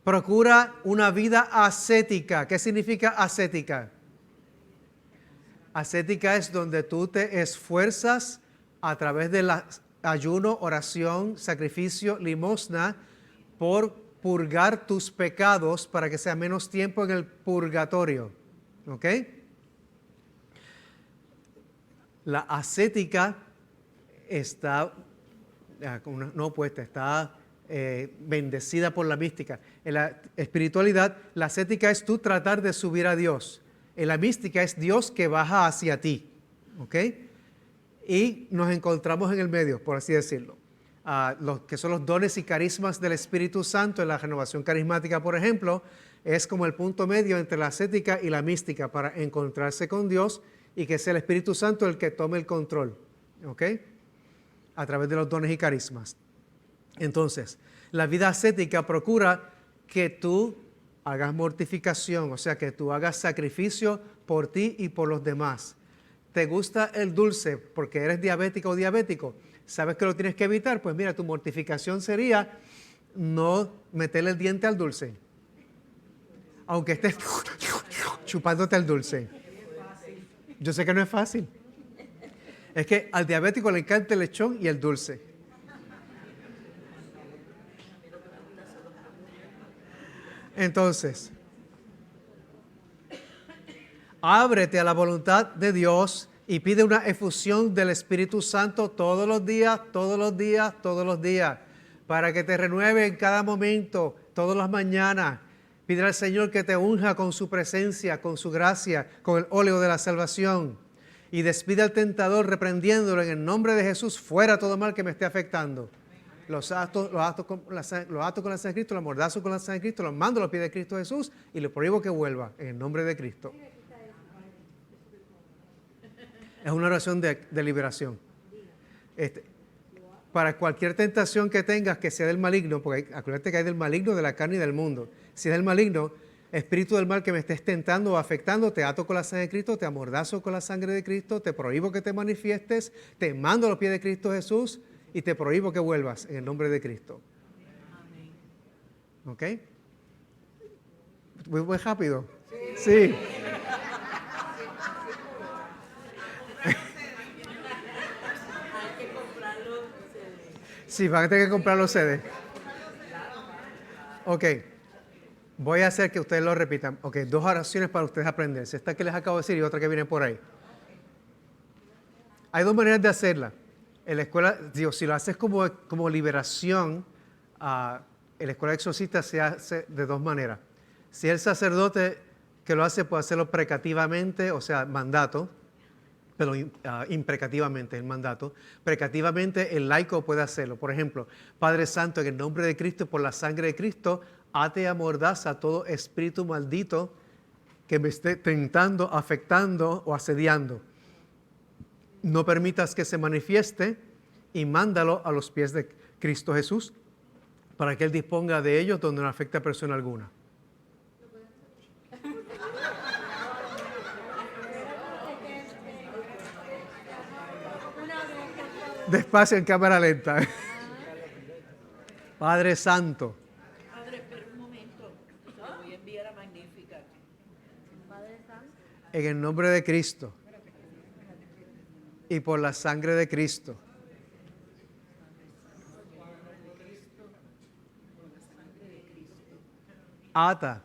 Procura una vida ascética. ¿Qué significa ascética? Ascética es donde tú te esfuerzas a través del ayuno, oración, sacrificio, limosna, por purgar tus pecados para que sea menos tiempo en el purgatorio. ¿Ok? La ascética está, no opuesta, está bendecida por la mística. En la espiritualidad, la ascética es tú tratar de subir a Dios. En la mística es Dios que baja hacia ti. ¿Ok? Y nos encontramos en el medio, por así decirlo. Los que son los dones y carismas del Espíritu Santo en la renovación carismática, por ejemplo, es como el punto medio entre la ascética y la mística para encontrarse con Dios y que sea el Espíritu Santo el que tome el control, ¿ok? A través de los dones y carismas. Entonces, la vida ascética procura que tú hagas mortificación, o sea, que tú hagas sacrificio por ti y por los demás. ¿Te gusta el dulce porque eres diabética o diabético? ¿Sabes que lo tienes que evitar? Pues mira, tu mortificación sería no meterle el diente al dulce, aunque estés chupándote el dulce. Yo sé que no es fácil. Es que al diabético le encanta el lechón y el dulce. Entonces, ábrete a la voluntad de Dios y pide una efusión del Espíritu Santo todos los días, todos los días, todos los días, para que te renueve en cada momento, todas las mañanas. Pide al Señor que te unja con su presencia, con su gracia, con el óleo de la salvación. Y despide al tentador reprendiéndolo en el nombre de Jesús, fuera todo mal que me esté afectando. Los ato con la sangre de Cristo, los amordazo con la sangre de Cristo, los mando a los pies de Cristo Jesús y le prohíbo que vuelva en el nombre de Cristo. Es una oración de liberación. Para cualquier tentación que tengas que sea del maligno, porque acuérdate que hay del maligno, de la carne y del mundo. Si es del maligno, espíritu del mal que me estés tentando o afectando, te ato con la sangre de Cristo, te amordazo con la sangre de Cristo, te prohíbo que te manifiestes, te mando a los pies de Cristo Jesús y te prohíbo que vuelvas en el nombre de Cristo. ¿Ok? Muy rápido. Sí. Sí, van a tener que comprar los CDs. Ok. Voy a hacer que ustedes lo repitan. Ok, 2 oraciones para ustedes aprenderse. Esta que les acabo de decir y otra que viene por ahí. Hay 2 maneras de hacerla. En la escuela, digo, si lo haces como liberación, en la escuela de exorcistas se hace de 2 maneras. Si el sacerdote que lo hace puede hacerlo precativamente, o sea, mandato, pero imprecativamente el mandato. Precativamente el laico puede hacerlo. Por ejemplo, Padre Santo, en el nombre de Cristo y por la sangre de Cristo, ate y amordaza a todo espíritu maldito que me esté tentando, afectando o asediando. No permitas que se manifieste y mándalo a los pies de Cristo Jesús para que Él disponga de ellos donde no afecte a persona alguna. Despacio en cámara lenta. Padre Santo. Padre, espera un momento. Te voy a enviar a Magnificat. Padre Santo. En el nombre de Cristo y por la sangre de Cristo, ata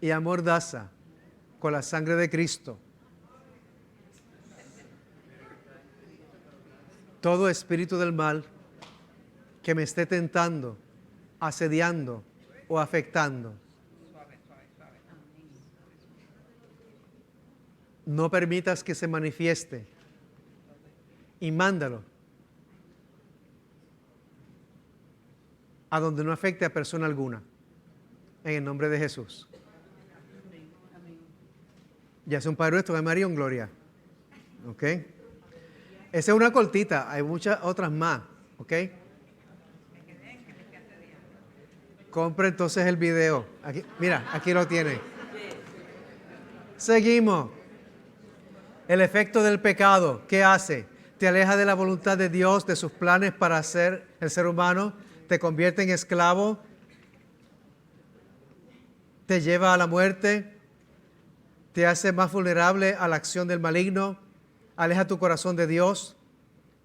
y amordaza con la sangre de Cristo todo espíritu del mal que me esté tentando, asediando o afectando. No permitas que se manifieste y mándalo a donde no afecte a persona alguna. En el nombre de Jesús. Ya sea un Padre Nuestro, de María, en gloria. ¿Ok? Esa es una cortita, hay muchas otras más. ¿Ok? Compre entonces el video. Aquí, mira, aquí lo tiene. Seguimos. El efecto del pecado, ¿qué hace? Te aleja de la voluntad de Dios, de sus planes para hacer el ser humano, te convierte en esclavo, te lleva a la muerte, te hace más vulnerable a la acción del maligno, aleja tu corazón de Dios,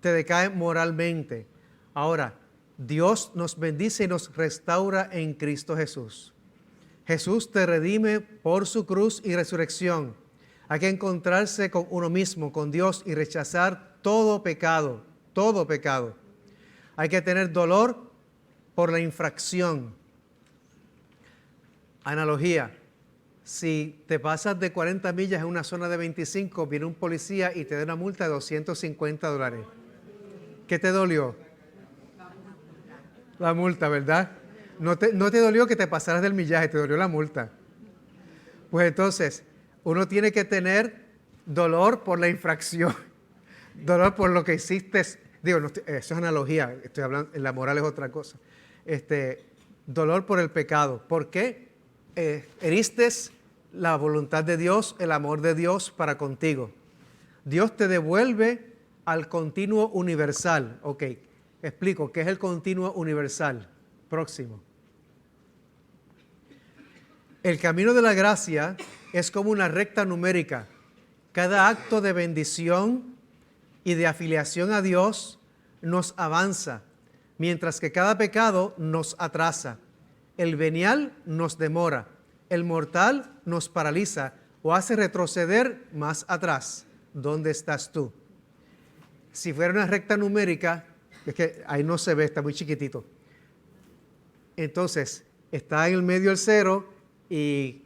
te decae moralmente. Ahora, Dios nos bendice y nos restaura en Cristo Jesús. Jesús te redime por su cruz y resurrección. Hay que encontrarse con uno mismo, con Dios, y rechazar todo pecado, todo pecado. Hay que tener dolor por la infracción. Analogía, si te pasas de 40 millas en una zona de 25, viene un policía y te da una multa de $250. ¿Qué te dolió? La multa, ¿verdad? No te dolió que te pasaras del millaje, te dolió la multa. Pues entonces, uno tiene que tener dolor por la infracción, dolor por lo que hiciste. Digo, no, eso es analogía, estoy hablando, la moral es otra cosa. Dolor por el pecado. ¿Por qué? Heriste la voluntad de Dios, el amor de Dios para contigo. Dios te devuelve al continuo universal. Ok, explico, ¿qué es el continuo universal? Próximo. El camino de la gracia es como una recta numérica. Cada acto de bendición y de afiliación a Dios nos avanza, mientras que cada pecado nos atrasa. El venial nos demora, el mortal nos paraliza o hace retroceder más atrás. ¿Dónde estás tú? Si fuera una recta numérica, es que ahí no se ve, está muy chiquitito. Entonces, está en el medio el 0 y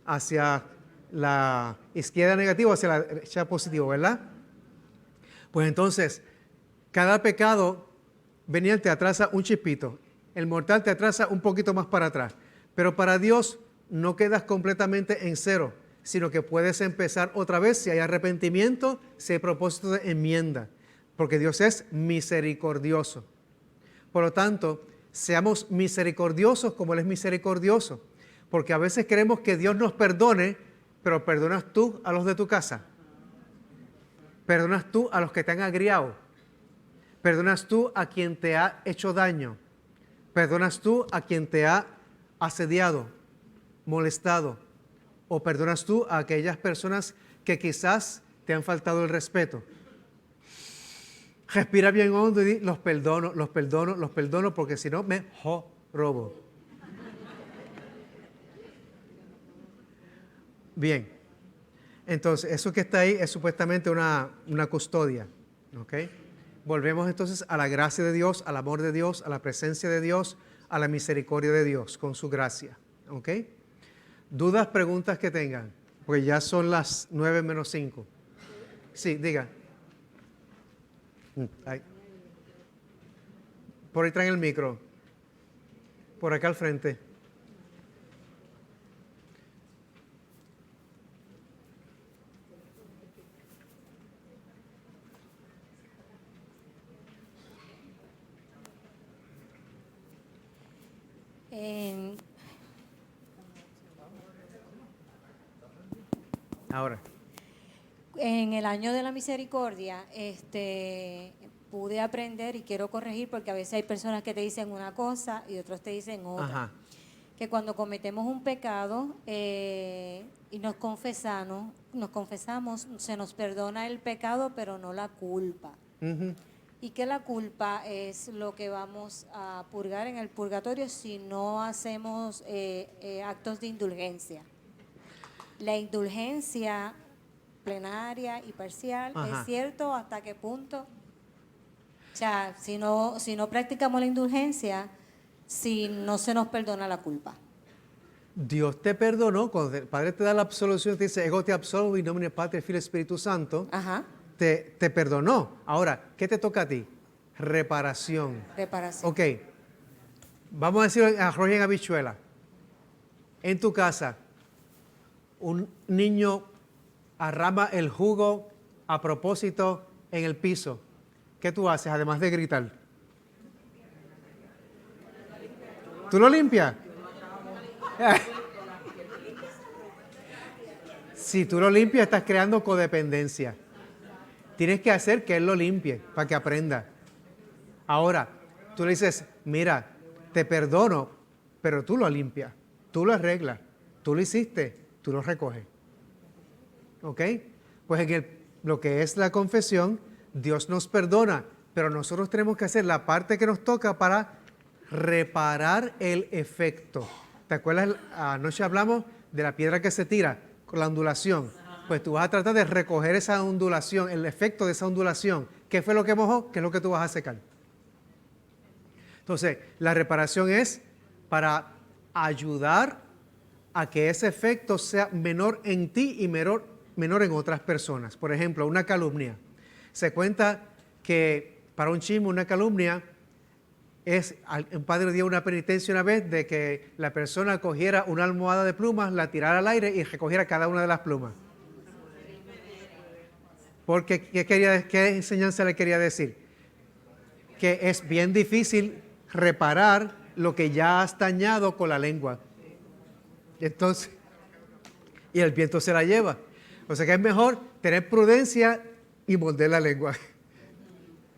hacia la izquierda negativo, hacia la derecha positivo, ¿verdad? Pues entonces, cada pecado venial te atrasa un chispito, el mortal te atrasa un poquito más para atrás, pero para Dios no quedas completamente en 0, sino que puedes empezar otra vez si hay arrepentimiento, si hay propósito de enmienda, porque Dios es misericordioso. Por lo tanto, seamos misericordiosos como Él es misericordioso, porque a veces queremos que Dios nos perdone, pero ¿perdonas tú a los de tu casa? ¿Perdonas tú a los que te han agriado? ¿Perdonas tú a quien te ha hecho daño? ¿Perdonas tú a quien te ha asediado, molestado? ¿O perdonas tú a aquellas personas que quizás te han faltado el respeto? Respira bien hondo y di, los perdono, porque si no me robo. Bien, entonces eso que está ahí es supuestamente una custodia, ¿ok? Volvemos entonces a la gracia de Dios, al amor de Dios, a la presencia de Dios, a la misericordia de Dios con su gracia, ¿ok? ¿Dudas, preguntas que tengan? Pues ya son las 9:05. Sí, diga. Ahí. Por ahí traen el micro. Por acá al frente. Ahora. En el año de la misericordia, pude aprender y quiero corregir porque a veces hay personas que te dicen una cosa y otros te dicen otra. Ajá. Que cuando cometemos un pecado y nos confesamos, se nos perdona el pecado, pero no la culpa. Uh-huh. Y que la culpa es lo que vamos a purgar en el purgatorio si no hacemos actos de indulgencia. La indulgencia plenaria y parcial, ajá, ¿es cierto? ¿Hasta qué punto? O sea, si no practicamos la indulgencia, si no se nos perdona la culpa. Dios te perdonó, cuando el Padre te da la absolución, te dice, ego te absolvo in nomine Patri, Filii, Espíritu Santo, Ajá. te perdonó. Ahora, ¿qué te toca a ti? Reparación. Reparación. Ok, vamos a decir arroz en habichuela. En tu casa, un niño arrama el jugo a propósito en el piso. ¿Qué tú haces además de gritar? ¿Tú lo limpias? Si tú lo limpias, estás creando codependencia. Tienes que hacer que Él lo limpie para que aprenda. Ahora, tú le dices, mira, te perdono, pero tú lo limpias, tú lo arreglas, tú lo hiciste, tú lo recoges. ¿Ok? Pues en lo que es la confesión, Dios nos perdona, pero nosotros tenemos que hacer la parte que nos toca para reparar el efecto. ¿Te acuerdas? Anoche hablamos de la piedra que se tira con la ondulación. Pues tú vas a tratar de recoger esa ondulación, el efecto de esa ondulación. ¿Qué fue lo que mojó? ¿Qué es lo que tú vas a secar? Entonces, la reparación es para ayudar a que ese efecto sea menor en ti y menor en otras personas. Por ejemplo, una calumnia. Se cuenta que para un chisme, una calumnia un padre dio una penitencia una vez de que la persona cogiera una almohada de plumas, la tirara al aire y recogiera cada una de las plumas. Porque, ¿qué enseñanza le quería decir? Que es bien difícil reparar lo que ya has dañado con la lengua. Entonces, y el viento se la lleva. O sea que es mejor tener prudencia y morder la lengua.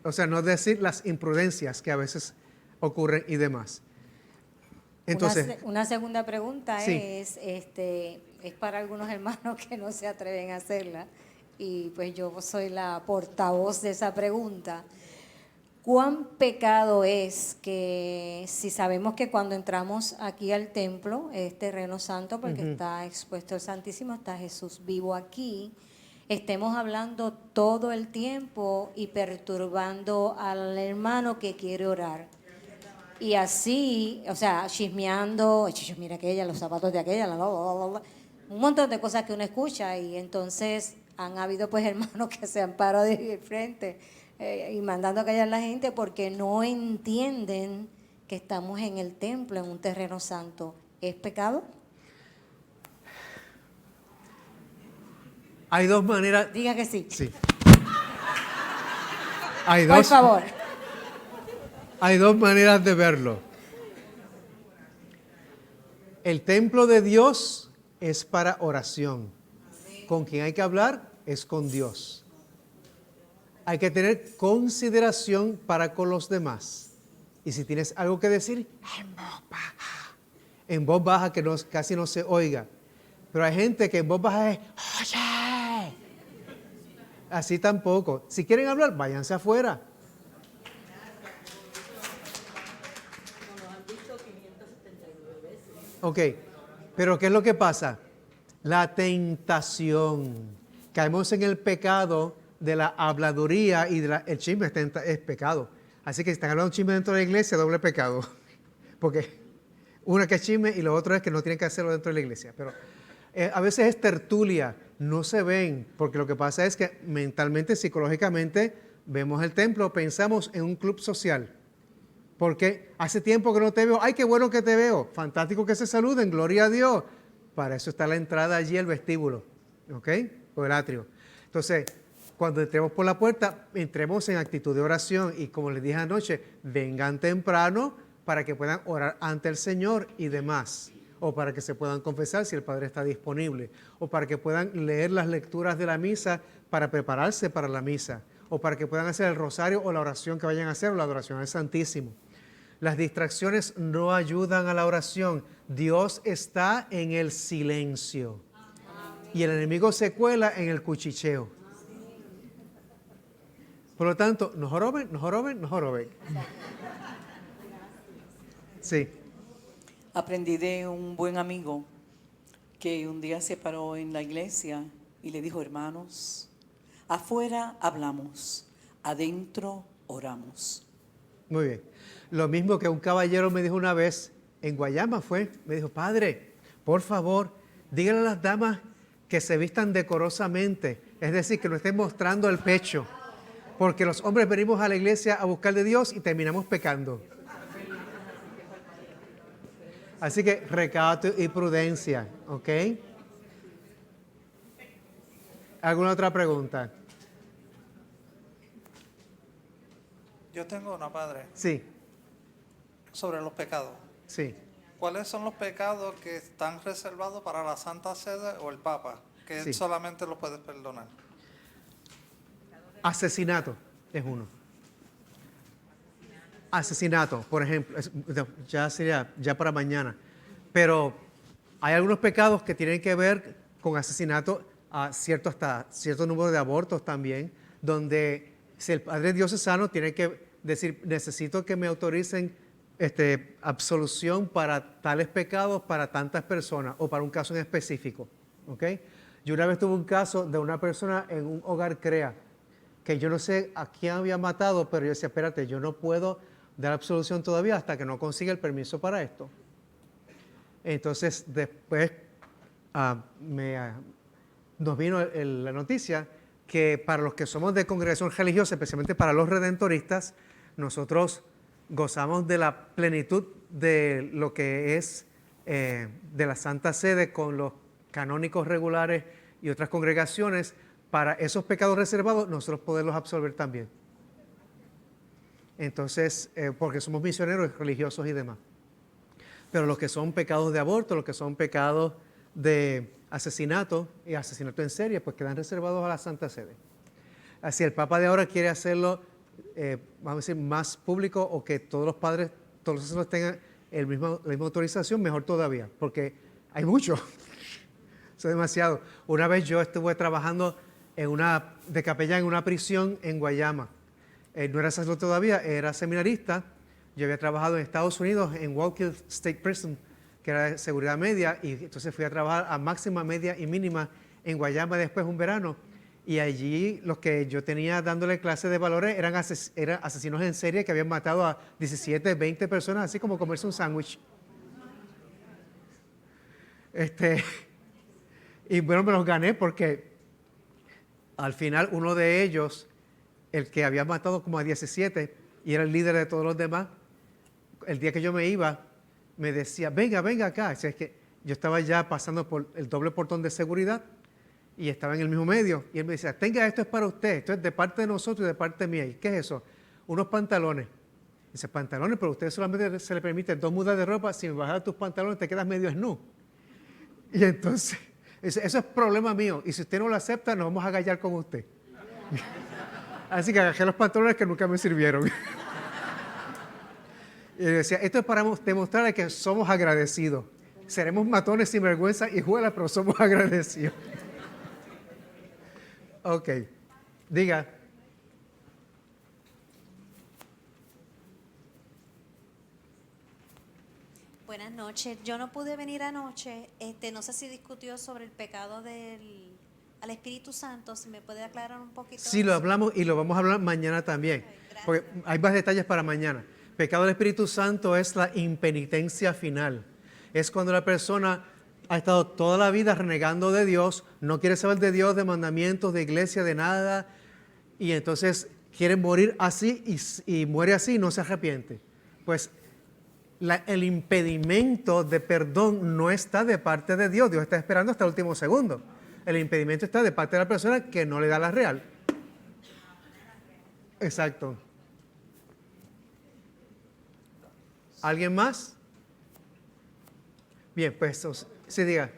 O sea, no decir las imprudencias que a veces ocurren y demás. Entonces, una segunda pregunta sí. es para algunos hermanos que no se atreven a hacerla, y pues yo soy la portavoz de esa pregunta. ¿Cuán pecado es que, si sabemos que cuando entramos aquí al templo, es terreno santo porque está expuesto el Santísimo, está Jesús vivo aquí, estemos hablando todo el tiempo y perturbando al hermano que quiere orar? Y así, o sea, chismeando, mira aquella, los zapatos de aquella, un montón de cosas que uno escucha, y entonces han habido pues hermanos que se han parado de frente y mandando a callar a la gente porque no entienden que estamos en el templo, en un terreno santo. ¿Es pecado? Hay dos maneras. Diga que sí. Sí. Por favor. Hay dos maneras de verlo. El templo de Dios es para oración. Con quien hay que hablar es con Dios. Hay que tener consideración para con los demás. Y si tienes algo que decir, en voz baja que casi no se oiga. Pero hay gente que en voz baja es, oye. Así tampoco. Si quieren hablar, váyanse afuera. Ok, pero ¿qué es lo que pasa? La tentación. Caemos en el pecado de la habladuría y el chisme es pecado. Así que si están hablando de chisme dentro de la iglesia, doble pecado. Porque una que es chisme y lo otro es que no tienen que hacerlo dentro de la iglesia. Pero a veces es tertulia, no se ven, porque lo que pasa es que mentalmente, psicológicamente, vemos el templo, pensamos en un club social. Porque hace tiempo que no te veo. ¡Ay, qué bueno que te veo! Fantástico que se saluden, gloria a Dios. Para eso está la entrada allí, el vestíbulo, ¿ok? O el atrio. Entonces, cuando entremos por la puerta, entremos en actitud de oración. Y como les dije anoche, vengan temprano para que puedan orar ante el Señor y demás. O para que se puedan confesar si el Padre está disponible. O para que puedan leer las lecturas de la misa para prepararse para la misa. O para que puedan hacer el rosario o la oración que vayan a hacer o la adoración al Santísimo. Las distracciones no ayudan a la oración. Dios está en el silencio. Y el enemigo se cuela en el cuchicheo. Por lo tanto, no joroben, no joroben, no joroben. Sí. Aprendí de un buen amigo que un día se paró en la iglesia y le dijo, hermanos, afuera hablamos, adentro oramos. Muy bien. Lo mismo que un caballero me dijo una vez, en Guayama me dijo, padre, por favor, díganle a las damas que se vistan decorosamente, es decir, que no estén mostrando el pecho, porque los hombres venimos a la iglesia a buscar de Dios y terminamos pecando. Así que recato y prudencia, ¿ok? ¿Alguna otra pregunta? Yo tengo una, padre. Sí. Sobre los pecados. Sí. ¿Cuáles son los pecados que están reservados para la Santa Sede o el Papa? Que Sí. solamente los puedes perdonar. Asesinato es uno. Asesinato, por ejemplo, ya sería ya para mañana. Pero hay algunos pecados que tienen que ver con asesinato, hasta cierto número de abortos también, donde si el padre diocesano tiene que decir, necesito que me autoricen absolución para tales pecados para tantas personas o para un caso en específico. ¿Okay? Yo una vez tuve un caso de una persona en un hogar CREA, que yo no sé a quién había matado, pero yo decía, espérate, yo no puedo dar absolución todavía hasta que no consiga el permiso para esto. Entonces, después nos vino la noticia que para los que somos de congregación religiosa, especialmente para los redentoristas, nosotros gozamos de la plenitud de lo que es de la Santa Sede con los canónicos regulares y otras congregaciones. Para esos pecados reservados, nosotros poderlos absolver también. Entonces, porque somos misioneros religiosos y demás. Pero los que son pecados de aborto, los que son pecados de asesinato y asesinato en serie, pues quedan reservados a la Santa Sede. Así el Papa de ahora quiere hacerlo, vamos a decir, más público, o que todos los padres, todos los sacerdotes tengan la misma autorización, mejor todavía, porque hay mucho. Eso es demasiado. Una vez yo estuve trabajando de capellán en una prisión en Guayama. No era sacerdote todavía, era seminarista. Yo había trabajado en Estados Unidos en Wallkill State Prison, que era de seguridad media, y entonces fui a trabajar a máxima, media y mínima en Guayama después un verano. Y allí los que yo tenía dándole clases de valores eran asesinos en serie que habían matado a 17, 20 personas, así como comerse un sándwich. Y bueno, me los gané porque al final uno de ellos, el que había matado como a 17 y era el líder de todos los demás, el día que yo me iba, me decía, venga acá. O sea, es que yo estaba ya pasando por el doble portón de seguridad y estaba en el mismo medio. Y él me decía, tenga, esto es para usted, esto es de parte de nosotros y de parte mía. ¿Y qué es eso? Unos pantalones. Dice, pantalones, pero a usted solamente se le permite 2 mudas de ropa. Si me bajas tus pantalones te quedas medio snu. Y entonces, eso es problema mío. Y si usted no lo acepta, nos vamos a gallar con usted. Así que agajé los pantalones que nunca me sirvieron. Y decía, esto es para demostrarle que somos agradecidos. Seremos matones sin vergüenza y juelas, pero somos agradecidos. Ok, diga. Buenas noches. Yo no pude venir anoche. No sé si discutió sobre el pecado al Espíritu Santo. Si me puede aclarar un poquito. Sí, lo hablamos y lo vamos a hablar mañana también. Porque hay más detalles para mañana. Pecado del Espíritu Santo es la impenitencia final. Es cuando la persona ha estado toda la vida renegando de Dios, no quiere saber de Dios, de mandamientos, de iglesia, de nada, y entonces quiere morir así y muere así y no se arrepiente. Pues el impedimento de perdón no está de parte de Dios. Dios está esperando hasta el último segundo. El impedimento está de parte de la persona que no le da la real. Exacto. ¿Alguien más? Bien, pues sí, diga.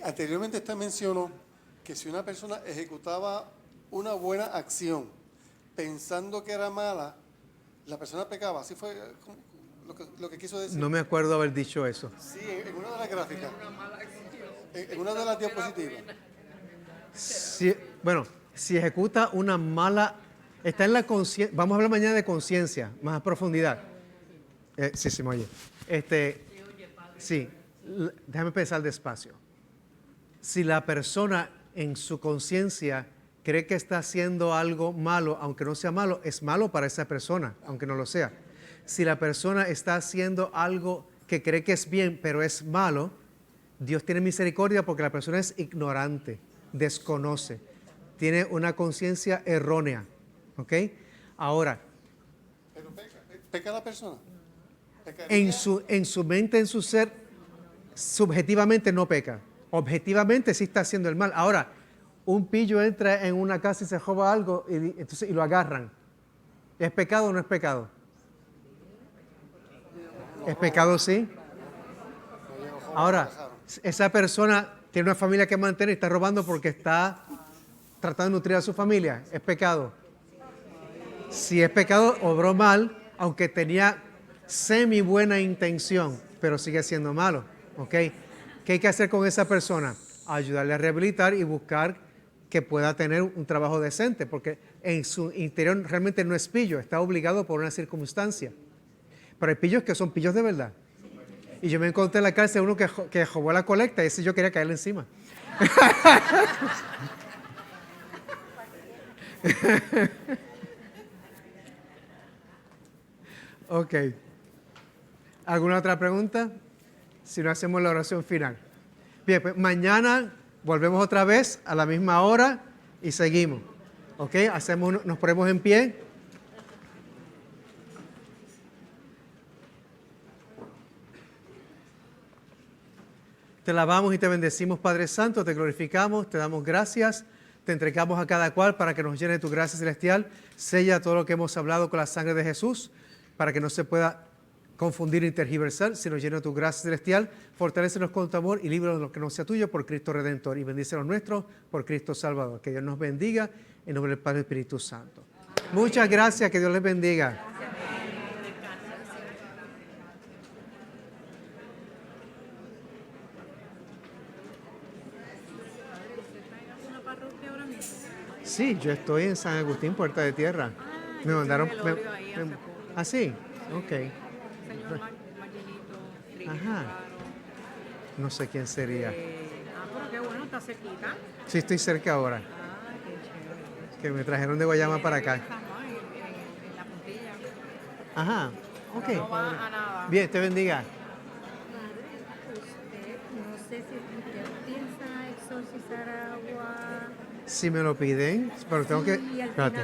Anteriormente usted mencionó que si una persona ejecutaba una buena acción pensando que era mala, la persona pecaba. ¿Así fue lo que quiso decir? No me acuerdo haber dicho eso. Sí, en una de las gráficas. En una de las diapositivas. Si ejecuta una mala, está en la conciencia. Vamos a hablar mañana de conciencia, más a profundidad. Sí, se me oye. Sí, déjame pensar despacio. Si la persona en su conciencia cree que está haciendo algo malo, aunque no sea malo, es malo para esa persona, aunque no lo sea. Si la persona está haciendo algo que cree que es bien, pero es malo, Dios tiene misericordia porque la persona es ignorante, desconoce, tiene una conciencia errónea. ¿Ok? Ahora, ¿pero peca la persona? en su mente, en su ser, subjetivamente no peca. Objetivamente sí está haciendo el mal. Ahora, un pillo entra en una casa y se roba algo y lo agarran. ¿Es pecado o no es pecado? ¿Es pecado, sí? Ahora, esa persona tiene una familia que mantener y está robando porque está tratando de nutrir a su familia. ¿Es pecado? Si es pecado, obró mal, aunque tenía semi buena intención, pero sigue siendo malo. ¿Ok? ¿Qué hay que hacer con esa persona? Ayudarle a rehabilitar y buscar que pueda tener un trabajo decente, porque en su interior realmente no es pillo, está obligado por una circunstancia. Pero hay pillos que son pillos de verdad. Y yo me encontré en la cárcel uno que robó la colecta y ese yo quería caerle encima. Ok. ¿Alguna otra pregunta? Si no, hacemos la oración final. Bien, pues mañana volvemos otra vez a la misma hora y seguimos. ¿Ok? Nos ponemos en pie. Te alabamos y te bendecimos, Padre Santo, te glorificamos, te damos gracias, te entregamos a cada cual para que nos llene de tu gracia celestial. Sella todo lo que hemos hablado con la sangre de Jesús, para que no se pueda confundir ni tergiversar, sino lleno de tu gracia celestial. Fortalécenos con tu amor y líbranos de lo que no sea tuyo por Cristo Redentor. Y bendice los nuestros por Cristo Salvador. Que Dios nos bendiga en nombre del Padre y del Espíritu Santo. Muchas gracias, que Dios les bendiga. Sí, yo estoy en San Agustín, Puerta de Tierra. Me mandaron... ¿Ah, sí? Ok. Ajá. No sé quién sería. Pero qué bueno, está cerquita. Sí, estoy cerca ahora. Qué chévere. Que me trajeron de Guayama para acá. En la puntilla. Ajá. Ok. No va a nada. Bien, te bendiga. No sé si usted piensa exorcizar agua. Si me lo piden, pero tengo que... Sí, al Espérate. final.